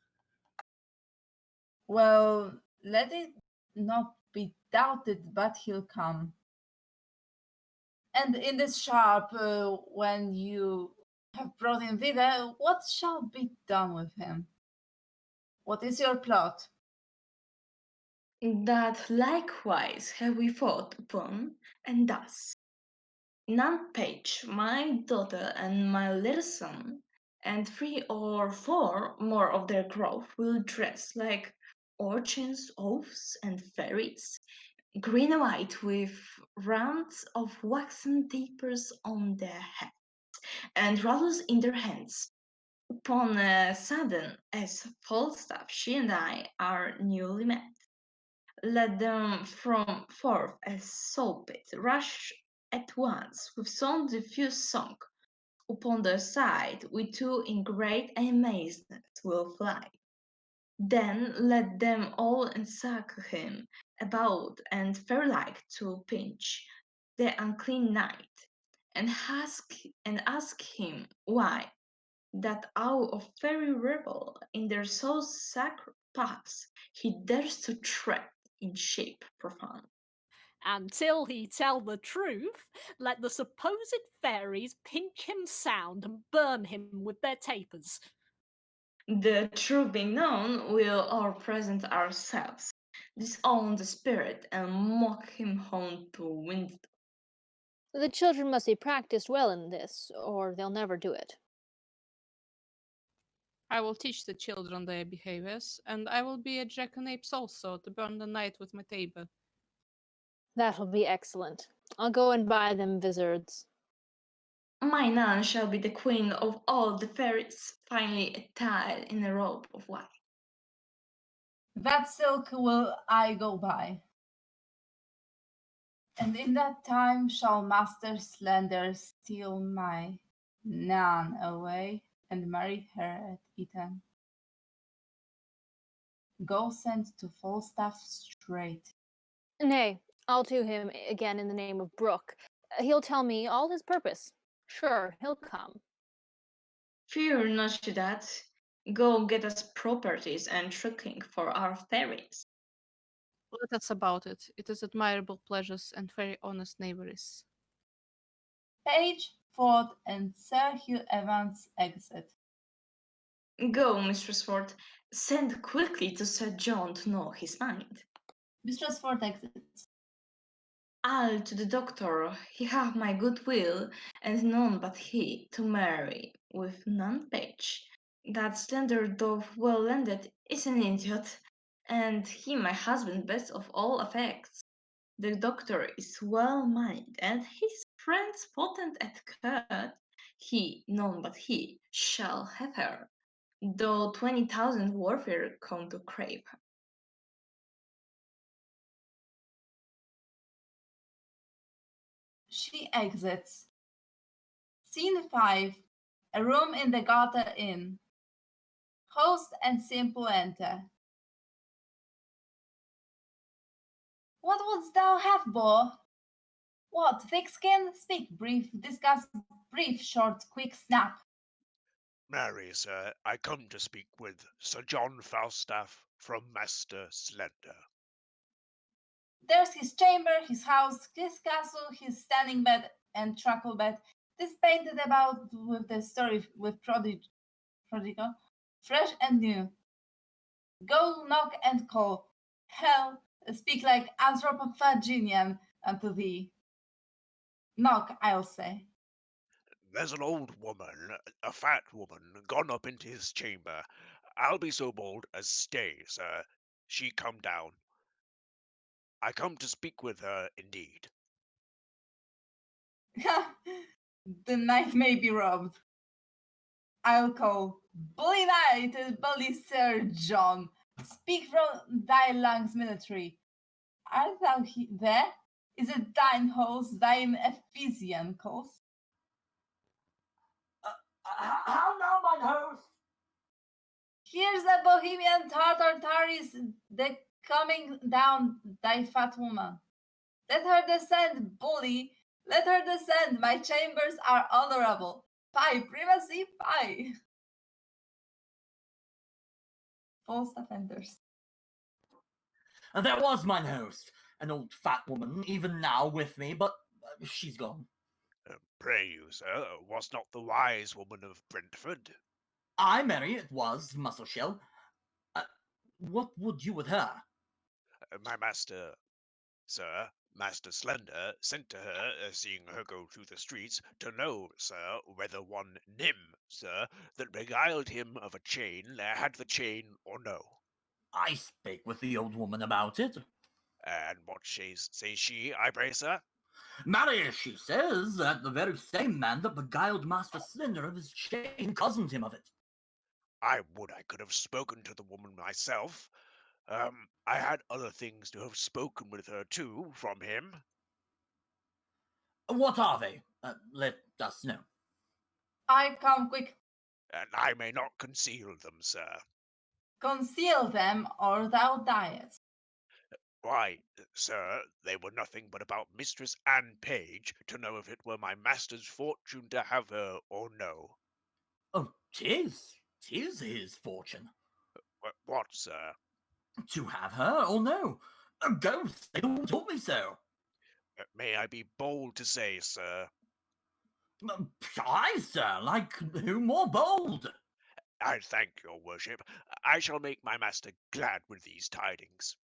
Well, let it not be doubted but he'll come. And in this sharp, when you have brought him thither, what shall be done with him? What is your plot? That likewise have we thought upon, and thus Nan Page, my daughter, and my little son, and 3 or 4 more of their growth will dress like urchins, oafs, and fairies, green and white, with rounds of waxen tapers on their heads, and ruddles in their hands. Upon a sudden, as Falstaff, she and I are newly met, let them from forth as soapit rush at once with some diffuse song. Upon their side we too in great amazement will fly. Then let them all encircle him about and fair-like to pinch the unclean knight, and ask him why that hour of fairy revel in their so sacred paths he dares to tread in shape profound. Until he tell the truth, let the supposed fairies pinch him sound and burn him with their tapers. The truth being known, we'll all present ourselves, disown the spirit, and mock him home to Windsor. The children must be practiced well in this, or they'll never do it. I will teach the children their behaviors, and I will be a jackanapes also to burn the night with my tabor. That'll be excellent. I'll go and buy them wizards. My nun shall be the queen of all the fairies, finely attired in a robe of white. That silk will I go buy. And in that time shall Master Slender steal my nun away and marry her at Eton. Go send to Falstaff straight. Nay, I'll to him again in the name of Brooke. He'll tell me all his purpose. Sure, he'll come. Fear not that. Go get us properties and tricking for our fairies. Let us about it. It is admirable pleasures and very honest knaveries. Page, Ford, and Sir Hugh Evans exit. Go, Mistress Ford. Send quickly to Sir John to know his mind. Mistress Ford exits. I'll to the doctor. He hath my good will, and none but he, to marry with none page. That slender dove well landed is an idiot, and he my husband best of all effects. The doctor is well minded, and his friends potent at court. He, none but he, shall have her, though 20,000 warfare come to crave her. She exits. Scene 5. A room in the Garter Inn. Host and Simple enter. What wouldst thou have, boy? What, thick skin? Speak brief, discuss brief, short, quick, snap. Marry, sir, I come to speak with Sir John Falstaff from Master Slender. There's his chamber, his house, his castle, his standing bed and truckle bed. This painted about with the story with prodigal, fresh and new. Go knock and call. Hell, speak like Anthropophaginian unto thee. Knock, I'll say. There's an old woman, a fat woman, gone up into his chamber. I'll be so bold as stay, sir. She come down. I come to speak with her, indeed. The night may be robbed. I'll call. Bully knight, bully Sir John. Speak from thy lungs military. Art thou there? Is it thine host, thine Ephesian coast? How now, mine host? Here's the Bohemian Tartar Taris, the coming down, thy fat woman. Let her descend, bully, let her descend. My chambers are honorable. Fie, privacy, fie. Falstaff enters. And there was mine host, an old fat woman, even now with me, but she's gone. Pray you, sir, was not the wise woman of Brentford? Ay, Mary, it was, Muscleshell. What would you with her? My master, sir, Master Slender, sent to her, seeing her go through the streets, to know, sir, whether one Nym, sir, that beguiled him of a chain, had the chain or no. I spake with the old woman about it. And what says she, I pray, sir? Marry, she says, that the very same man that beguiled Master Slender of his chain cozened him of it. I would I could have spoken to the woman myself. I had other things to have spoken with her too, from him. What are they? Let us know. I come quick. And I may not conceal them, sir. Conceal them, or thou diest. Why, sir, they were nothing but about Mistress Anne Page, to know if it were my master's fortune to have her or no. Oh, tis his fortune. What, sir? To have her or no? A ghost, they all told me so. May I be bold to say, sir? Aye, sir, like who more bold? I thank your worship. I shall make my master glad with these tidings.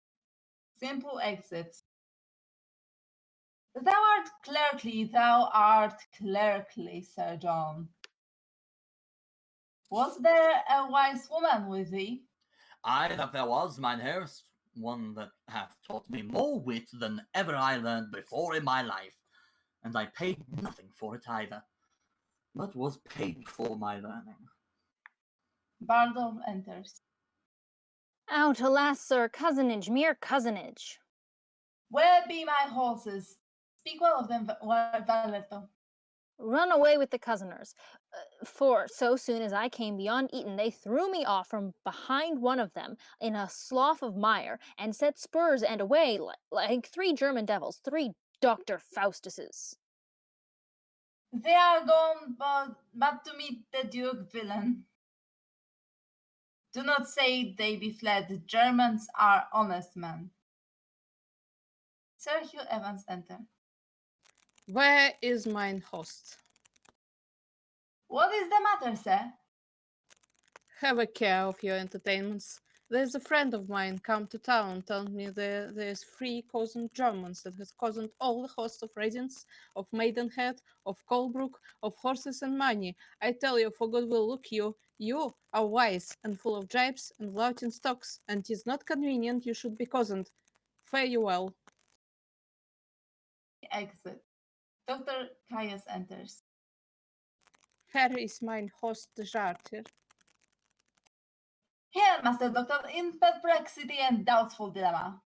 Simple exit. Thou art clerkly, Sir John. Was there a wise woman with thee? Aye, that there was, mine host, one that hath taught me more wit than ever I learned before in my life, and I paid nothing for it either, but was paid for my learning. Bardo enters. Out, alas, sir, cousinage, mere cousinage. Where be my horses? Speak well of them, Valetto. Run away with the cousiners. For so soon as I came beyond Eton, they threw me off from behind one of them in a slough of mire, and set spurs and away like 3 German devils, 3 Dr. Faustuses. They are gone but to meet the Duke villain. Do not say they be fled. The Germans are honest men. Sir Hugh Evans enter. Where is mine host? What is the matter, sir? Have a care of your entertainments. There's a friend of mine come to town, told me there's 3 cozened Germans that has cozened all the host of Radiance, of Maidenhead, of Colebrook, of horses and money. I tell you, for goodwill, look you are wise and full of jibes and flouting stocks, and 'tis not convenient you should be cozened. Fare you well. Exit. Dr. Caius enters. Here is mine host the Jartir. Here, Master Doctor, in perplexity and doubtful dilemma.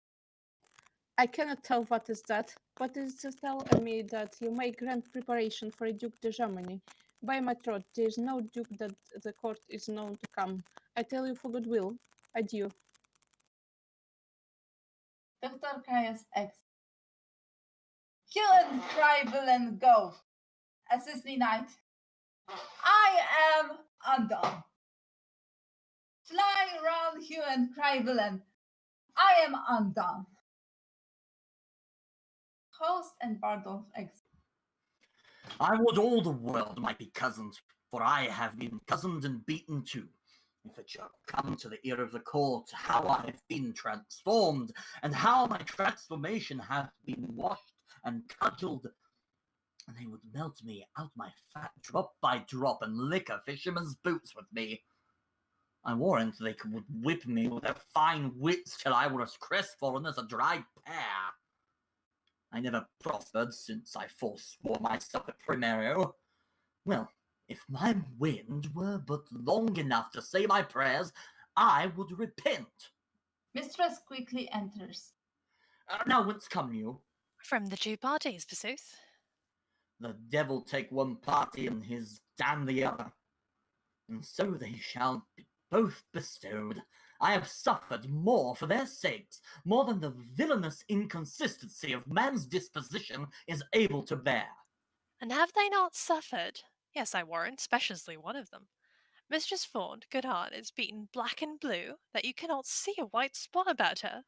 I cannot tell what is that, but it is tell me that you make grand preparation for a Duke de Germany. By my troth, there is no Duke that the court is known to come. I tell you for goodwill. Adieu. Dr. Caius exits. Kill and cry, villain, go. Assist me, knight. I am undone. Fly round, hue and cry, villain. I am undone. Host and Bardolph exit. I would all the world might be cozened, for I have been cozened and beaten too. If it shall come to the ear of the court how I have been transformed, and how my transformation hath been washed and cudgeled, and they would melt me out my fat drop by drop, and lick a fisherman's boots with me. I warrant they would whip me with their fine wits till I were as crestfallen as a dried pear. I never prospered since I forswore myself at Primario. Well, if my wind were but long enough to say my prayers, I would repent. Mistress quickly enters. Now whence come you? From the 2 parties, forsooth. The devil take one party and his damn the other. And so they shall be both bestowed. I have suffered more for their sakes, more than the villainous inconsistency of man's disposition is able to bear. And have they not suffered? Yes, I warrant, speciously one of them. Mistress Ford, good heart, is beaten black and blue, that you cannot see a white spot about her.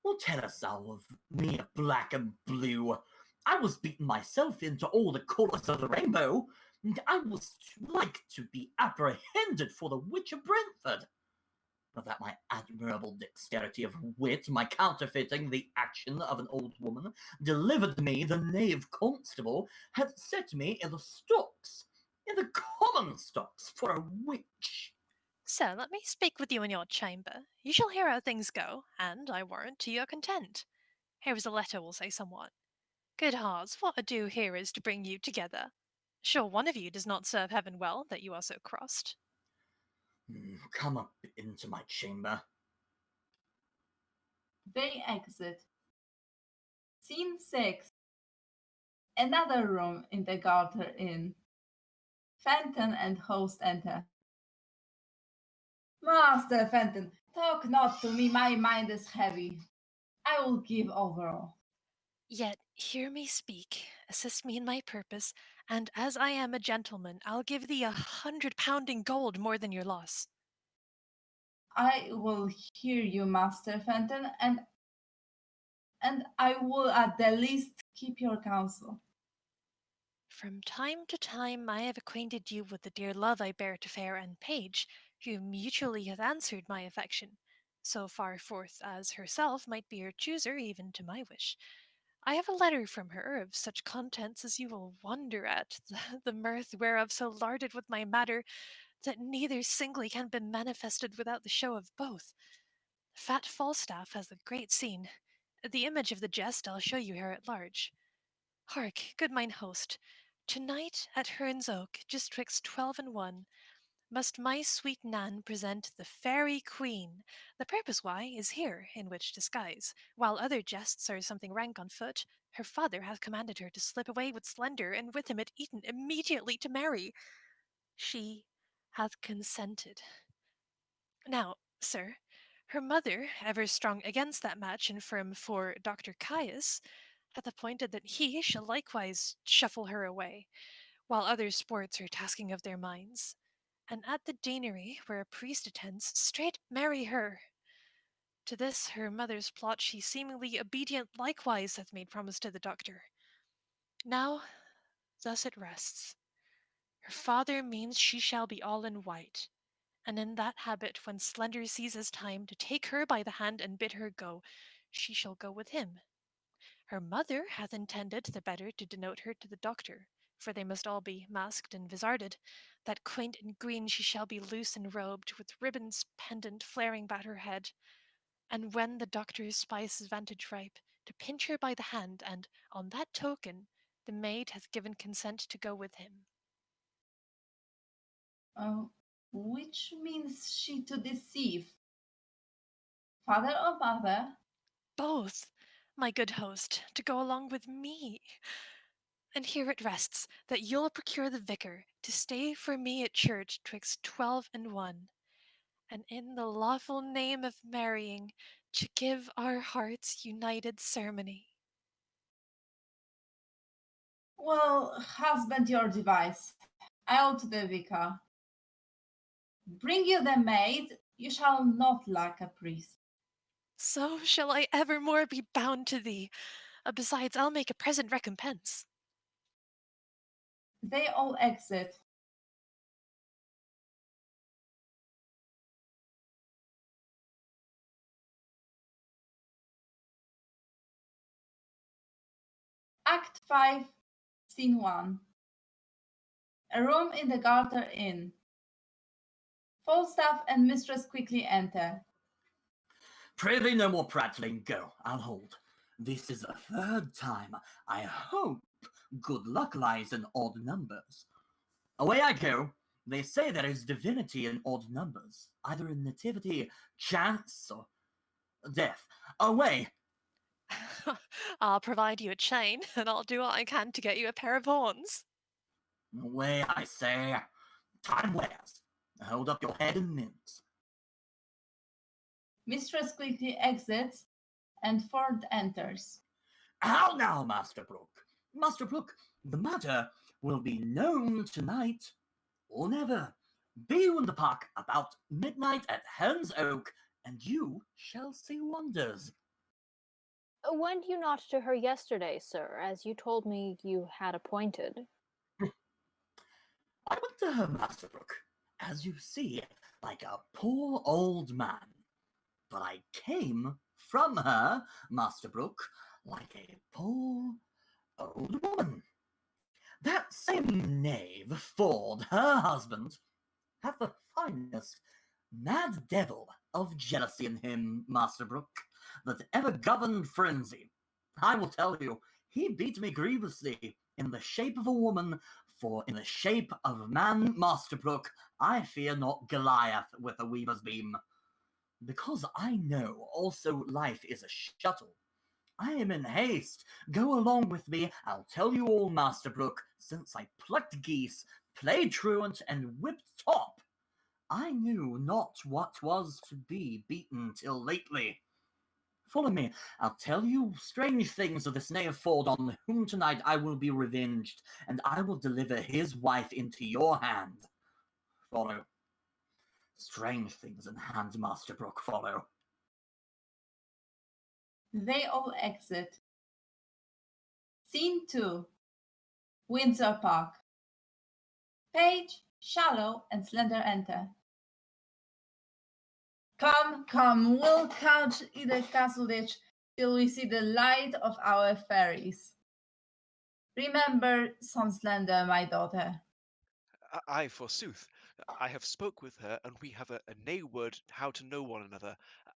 Well, tell us thou of me of black and blue. I was beaten myself into all the colours of the rainbow, and I was like to be apprehended for the witch of Brentford. But that my admirable dexterity of wit, my counterfeiting the action of an old woman, delivered me the knave constable, had set me in the stocks, in the common stocks, for a witch. So let me speak with you in your chamber. You shall hear how things go, and, I warrant, to your content. Here is a letter will say somewhat. Good hearts, what ado here is to bring you together. Sure one of you does not serve heaven well, that you are so crossed. Come up into my chamber. They exit. Scene 6. Another room in the Garter Inn. Fenton and host enter. Master Fenton, talk not to me, my mind is heavy. I will give over all. Yet hear me speak, assist me in my purpose, and as I am a gentleman, I'll give thee 100 pound in gold more than your loss. I will hear you, Master Fenton, and I will at the least keep your counsel. From time to time I have acquainted you with the dear love I bear to fair and page, who mutually hath answered my affection, so far forth as herself might be her chooser even to my wish. I have a letter from her of such contents as you will wonder at, the mirth whereof so larded with my matter, that neither singly can be manifested without the show of both. Fat Falstaff has a great scene. The image of the jest I'll show you here at large. Hark, good mine host, to-night at Herne's Oak, just twixt 12 and 1, must my sweet Nan present the fairy queen. The purpose why is here, in which disguise, while other jests are something rank on foot, her father hath commanded her to slip away with Slender, and with him at Eton immediately to marry. She hath consented. Now, sir, her mother, ever strong against that match, and firm for Dr. Caius, hath appointed that he shall likewise shuffle her away, while other sports are tasking of their minds, and at the deanery, where a priest attends, straight marry her. To this her mother's plot she seemingly obedient likewise hath made promise to the doctor. Now thus it rests. Her father means she shall be all in white, and in that habit when Slender seizes time to take her by the hand and bid her go, she shall go with him. Her mother hath intended the better to denote her to the doctor, for they must all be masked and vizarded, that quaint and green she shall be loose and robed, with ribbons pendant flaring about her head, and when the doctor spies his vantage ripe, to pinch her by the hand, and, on that token, the maid hath given consent to go with him. Which means she to deceive? Father or mother? Both, my good host, to go along with me. And here it rests, that you'll procure the vicar to stay for me at church twixt 12 and 1, and in the lawful name of marrying, to give our hearts united ceremony. Well, husband your device. I'll to the vicar. Bring you the maid, you shall not lack a priest. So shall I evermore be bound to thee. Besides, I'll make a present recompense. They all exit. Act 5, Scene 1. A room in the Garter Inn. Falstaff and mistress quickly enter. Prithee, no more prattling. Go, I'll hold. This is the third time. I hope good luck lies in odd numbers. Away I go. They say there is divinity in odd numbers, either in nativity, chance, or death. Away! I'll provide you a chain, and I'll do what I can to get you a pair of horns. Away, I say. Time wears. Hold up your head and mince. Mistress quickly exits, and Ford enters. How now, Master Brooke? Master Brooke, the matter will be known tonight or never. Be you in the park about midnight at Herne's Oak, and you shall see wonders. Went you not to her yesterday, sir, as you told me you had appointed? I went to her, Master Brooke, as you see, like a poor old man. But I came from her, Master Brooke, like a poor old woman. That same knave, Ford, her husband, hath the finest mad devil of jealousy in him, Master Brooke, that ever governed frenzy. I will tell you, he beat me grievously in the shape of a woman, for in the shape of a man, Master Brooke, I fear not Goliath with a weaver's beam. Because I know also life is a shuttle. I am in haste. Go along with me. I'll tell you all, Master Brooke, since I plucked geese, played truant, and whipped top. I knew not what was to be beaten till lately. Follow me. I'll tell you strange things of this knave Ford, on whom tonight I will be revenged, and I will deliver his wife into your hand. Follow. Strange things in hand, Master Brooke, follow. They all exit. Scene 2. Windsor Park. Page, Shallow, and Slender enter. Come, come, we'll couch in the castle ditch till we see the light of our fairies. Remember, son Slender, my daughter. Aye, forsooth. I have spoke with her, and we have a nay word how to know one another.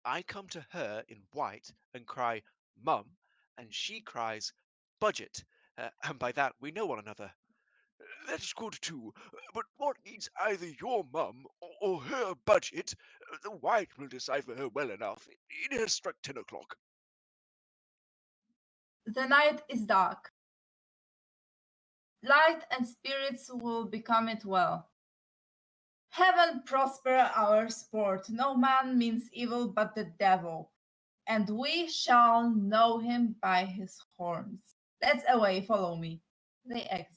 I come to her in white and cry, Mum, and she cries, Budget, and by that we know one another. That's good too, but what needs either your mum or her budget? The white will decipher her well enough. It has struck 10 o'clock. The night is dark. Light and spirits will become it well. Heaven prosper our sport. No man means evil but the devil, and we shall know him by his horns. Let's away, follow me. They exit.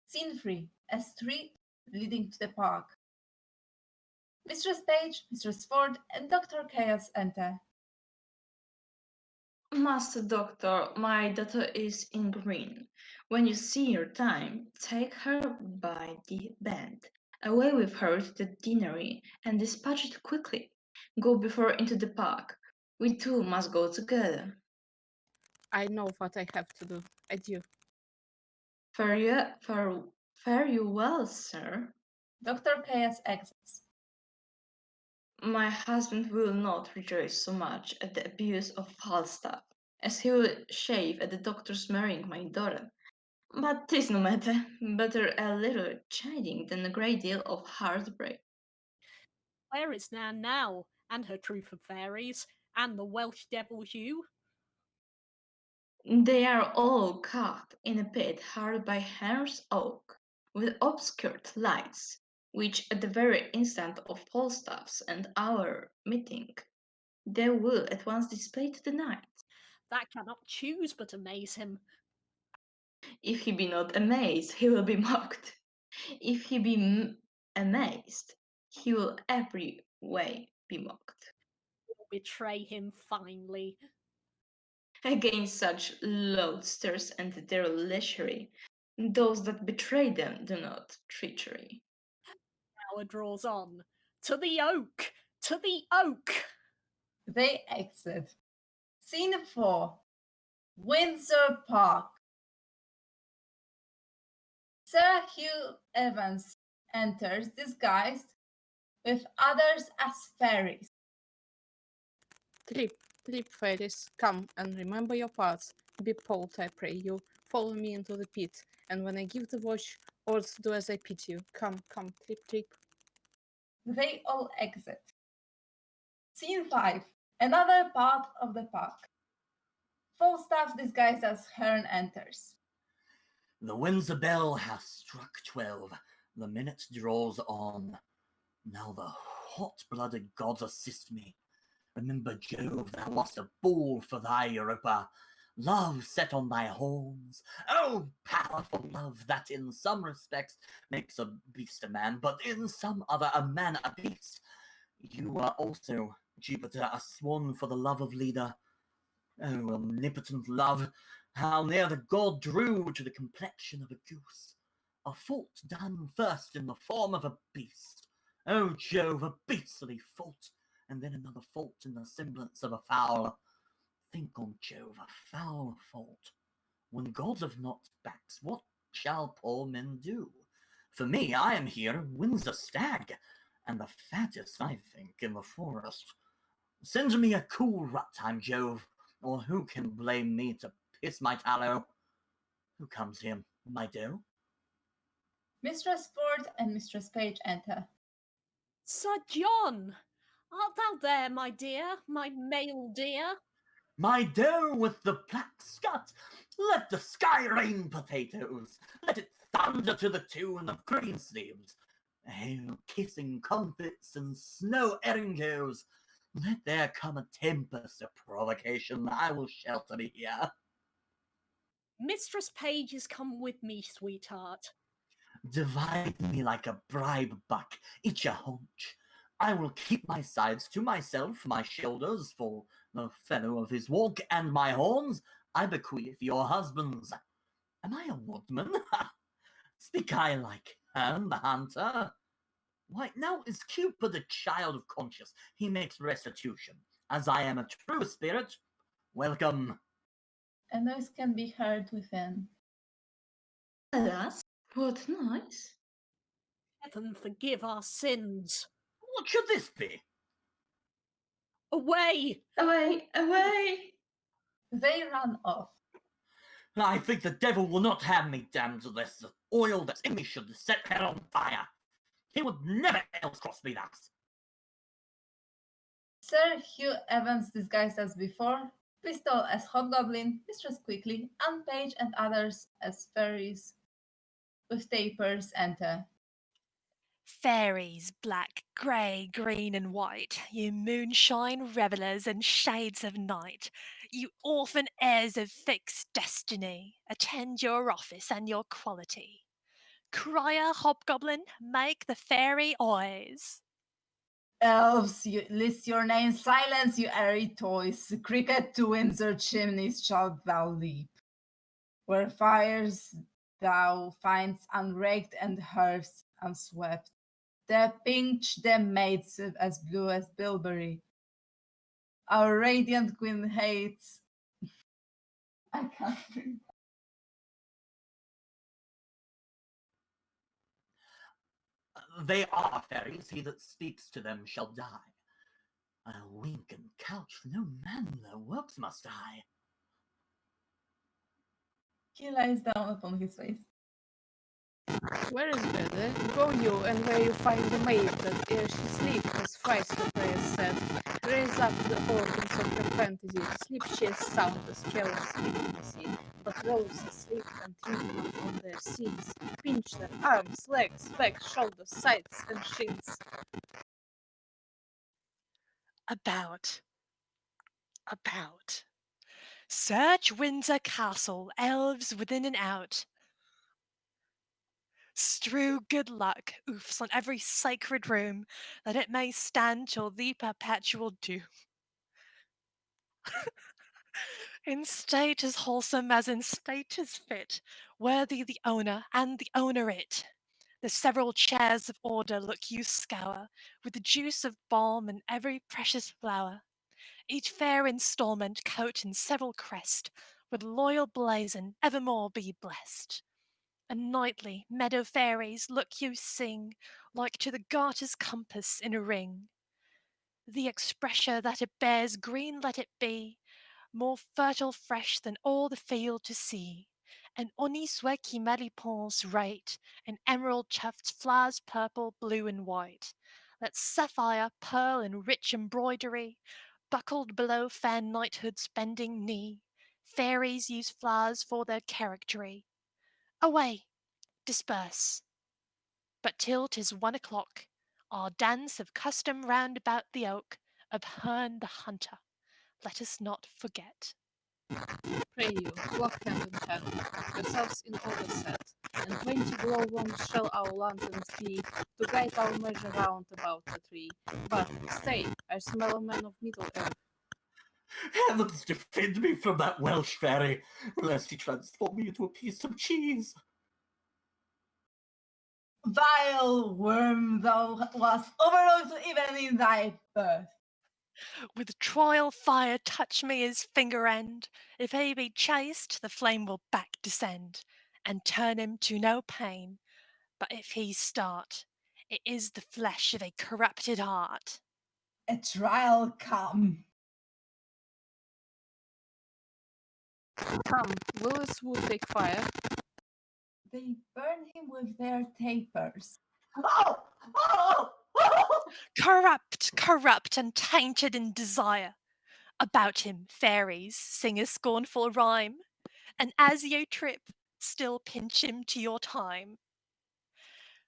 Scene 3. A street leading to the park. Mistress Page, Mistress Ford, and Dr. Chaos enter. Master Doctor, my daughter is in green. When you see your time, take her by the band. Away with her to the deanery and dispatch it quickly. Go before into the park. We two must go together. I know what I have to do. Adieu. Fare you well, sir. Dr. Chaos exits. My husband will not rejoice so much at the abuse of Falstaff as he will shave at the doctor's marrying my daughter. But 'tis no matter. Better a little chiding than a great deal of heartbreak. Where is Nan now, and her troop of fairies, and the Welsh devil Hugh? They are all caught in a pit hard by Henry's Oak, with obscured lights, which at the very instant of Falstaff's and our meeting, they will at once display to the night. That cannot choose but amaze him. If he be not amazed, he will be mocked. If he be amazed, he will every way be mocked. We'll betray him finely. Against such loadsters and their lechery, those that betray them do not treachery. Hour draws on. To the oak! To the oak! They exit. Scene 4. Windsor Park. Sir Hugh Evans enters disguised with others as fairies. Trip, trip, fairies, come and remember your parts. Be bold, I pray you. Follow me into the pit, and when I give the watch, orders do as I pit you. Come, come, trip, trip. They all exit. Scene 5. Another part of the park. Falstaff disguised as Hearn enters. The Windsor bell has struck 12. The minute draws on. Now the hot-blooded gods assist me. Remember, Jove, thou wast a bull for thy Europa. Love set on thy horns. Oh, powerful love that in some respects makes a beast a man, but in some other a man a beast. You are also, Jupiter, a swan for the love of Leda. Oh, omnipotent love, how near the god drew to the complexion of a goose. A fault done first in the form of a beast. Oh, Jove, a beastly fault, and then another fault in the semblance of a fowl. Think on Jove, a foul fault. When gods have not backs, what shall poor men do? For me, I am here, Windsor stag, and the fattest, I think, in the forest. Send me a cool rut time, Jove, or who can blame me to piss my tallow? Who comes here, my doe? Mistress Ford and Mistress Page enter. Sir John! Art thou there, my dear, my male dear? My doe with the black scut, let the sky rain potatoes, let it thunder to the tune of green sleeves, hail kissing comfits and snow eringos. Let there come a tempest of provocation, I will shelter me here. Mistress Page is come with me, sweetheart. Divide me like a bribe buck, each a haunch. I will keep my sides to myself, my shoulders for the fellow of his walk, and my horns I bequeath your husbands. Am I a woodman? Speak I like Herne the hunter? Why, now is Cupid a child of conscience? He makes restitution. As I am a true spirit, welcome. A noise can be heard within. Alas, what noise? Heaven forgive our sins. What should this be? Away! Away, away! They run off. I think the devil will not have me damned unless the oil that's in me should set her on fire. He would never else cross me thus. Sir Hugh Evans disguised as before, Pistol as Hobgoblin, Mistress Quickly, and Page and others as fairies with tapers enter. Fairies, black, grey, green, and white, you moonshine revellers and shades of night, you orphan heirs of fixed destiny, attend your office and your quality. Crier, hobgoblin, make the fairy eyes. Elves, you list your name, silence, you airy toys. Cricket to Windsor chimneys shalt thou leap, where fires thou find'st unraked and hearths unswept. They pinch them maids as blue as bilberry. Our radiant queen hates. I can't read. They are fairies. He that speaks to them shall die. I'll wink and couch, for no man their works must I. He lies down upon his face. Where is Bede? Go you, and where you find the maid that ere she sleep has thrice the prayers said. Raise up the organs of her fantasy, sleep she as sound as careless intimacy, but those asleep and think not on their sins, pinch their arms, legs, back, shoulders, sides, and shins. About. Search Windsor Castle, elves within and out. Strew good luck, oofs, on every sacred room, that it may stand till the perpetual doom. In state as wholesome as in state is fit, worthy the owner and the owner it. The several chairs of order look you scour, with the juice of balm and every precious flower. Each fair instalment coat and several crest, with loyal blazon evermore be blessed. And nightly meadow fairies look you sing, like to the garter's compass in a ring. The expressure that it bears green let it be, more fertile fresh than all the field to see. And ony swecky malipons rate, and emerald tufts flowers purple, blue, and white. Let sapphire, pearl, and rich embroidery, buckled below fair knighthood's bending knee. Fairies use flowers for their charactery. Away, disperse. But till 'tis 1 o'clock, our dance of custom round about the oak of Herne the hunter, let us not forget. Pray you, walk hand in hand, yourselves in order set, and 20 glowworms shall our lanterns be, to guide our measure round about the tree. But stay, I smell a man of Middle Earth. Heavens defend me from that Welsh fairy, lest he transform me into a piece of cheese. Vile worm, thou wast overlooked even in thy birth. With trial fire touch me his finger end. If he be chaste, the flame will back descend, and turn him to no pain. But if he start, it is the flesh of a corrupted heart. A trial come. Come, will this wood take fire? They burn him with their tapers. Oh! Oh! Oh! Corrupt, and tainted in desire. About him, fairies sing a scornful rhyme, and as you trip, still pinch him to your time.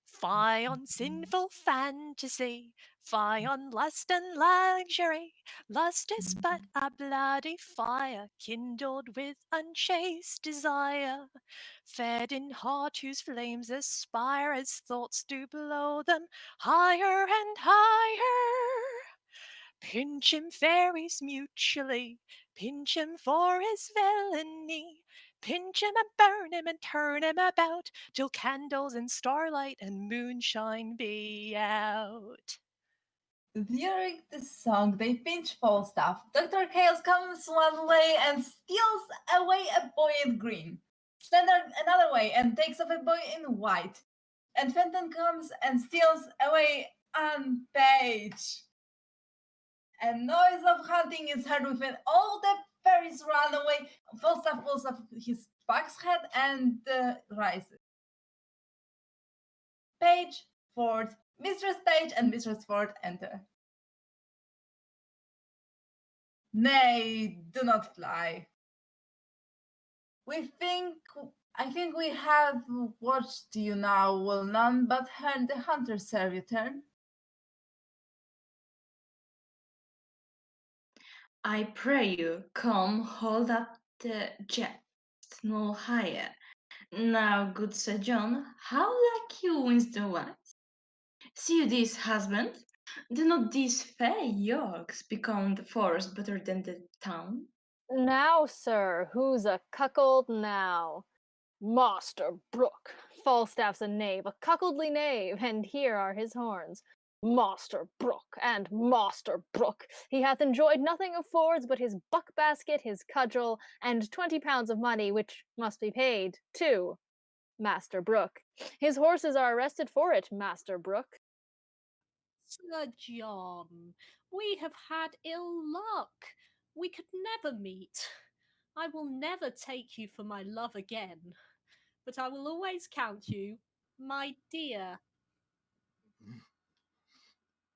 Fie on sinful fantasy, fie on lust and luxury. Lust is but a bloody fire, kindled with unchaste desire, fed in heart whose flames aspire as thoughts do blow them higher and higher. Pinch him, fairies, mutually, pinch him for his villainy. Pinch him and burn him and turn him about, till candles and starlight and moonshine be out. During the song, they pinch Falstaff. Dr. Chaos comes one way and steals away a boy in green. Slender another way and takes off a boy in white. And Fenton comes and steals away Anne Page. A noise of hunting is heard within. All the fairies run away. Falstaff pulls off his buck's head and rises. Page, Ford, Mistress Page, and Mistress Ford enter. Nay, do not fly. I think we have watched you now, will none but heard the hunter serve your turn. I pray you, come, hold up the jest no higher. Now, good Sir John, how like you Winston wives? See you this, husband? Do not these fair Yorks become the forest better than the town? Now, sir, who's a cuckold now? Master Brooke, Falstaff's a knave, a cuckoldly knave, and here are his horns. Master Brooke, and Master Brooke, he hath enjoyed nothing of Ford's but his buck-basket, his cudgel, and 20 pounds of money, which must be paid, too. Master Brooke. His horses are arrested for it, Master Brooke. Sir John, we have had ill luck. We could never meet. I will never take you for my love again, but I will always count you my dear.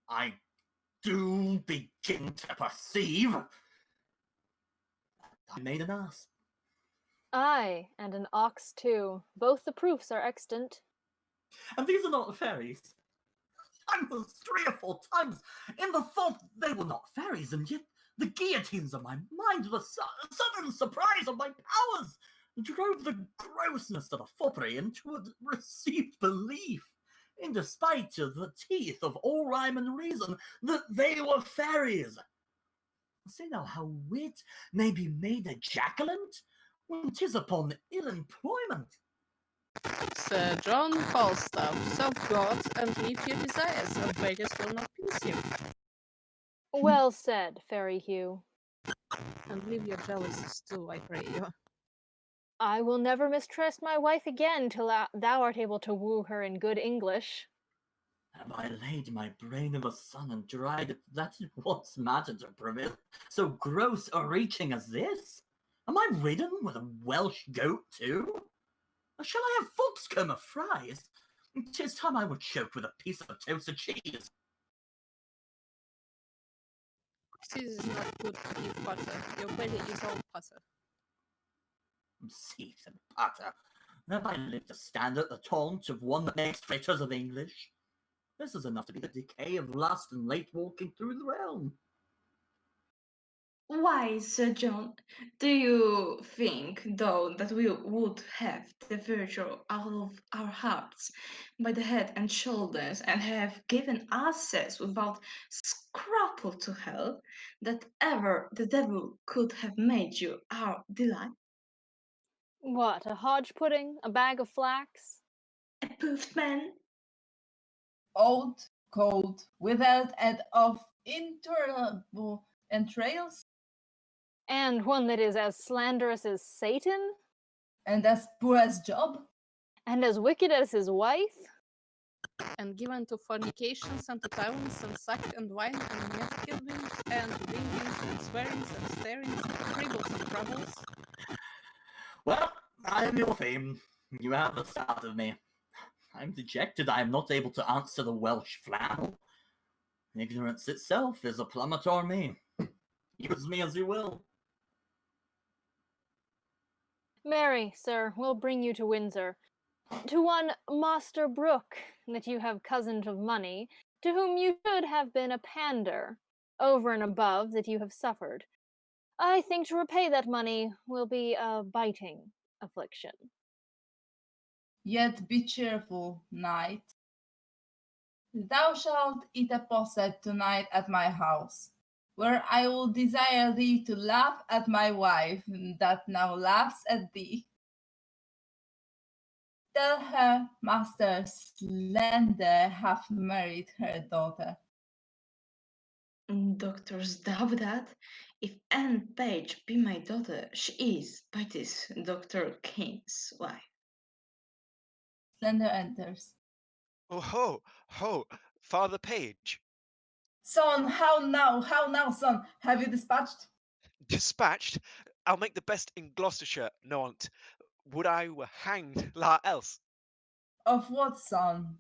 I do begin to perceive that I made an ass. Aye, and an ox too. Both the proofs are extant. And these are not the fairies. I was 3 or 4 times in the thought they were not fairies, and yet the guillotines of my mind, the sudden surprise of my powers, drove the grossness of the foppery into a received belief, in despite of the teeth of all rhyme and reason, that they were fairies. See now how wit may be made ejaculant, when 'tis upon ill employment. Sir John Falstaff, serve God and leave your desires, and failures will not please you. Well said, Fairy Hugh. And leave your jealousies too, I pray you. I will never mistrust my wife again till thou art able to woo her in good English. Have I laid my brain of a sun and dried it that it once mattered to prevail so gross a reaching as this? Am I ridden with a Welsh goat too? Or shall I have foxcomb of fries? 'Tis time I would choke with a piece of toasted cheese. Cheese is not good to give butter. Your belly is all butter. Seat and butter. Have I lived to stand at the taunt of one that makes fritters of English? This is enough to be the decay of lust and late walking through the realm. Why, Sir John, do you think, though, that we would have the virtue out of our hearts by the head and shoulders, and have given access without scruple to hell, that ever the devil could have made you our delight? What, a hodge pudding? A bag of flax? A poofed man? Old, cold, withered, and of intolerable entrails, And one that is as slanderous as Satan? and as poor as Job. And as wicked as his wife? And given to fornications and to violence and sack and wine and meat-giving and drinking and swearing and staring and tribbles and troubles. Well, I am your fame. You have the start of me. I'm dejected I am not able to answer the Welsh flannel. Ignorance itself is a plummet o'er me. Use me as you will. Marry, sir, we'll bring you to Windsor. To one Master Brooke, that you have cozened of money, to whom you should have been a pander, over and above that you have suffered. I think to repay that money will be a biting affliction. Yet be cheerful, knight. Thou shalt eat a posset tonight at my house. where I will desire thee to laugh at my wife that now laughs at thee. Tell her Master Slender hath married her daughter. Doctors doubt that. If Anne Page be my daughter, she is by this Dr. King's wife. Slender enters. Oh ho, ho, Father Page. Son, how now, son? Have you dispatched? Dispatched? I'll make the best in Gloucestershire, know't. Would I were hanged, la else. Of what, son?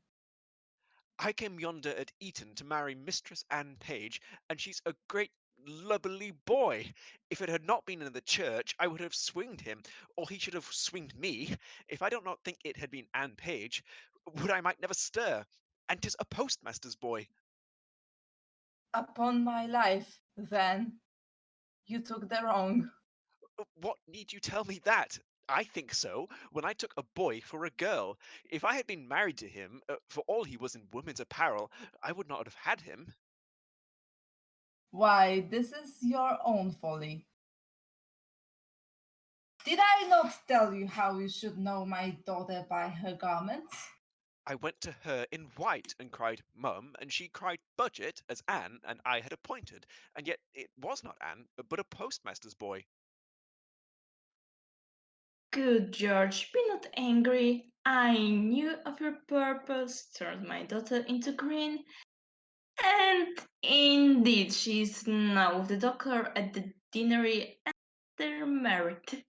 I came yonder at Eton to marry Mistress Anne Page, and she's a great lubberly boy. If it had not been in the church, I would have swinged him, or he should have swinged me. If I did not think it had been Anne Page, would I might never stir. And 'tis a postmaster's boy. Upon my life, then, you took the wrong. What need you tell me that? I think so, when I took a boy for a girl. If I had been married to him, for all he was in woman's apparel, I would not have had him. Why, this is your own folly. Did I not tell you how you should know my daughter by her garments? I went to her in white and cried, Mum, and she cried Budget, as Anne and I had appointed, and yet it was not Anne, but a postmaster's boy. Good George, be not angry. I knew of your purpose, turned my daughter into green, and indeed she is now with the doctor at the deanery, and they're married.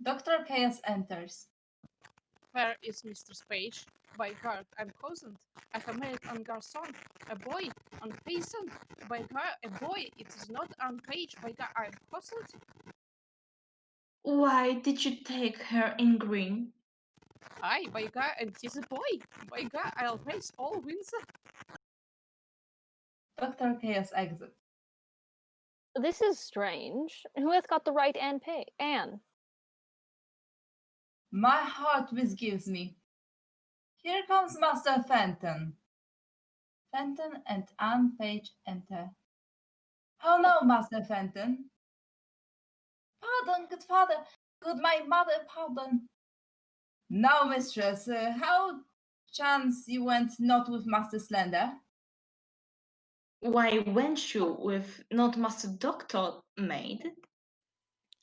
Dr. Chaos enters. Where is Mistress Page? By God, I'm cozened. I have married an garçon, a boy, an peasant. By God, a boy. It is not an Page. By God, I'm cozened. Why did you take her in green? Aye, by God, and 'tis a boy. By God, I'll raise all Windsor. Dr. Chaos exits. This is strange. Who hath got the right Anne? My heart misgives me. Here comes Master Fenton. Fenton and Anne Page enter. How now, Master Fenton? Pardon, good father, good my mother, pardon. Now, mistress, how chance you went not with Master Slender? Why went you with not Master Doctor, maid?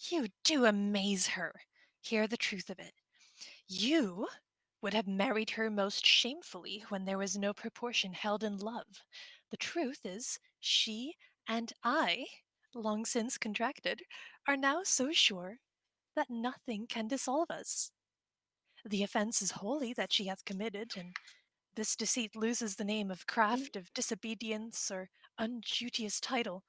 You do amaze her. Hear the truth of it. You would have married her most shamefully when there was no proportion held in love. The truth is, she and I, long since contracted, are now so sure that nothing can dissolve us. The offence is wholly that she hath committed, and this deceit loses the name of craft, of disobedience, or unduteous title,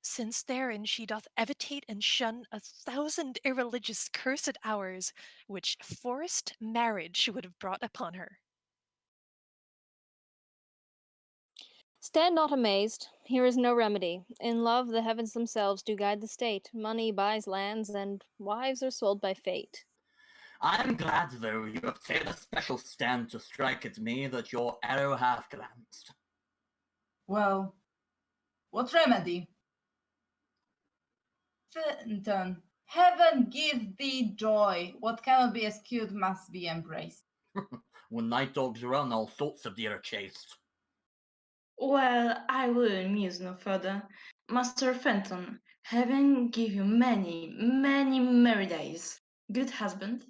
since therein she doth evitate and shun 1,000 irreligious cursed hours, which forced marriage would have brought upon her. Stand not amazed. Here is no remedy. In love, the heavens themselves do guide the state. Money buys lands, and wives are sold by fate. I am glad, though, you have taken a special stand to strike at me that your arrow hath glanced. Well, what remedy? Fenton, heaven give thee joy. What cannot be eschewed must be embraced. When night dogs run, all sorts of deer are chased. Well, I will muse no further. Master Fenton, heaven give you many, many merry days. Good husband,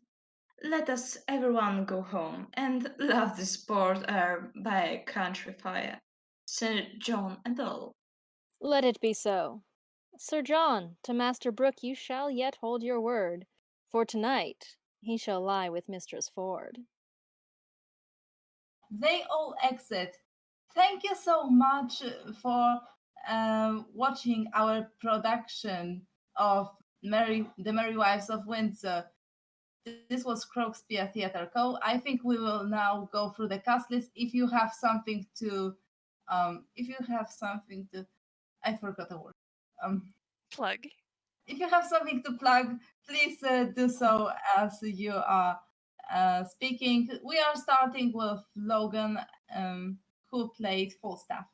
let us everyone go home and love the sport air by a country fire. Sir John and all. Let it be so. Sir John, to Master Brooke you shall yet hold your word, for tonight he shall lie with Mistress Ford. They all exit. Thank you so much for watching our production of the Merry Wives of Windsor. This was Croakspeare Theatre Co. I think we will now go through the cast list. If you have something to, I forgot the word. Plug. If you have something to plug, please do so as you are speaking. We are starting with Logan, who played Falstaff.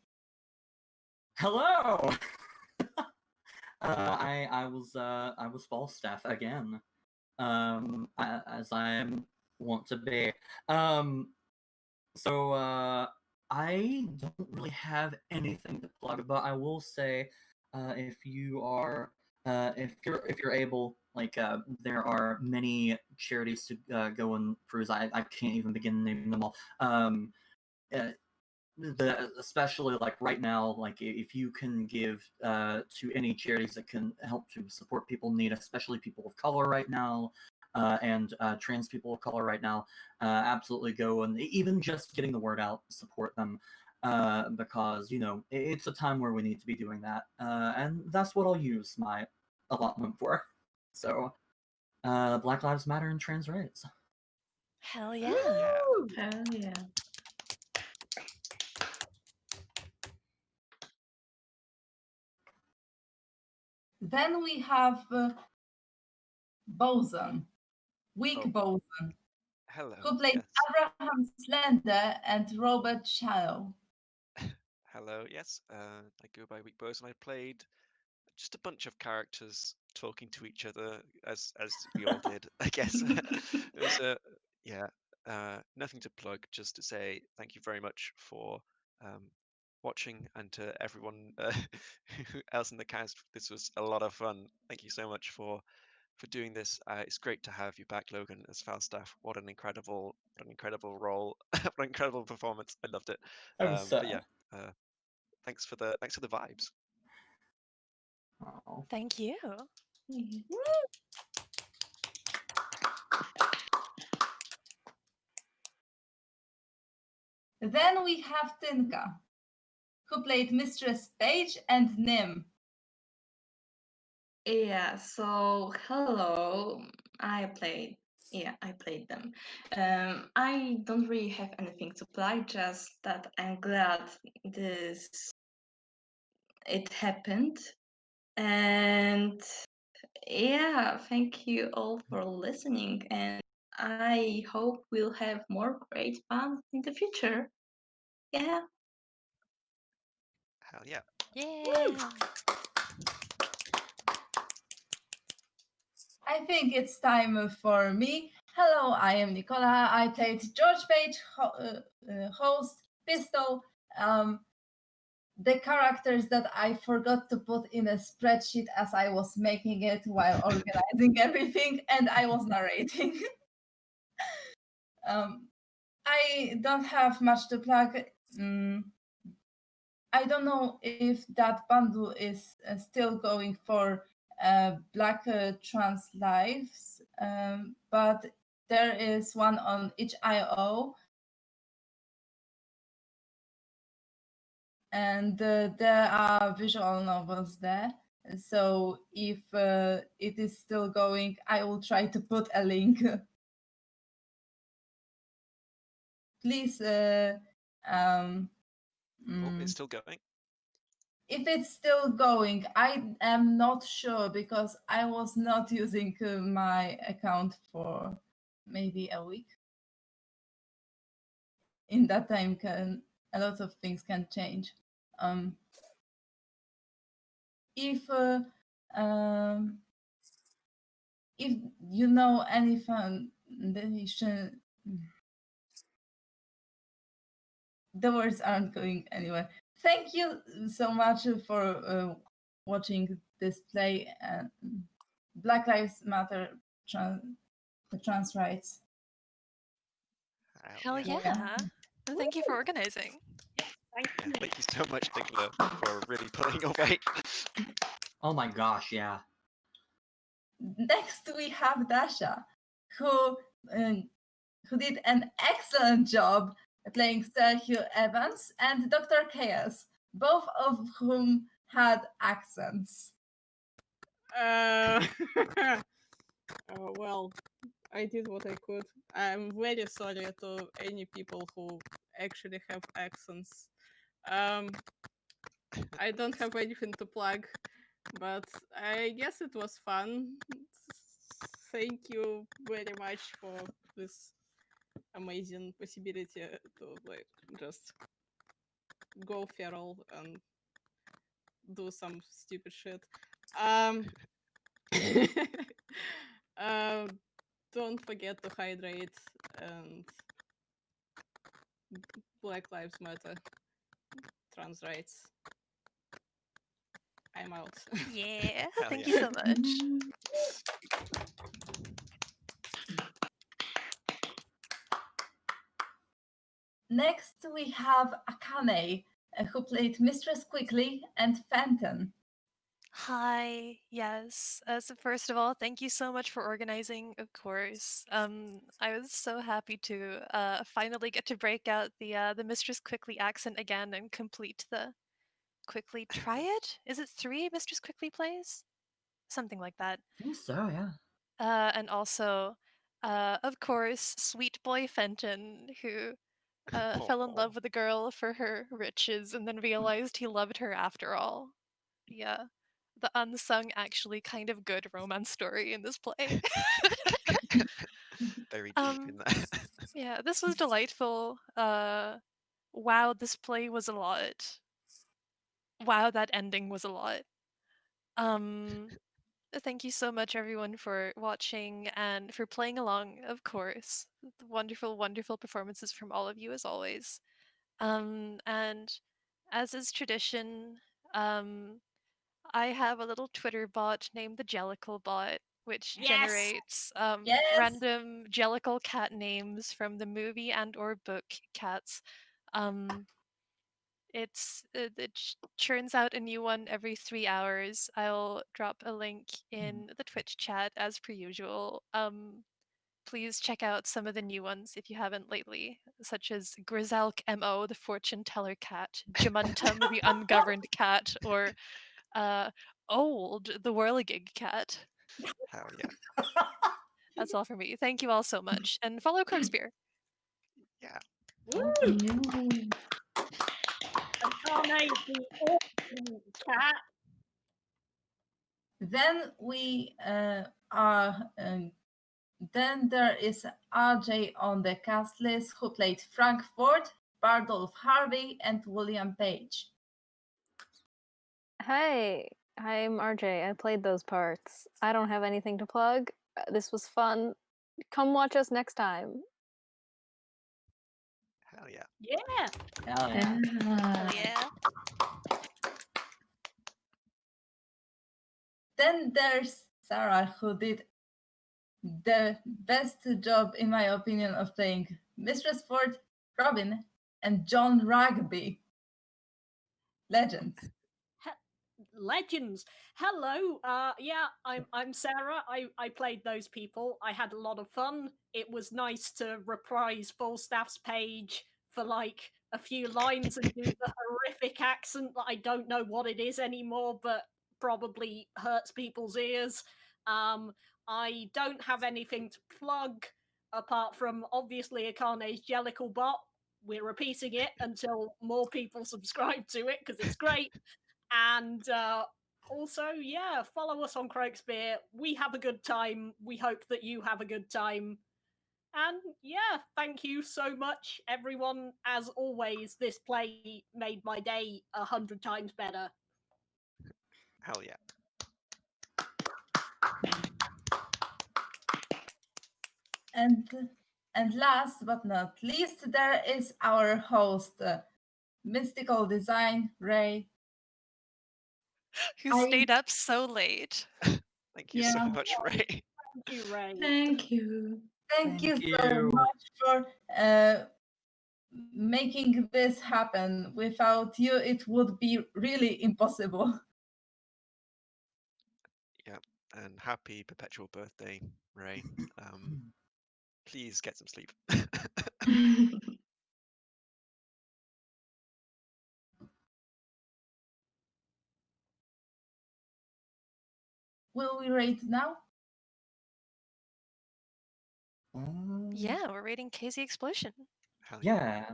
Hello. I was Falstaff again, as I want to be. So I don't really have anything to plug, but I will say, if you are, if you're able, like, there are many charities to go and peruse. I can't even begin naming them all. Uh, especially like right now, like if you can give to any charities that can help to support people in need, especially people of color right now, and trans people of color right now, absolutely go, and even just getting the word out, support them, because it's a time where we need to be doing that, and that's what I'll use my allotment for. So Black Lives Matter and trans rights. Hell yeah. Yeah. Hell yeah. Then we have Boson, Weak Oh. Boson, Hello. who played Yes. Abraham Slender and Robert Shallow. Hello. Yes. I go by Weak Bows, and I played just a bunch of characters talking to each other, as we all did, I guess. It was yeah. Nothing to plug, just to say thank you very much for watching, and to everyone else in the cast. This was a lot of fun. Thank you so much for doing this. It's great to have you back, Logan, as Falstaff. What an incredible role! What an incredible performance! I loved it. I was sad. But yeah, thanks for the vibes. Oh. Thank you. Then we have Tinka, who played Mistress Page and Nim. Yeah, so hello. I played them. I don't really have anything to plug, just that I'm glad it happened. And yeah, thank you all for listening, and I hope we'll have more great fun in the future. Yeah. Hell yeah. Yeah. I think it's time for me. Hello, I am Nicola. I played George Page, host, Pistol, the characters that I forgot to put in a spreadsheet as I was making it while organizing everything, and I was narrating. I don't have much to plug. I don't know if that bundle is still going for Black Trans Lives, but there is one on itch.io, and there are visual novels there. So if it is still going, I will try to put a link. Please. It's still going. If it's still going, I am not sure because I was not using my account for maybe a week. In that time, a lot of things can change. If you know any foundation, the words aren't going anywhere. Thank you so much for watching this play. Black Lives Matter, trans rights. Hell yeah. Well, thank you for organizing. Thank you so much, Nicola, for really pulling your weight. Oh my gosh, yeah. Next, we have Dasha, who did an excellent job playing Sergio Evans and Dr. Chaos, both of whom had accents. Well, I did what I could. I'm very sorry to any people who actually have accents. I don't have anything to plug, but I guess it was fun. Thank you very much for this amazing possibility to just go feral and do some stupid shit. Um, don't forget to hydrate, and Black Lives Matter, trans rights. I'm out. Yeah, Hell thank yeah. you so much. Next, we have Akane, who played Mistress Quickly and Fenton. Hi, yes. So first of all, thank you so much for organizing, of course. I was so happy to finally get to break out the Mistress Quickly accent again and complete the Quickly triad. Is it 3 Mistress Quickly plays? Something like that. I think so, yeah. And also, of course, sweet boy Fenton, who fell in love with a girl for her riches and then realized he loved her after all. Yeah. The unsung, actually kind of good romance story in this play. Very deep in that. Yeah, this was delightful. Wow, this play was a lot. Wow, that ending was a lot. Thank you so much, everyone, for watching and for playing along, of course. Wonderful, wonderful performances from all of you, as always. And as is tradition, I have a little Twitter bot named the Jellicle bot, which Yes! generates Yes! random Jellicle cat names from the movie and or book Cats. It churns out a new one every 3 hours. I'll drop a link in the Twitch chat as per usual. Please check out some of the new ones if you haven't lately, such as Grizelk MO, the fortune teller cat, Jamuntum, the ungoverned cat, or Old, the whirligig cat. Hell yeah. That's all for me. Thank you all so much, and follow Croakspeare. Yeah. Woo! Akane, the awesome cat. Then we are. Then there is RJ on the cast list, who played Frank Ford, Bardolph Harvey, and William Page. Hi, I'm RJ. I played those parts. I don't have anything to plug. This was fun. Come watch us next time. Hell yeah. Yeah. Hell yeah. Hell yeah. Then there's Sarah, who did the best job, in my opinion, of playing Mistress Ford, Robin, and John Rugby. Legends. Legends. Hello. Yeah, I'm Sarah. I played those people. I had a lot of fun. It was nice to reprise Falstaff's page for like a few lines and do the horrific accent that I don't know what it is anymore, but probably hurts people's ears. I don't have anything to plug apart from obviously Akane's Jellicle bot. We're repeating it until more people subscribe to it because it's great. And also, yeah, follow us on Croakspeare. We have a good time. We hope that you have a good time. And yeah, thank you so much, everyone. As always, this play made my day 100 times better. Hell yeah. And last but not least, there is our host, Mystical Design, Ray. Who stayed up so late. Thank you so Yeah. much, Ray. Thank you, Ray. Thank you. Thank you so you. much for making this happen. Without you, it would be really impossible. Yeah. And happy perpetual birthday, Ray. Please get some sleep. Will we rate now? Yeah, we're rating KZ Explosion. Hell yeah.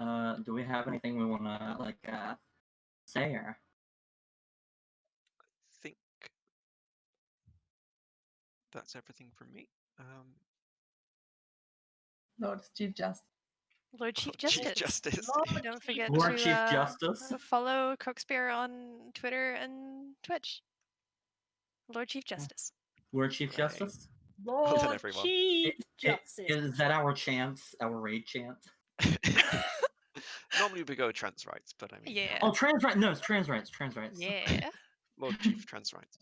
Yeah. Do we have anything we wanna say or? I think that's everything from me. Lord Chief Justice. Lord Chief Chief Justice. Justice. Don't forget Lord to Chief Justice. follow Croakspeare on Twitter and Twitch. Lord Chief Justice. Lord Chief Right. Justice. Well done, Lord everyone. Chief Justice. Is that our chant? Our raid chant? Normally we go trans rights, but I mean, Yeah. Oh, trans rights. No, it's trans rights. Trans rights. Yeah. Lord Chief trans rights.